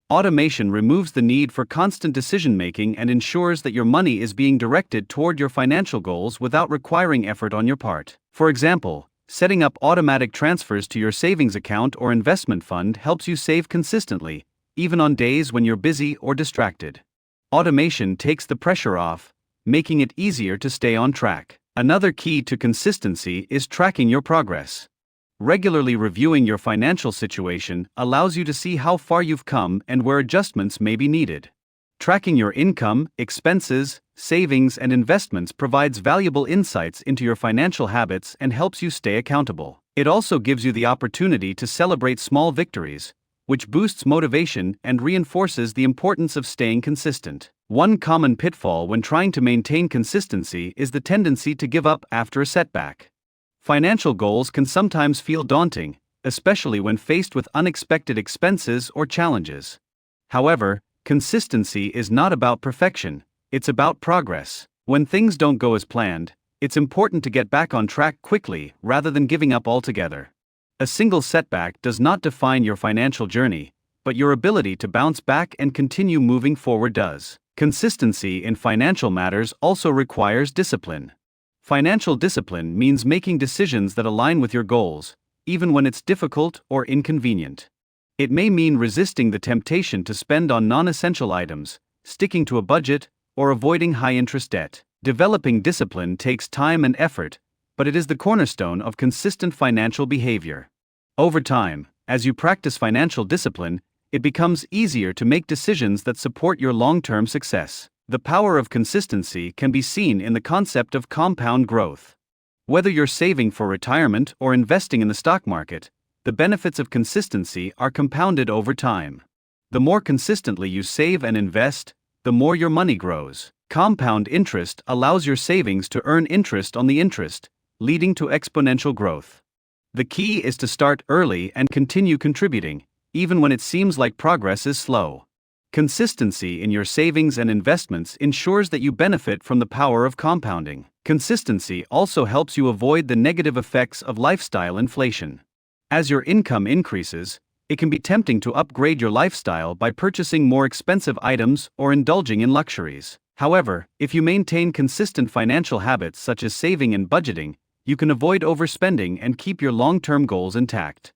Automation removes the need for constant decision-making and ensures that your money is being directed toward your financial goals without requiring effort on your part. For example, setting up automatic transfers to your savings account or investment fund helps you save consistently, even on days when you're busy or distracted. Automation takes the pressure off, making it easier to stay on track. Another key to consistency is tracking your progress. Regularly reviewing your financial situation allows you to see how far you've come and where adjustments may be needed. Tracking your income, expenses, savings, and investments provides valuable insights into your financial habits and helps you stay accountable. It also gives you the opportunity to celebrate small victories, which boosts motivation and reinforces the importance of staying consistent. One common pitfall when trying to maintain consistency is the tendency to give up after a setback. Financial goals can sometimes feel daunting, especially when faced with unexpected expenses or challenges. However, consistency is not about perfection, it's about progress. When things don't go as planned, it's important to get back on track quickly rather than giving up altogether. A single setback does not define your financial journey, but your ability to bounce back and continue moving forward does. Consistency in financial matters also requires discipline. Financial discipline means making decisions that align with your goals, even when it's difficult or inconvenient. It may mean resisting the temptation to spend on non-essential items, sticking to a budget, or avoiding high-interest debt. Developing discipline takes time and effort, but it is the cornerstone of consistent financial behavior. Over time, as you practice financial discipline, it becomes easier to make decisions that support your long-term success. The power of consistency can be seen in the concept of compound growth. Whether you're saving for retirement or investing in the stock market, the benefits of consistency are compounded over time. The more consistently you save and invest, the more your money grows. Compound interest allows your savings to earn interest on the interest, leading to exponential growth. The key is to start early and continue contributing, even when it seems like progress is slow. Consistency in your savings and investments ensures that you benefit from the power of compounding. Consistency also helps you avoid the negative effects of lifestyle inflation. As your income increases, it can be tempting to upgrade your lifestyle by purchasing more expensive items or indulging in luxuries. However, if you maintain consistent financial habits such as saving and budgeting, you can avoid overspending and keep your long-term goals intact.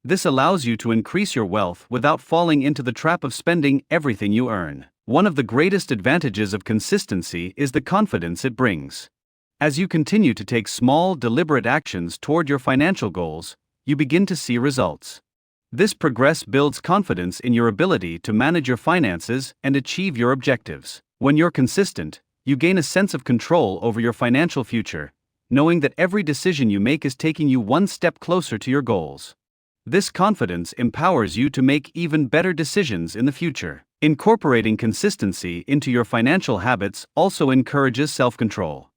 This allows you to increase your wealth without falling into the trap of spending everything you earn. One of the greatest advantages of consistency is the confidence it brings. As you continue to take small, deliberate actions toward your financial goals, you begin to see results. This progress builds confidence in your ability to manage your finances and achieve your objectives. When you're consistent, you gain a sense of control over your financial future, knowing that every decision you make is taking you one step closer to your goals. This confidence empowers you to make even better decisions in the future. Incorporating consistency into your financial habits also encourages self-control.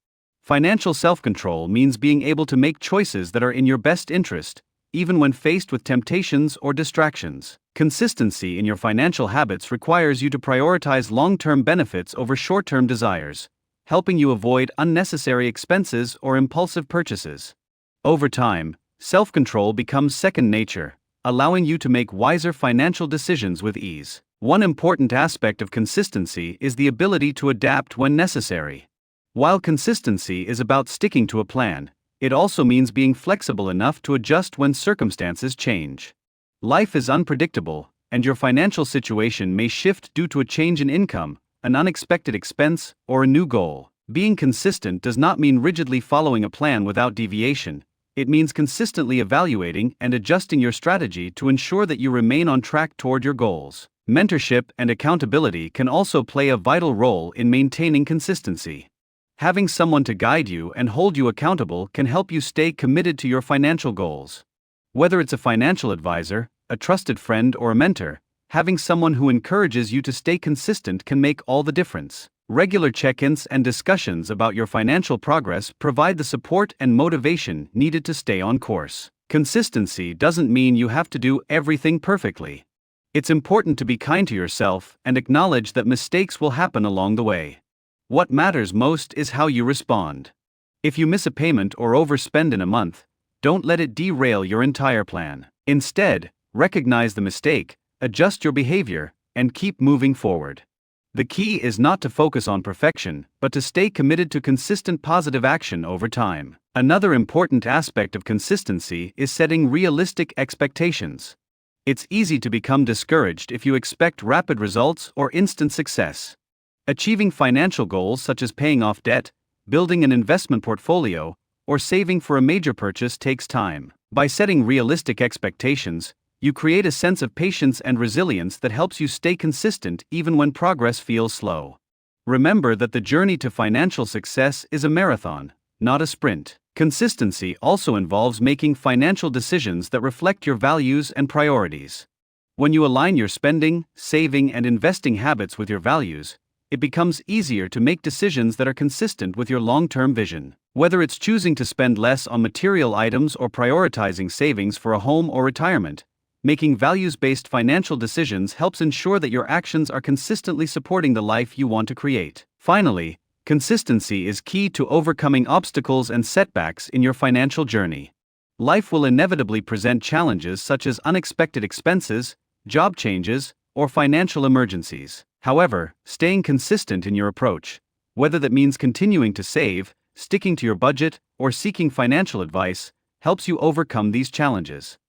Financial self-control means being able to make choices that are in your best interest, even when faced with temptations or distractions. Consistency in your financial habits requires you to prioritize long-term benefits over short-term desires, helping you avoid unnecessary expenses or impulsive purchases. Over time, self-control becomes second nature, allowing you to make wiser financial decisions with ease. One important aspect of consistency is the ability to adapt when necessary. While consistency is about sticking to a plan, it also means being flexible enough to adjust when circumstances change. Life is unpredictable, and your financial situation may shift due to a change in income, an unexpected expense, or a new goal. Being consistent does not mean rigidly following a plan without deviation. It means consistently evaluating and adjusting your strategy to ensure that you remain on track toward your goals. Mentorship and accountability can also play a vital role in maintaining consistency. Having someone to guide you and hold you accountable can help you stay committed to your financial goals. Whether it's a financial advisor, a trusted friend, or a mentor, having someone who encourages you to stay consistent can make all the difference. Regular check-ins and discussions about your financial progress provide the support and motivation needed to stay on course. Consistency doesn't mean you have to do everything perfectly. It's important to be kind to yourself and acknowledge that mistakes will happen along the way. What matters most is how you respond. If you miss a payment or overspend in a month, don't let it derail your entire plan. Instead, recognize the mistake, adjust your behavior, and keep moving forward. The key is not to focus on perfection, but to stay committed to consistent positive action over time. Another important aspect of consistency is setting realistic expectations. It's easy to become discouraged if you expect rapid results or instant success. Achieving financial goals such as paying off debt, building an investment portfolio, or saving for a major purchase takes time. By setting realistic expectations, you create a sense of patience and resilience that helps you stay consistent even when progress feels slow. Remember that the journey to financial success is a marathon, not a sprint. Consistency also involves making financial decisions that reflect your values and priorities. When you align your spending, saving, and investing habits with your values, it becomes easier to make decisions that are consistent with your long-term vision. Whether it's choosing to spend less on material items or prioritizing savings for a home or retirement, making values-based financial decisions helps ensure that your actions are consistently supporting the life you want to create. Finally, consistency is key to overcoming obstacles and setbacks in your financial journey. Life will inevitably present challenges such as unexpected expenses, job changes, or financial emergencies. However, staying consistent in your approach, whether that means continuing to save, sticking to your budget, or seeking financial advice, helps you overcome these challenges.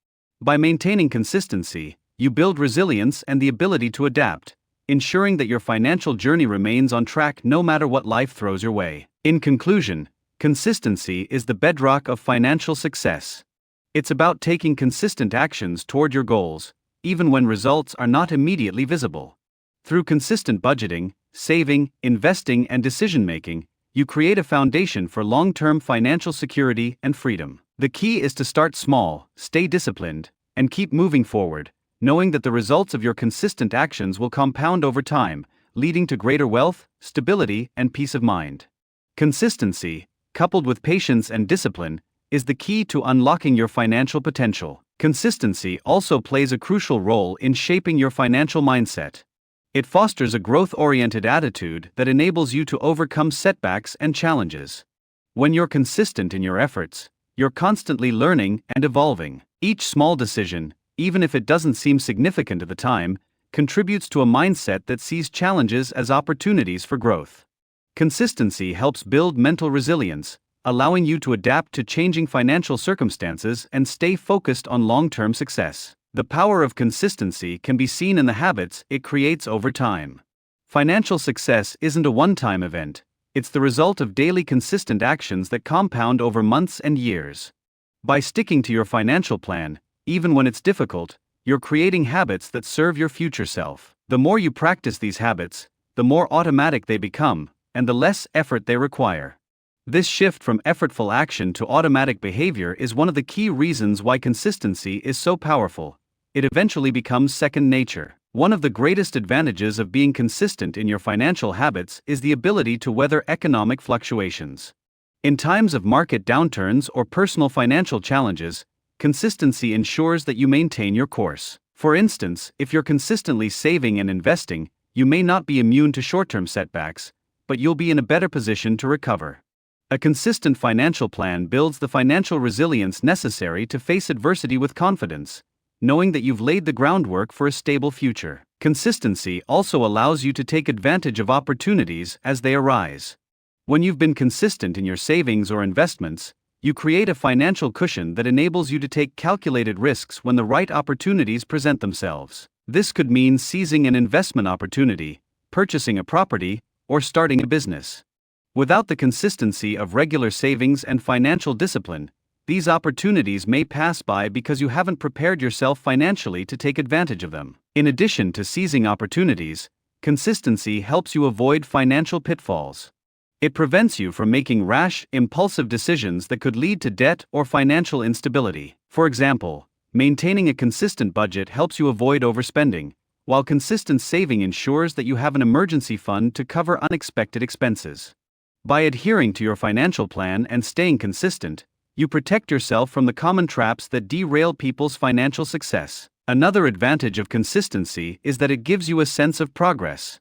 By maintaining consistency, you build resilience and the ability to adapt, ensuring that your financial journey remains on track no matter what life throws your way. In conclusion, consistency is the bedrock of financial success. It's about taking consistent actions toward your goals, even when results are not immediately visible. Through consistent budgeting, saving, investing, and decision-making, you create a foundation for long-term financial security and freedom. The key is to start small, stay disciplined, and keep moving forward, knowing that the results of your consistent actions will compound over time, leading to greater wealth, stability, and peace of mind. Consistency, coupled with patience and discipline, is the key to unlocking your financial potential. Consistency also plays a crucial role in shaping your financial mindset. It fosters a growth-oriented attitude that enables you to overcome setbacks and challenges. When you're consistent in your efforts, you're constantly learning and evolving. Each small decision, even if it doesn't seem significant at the time, contributes to a mindset that sees challenges as opportunities for growth. Consistency helps build mental resilience, allowing you to adapt to changing financial circumstances and stay focused on long-term success. The power of consistency can be seen in the habits it creates over time. Financial success isn't a one-time event, it's the result of daily consistent actions that compound over months and years. By sticking to your financial plan, even when it's difficult, you're creating habits that serve your future self. The more you practice these habits, the more automatic they become, and the less effort they require. This shift from effortful action to automatic behavior is one of the key reasons why consistency is so powerful. It eventually becomes second nature. One of the greatest advantages of being consistent in your financial habits is the ability to weather economic fluctuations. In times of market downturns or personal financial challenges, consistency ensures that you maintain your course. For instance, if you're consistently saving and investing, you may not be immune to short-term setbacks, but you'll be in a better position to recover. A consistent financial plan builds the financial resilience necessary to face adversity with confidence, knowing that you've laid the groundwork for a stable future. Consistency also allows you to take advantage of opportunities as they arise. When you've been consistent in your savings or investments, you create a financial cushion that enables you to take calculated risks when the right opportunities present themselves. This could mean seizing an investment opportunity, purchasing a property, or starting a business. Without the consistency of regular savings and financial discipline, these opportunities may pass by because you haven't prepared yourself financially to take advantage of them. In addition to seizing opportunities, consistency helps you avoid financial pitfalls. It prevents you from making rash, impulsive decisions that could lead to debt or financial instability. For example, maintaining a consistent budget helps you avoid overspending, while consistent saving ensures that you have an emergency fund to cover unexpected expenses. By adhering to your financial plan and staying consistent, you protect yourself from the common traps that derail people's financial success. Another advantage of consistency is that it gives you a sense of progress.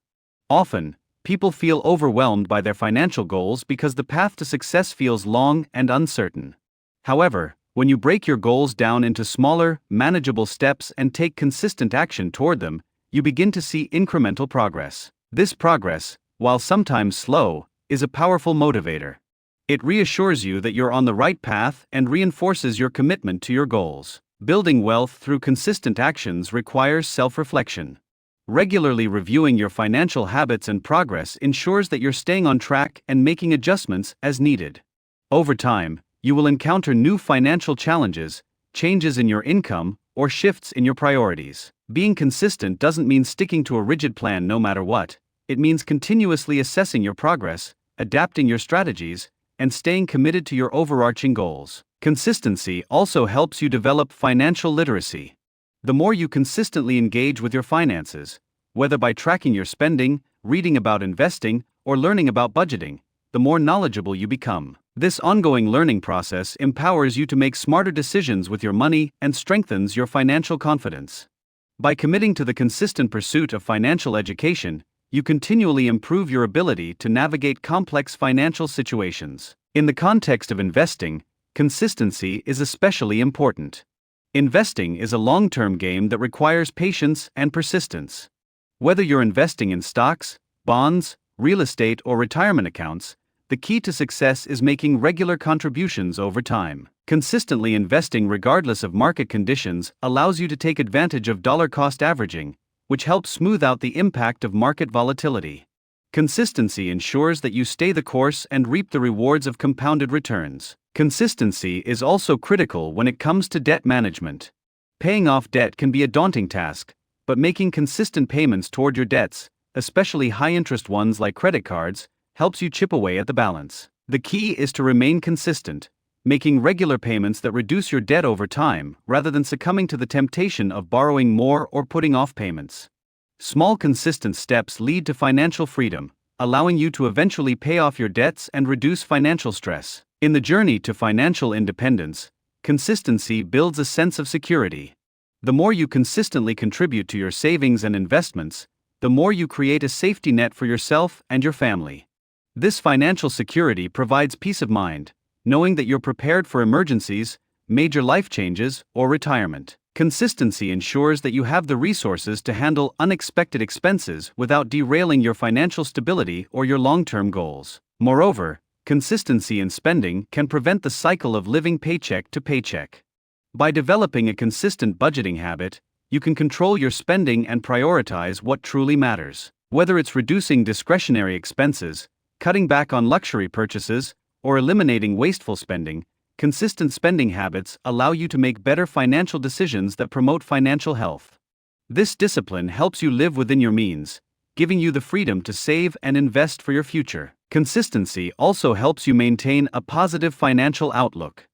Often, people feel overwhelmed by their financial goals because the path to success feels long and uncertain. However, when you break your goals down into smaller, manageable steps and take consistent action toward them, you begin to see incremental progress. This progress, while sometimes slow, is a powerful motivator. It reassures you that you're on the right path and reinforces your commitment to your goals. Building wealth through consistent actions requires self-reflection. Regularly reviewing your financial habits and progress ensures that you're staying on track and making adjustments as needed. Over time, you will encounter new financial challenges, changes in your income, or shifts in your priorities. Being consistent doesn't mean sticking to a rigid plan no matter what. It means continuously assessing your progress, adapting your strategies, and staying committed to your overarching goals. Consistency also helps you develop financial literacy. The more you consistently engage with your finances, whether by tracking your spending, reading about investing, or learning about budgeting, the more knowledgeable you become. This ongoing learning process empowers you to make smarter decisions with your money and strengthens your financial confidence. By committing to the consistent pursuit of financial education, you continually improve your ability to navigate complex financial situations. In the context of investing, consistency is especially important. Investing is a long-term game that requires patience and persistence. Whether you're investing in stocks, bonds, real estate, or retirement accounts, the key to success is making regular contributions over time. Consistently investing regardless of market conditions allows you to take advantage of dollar-cost averaging, which helps smooth out the impact of market volatility. Consistency ensures that you stay the course and reap the rewards of compounded returns. Consistency is also critical when it comes to debt management. Paying off debt can be a daunting task, but making consistent payments toward your debts, especially high-interest ones like credit cards, helps you chip away at the balance. The key is to remain consistent, making regular payments that reduce your debt over time rather than succumbing to the temptation of borrowing more or putting off payments. Small consistent steps lead to financial freedom, allowing you to eventually pay off your debts and reduce financial stress. In the journey to financial independence, consistency builds a sense of security. The more you consistently contribute to your savings and investments, the more you create a safety net for yourself and your family. This financial security provides peace of mind, knowing that you're prepared for emergencies, major life changes, or retirement. Consistency ensures that you have the resources to handle unexpected expenses without derailing your financial stability or your long-term goals. Moreover, consistency in spending can prevent the cycle of living paycheck to paycheck. By developing a consistent budgeting habit, you can control your spending and prioritize what truly matters. Whether it's reducing discretionary expenses, cutting back on luxury purchases, or eliminating wasteful spending, consistent spending habits allow you to make better financial decisions that promote financial health. This discipline helps you live within your means, giving you the freedom to save and invest for your future. Consistency also helps you maintain a positive financial outlook.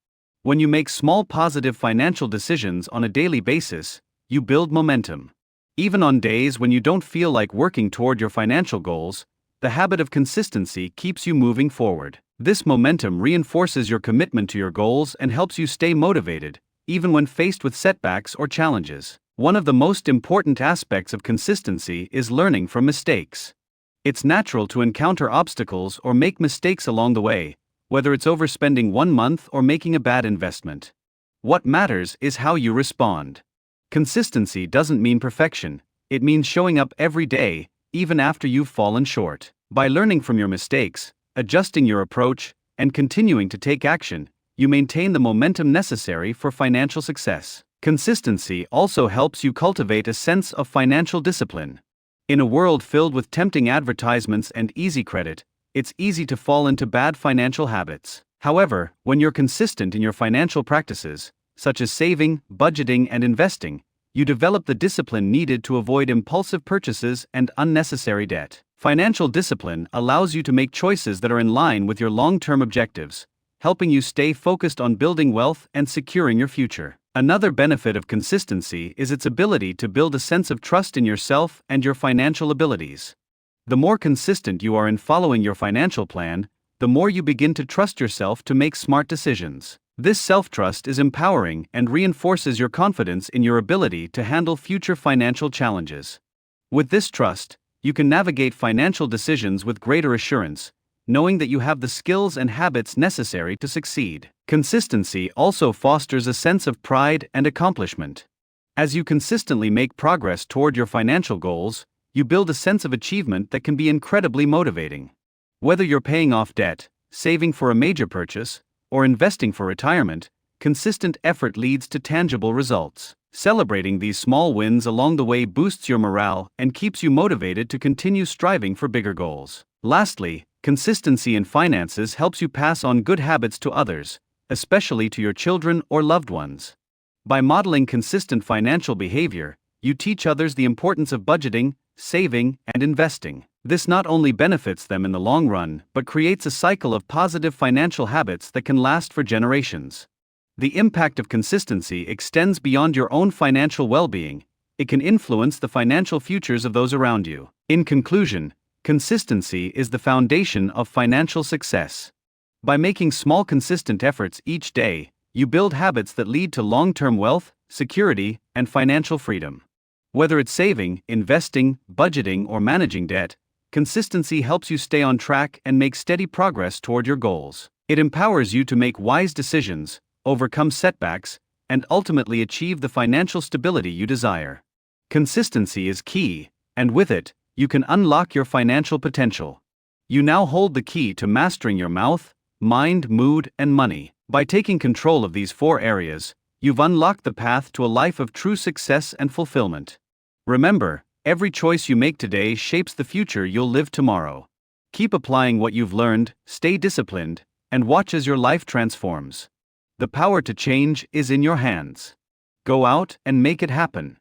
When you make small positive financial decisions on a daily basis, you build momentum. Even on days when you don't feel like working toward your financial goals, the habit of consistency keeps you moving forward. This momentum reinforces your commitment to your goals and helps you stay motivated, even when faced with setbacks or challenges. One of the most important aspects of consistency is learning from mistakes. It's natural to encounter obstacles or make mistakes along the way, whether it's overspending 1 month or making a bad investment. What matters is how you respond. Consistency doesn't mean perfection, it means showing up every day, even after you've fallen short. By learning from your mistakes, adjusting your approach, and continuing to take action, you maintain the momentum necessary for financial success. Consistency also helps you cultivate a sense of financial discipline. In a world filled with tempting advertisements and easy credit, it's easy to fall into bad financial habits. However, when you're consistent in your financial practices, such as saving, budgeting, and investing, you develop the discipline needed to avoid impulsive purchases and unnecessary debt. Financial discipline allows you to make choices that are in line with your long-term objectives, helping you stay focused on building wealth and securing your future. Another benefit of consistency is its ability to build a sense of trust in yourself and your financial abilities. The more consistent you are in following your financial plan, the more you begin to trust yourself to make smart decisions. This self-trust is empowering and reinforces your confidence in your ability to handle future financial challenges. With this trust, you can navigate financial decisions with greater assurance, knowing that you have the skills and habits necessary to succeed. Consistency also fosters a sense of pride and accomplishment. As you consistently make progress toward your financial goals, you build a sense of achievement that can be incredibly motivating. Whether you're paying off debt, saving for a major purchase, or investing for retirement, consistent effort leads to tangible results. Celebrating these small wins along the way boosts your morale and keeps you motivated to continue striving for bigger goals. Lastly, consistency in finances helps you pass on good habits to others, especially to your children or loved ones. By modeling consistent financial behavior, you teach others the importance of budgeting, saving, and investing. This not only benefits them in the long run, but creates a cycle of positive financial habits that can last for generations. The impact of consistency extends beyond your own financial well-being. It can influence the financial futures of those around you. In conclusion, consistency is the foundation of financial success. By making small consistent efforts each day, you build habits that lead to long-term wealth, security, and financial freedom. Whether it's saving, investing, budgeting, or managing debt, consistency helps you stay on track and make steady progress toward your goals. It empowers you to make wise decisions, overcome setbacks, and ultimately achieve the financial stability you desire. Consistency is key, and with it, you can unlock your financial potential. You now hold the key to mastering your mouth, mind, mood, and money. By taking control of these 4 areas, you've unlocked the path to a life of true success and fulfillment. Remember, every choice you make today shapes the future you'll live tomorrow. Keep applying what you've learned, stay disciplined, and watch as your life transforms. The power to change is in your hands. Go out and make it happen.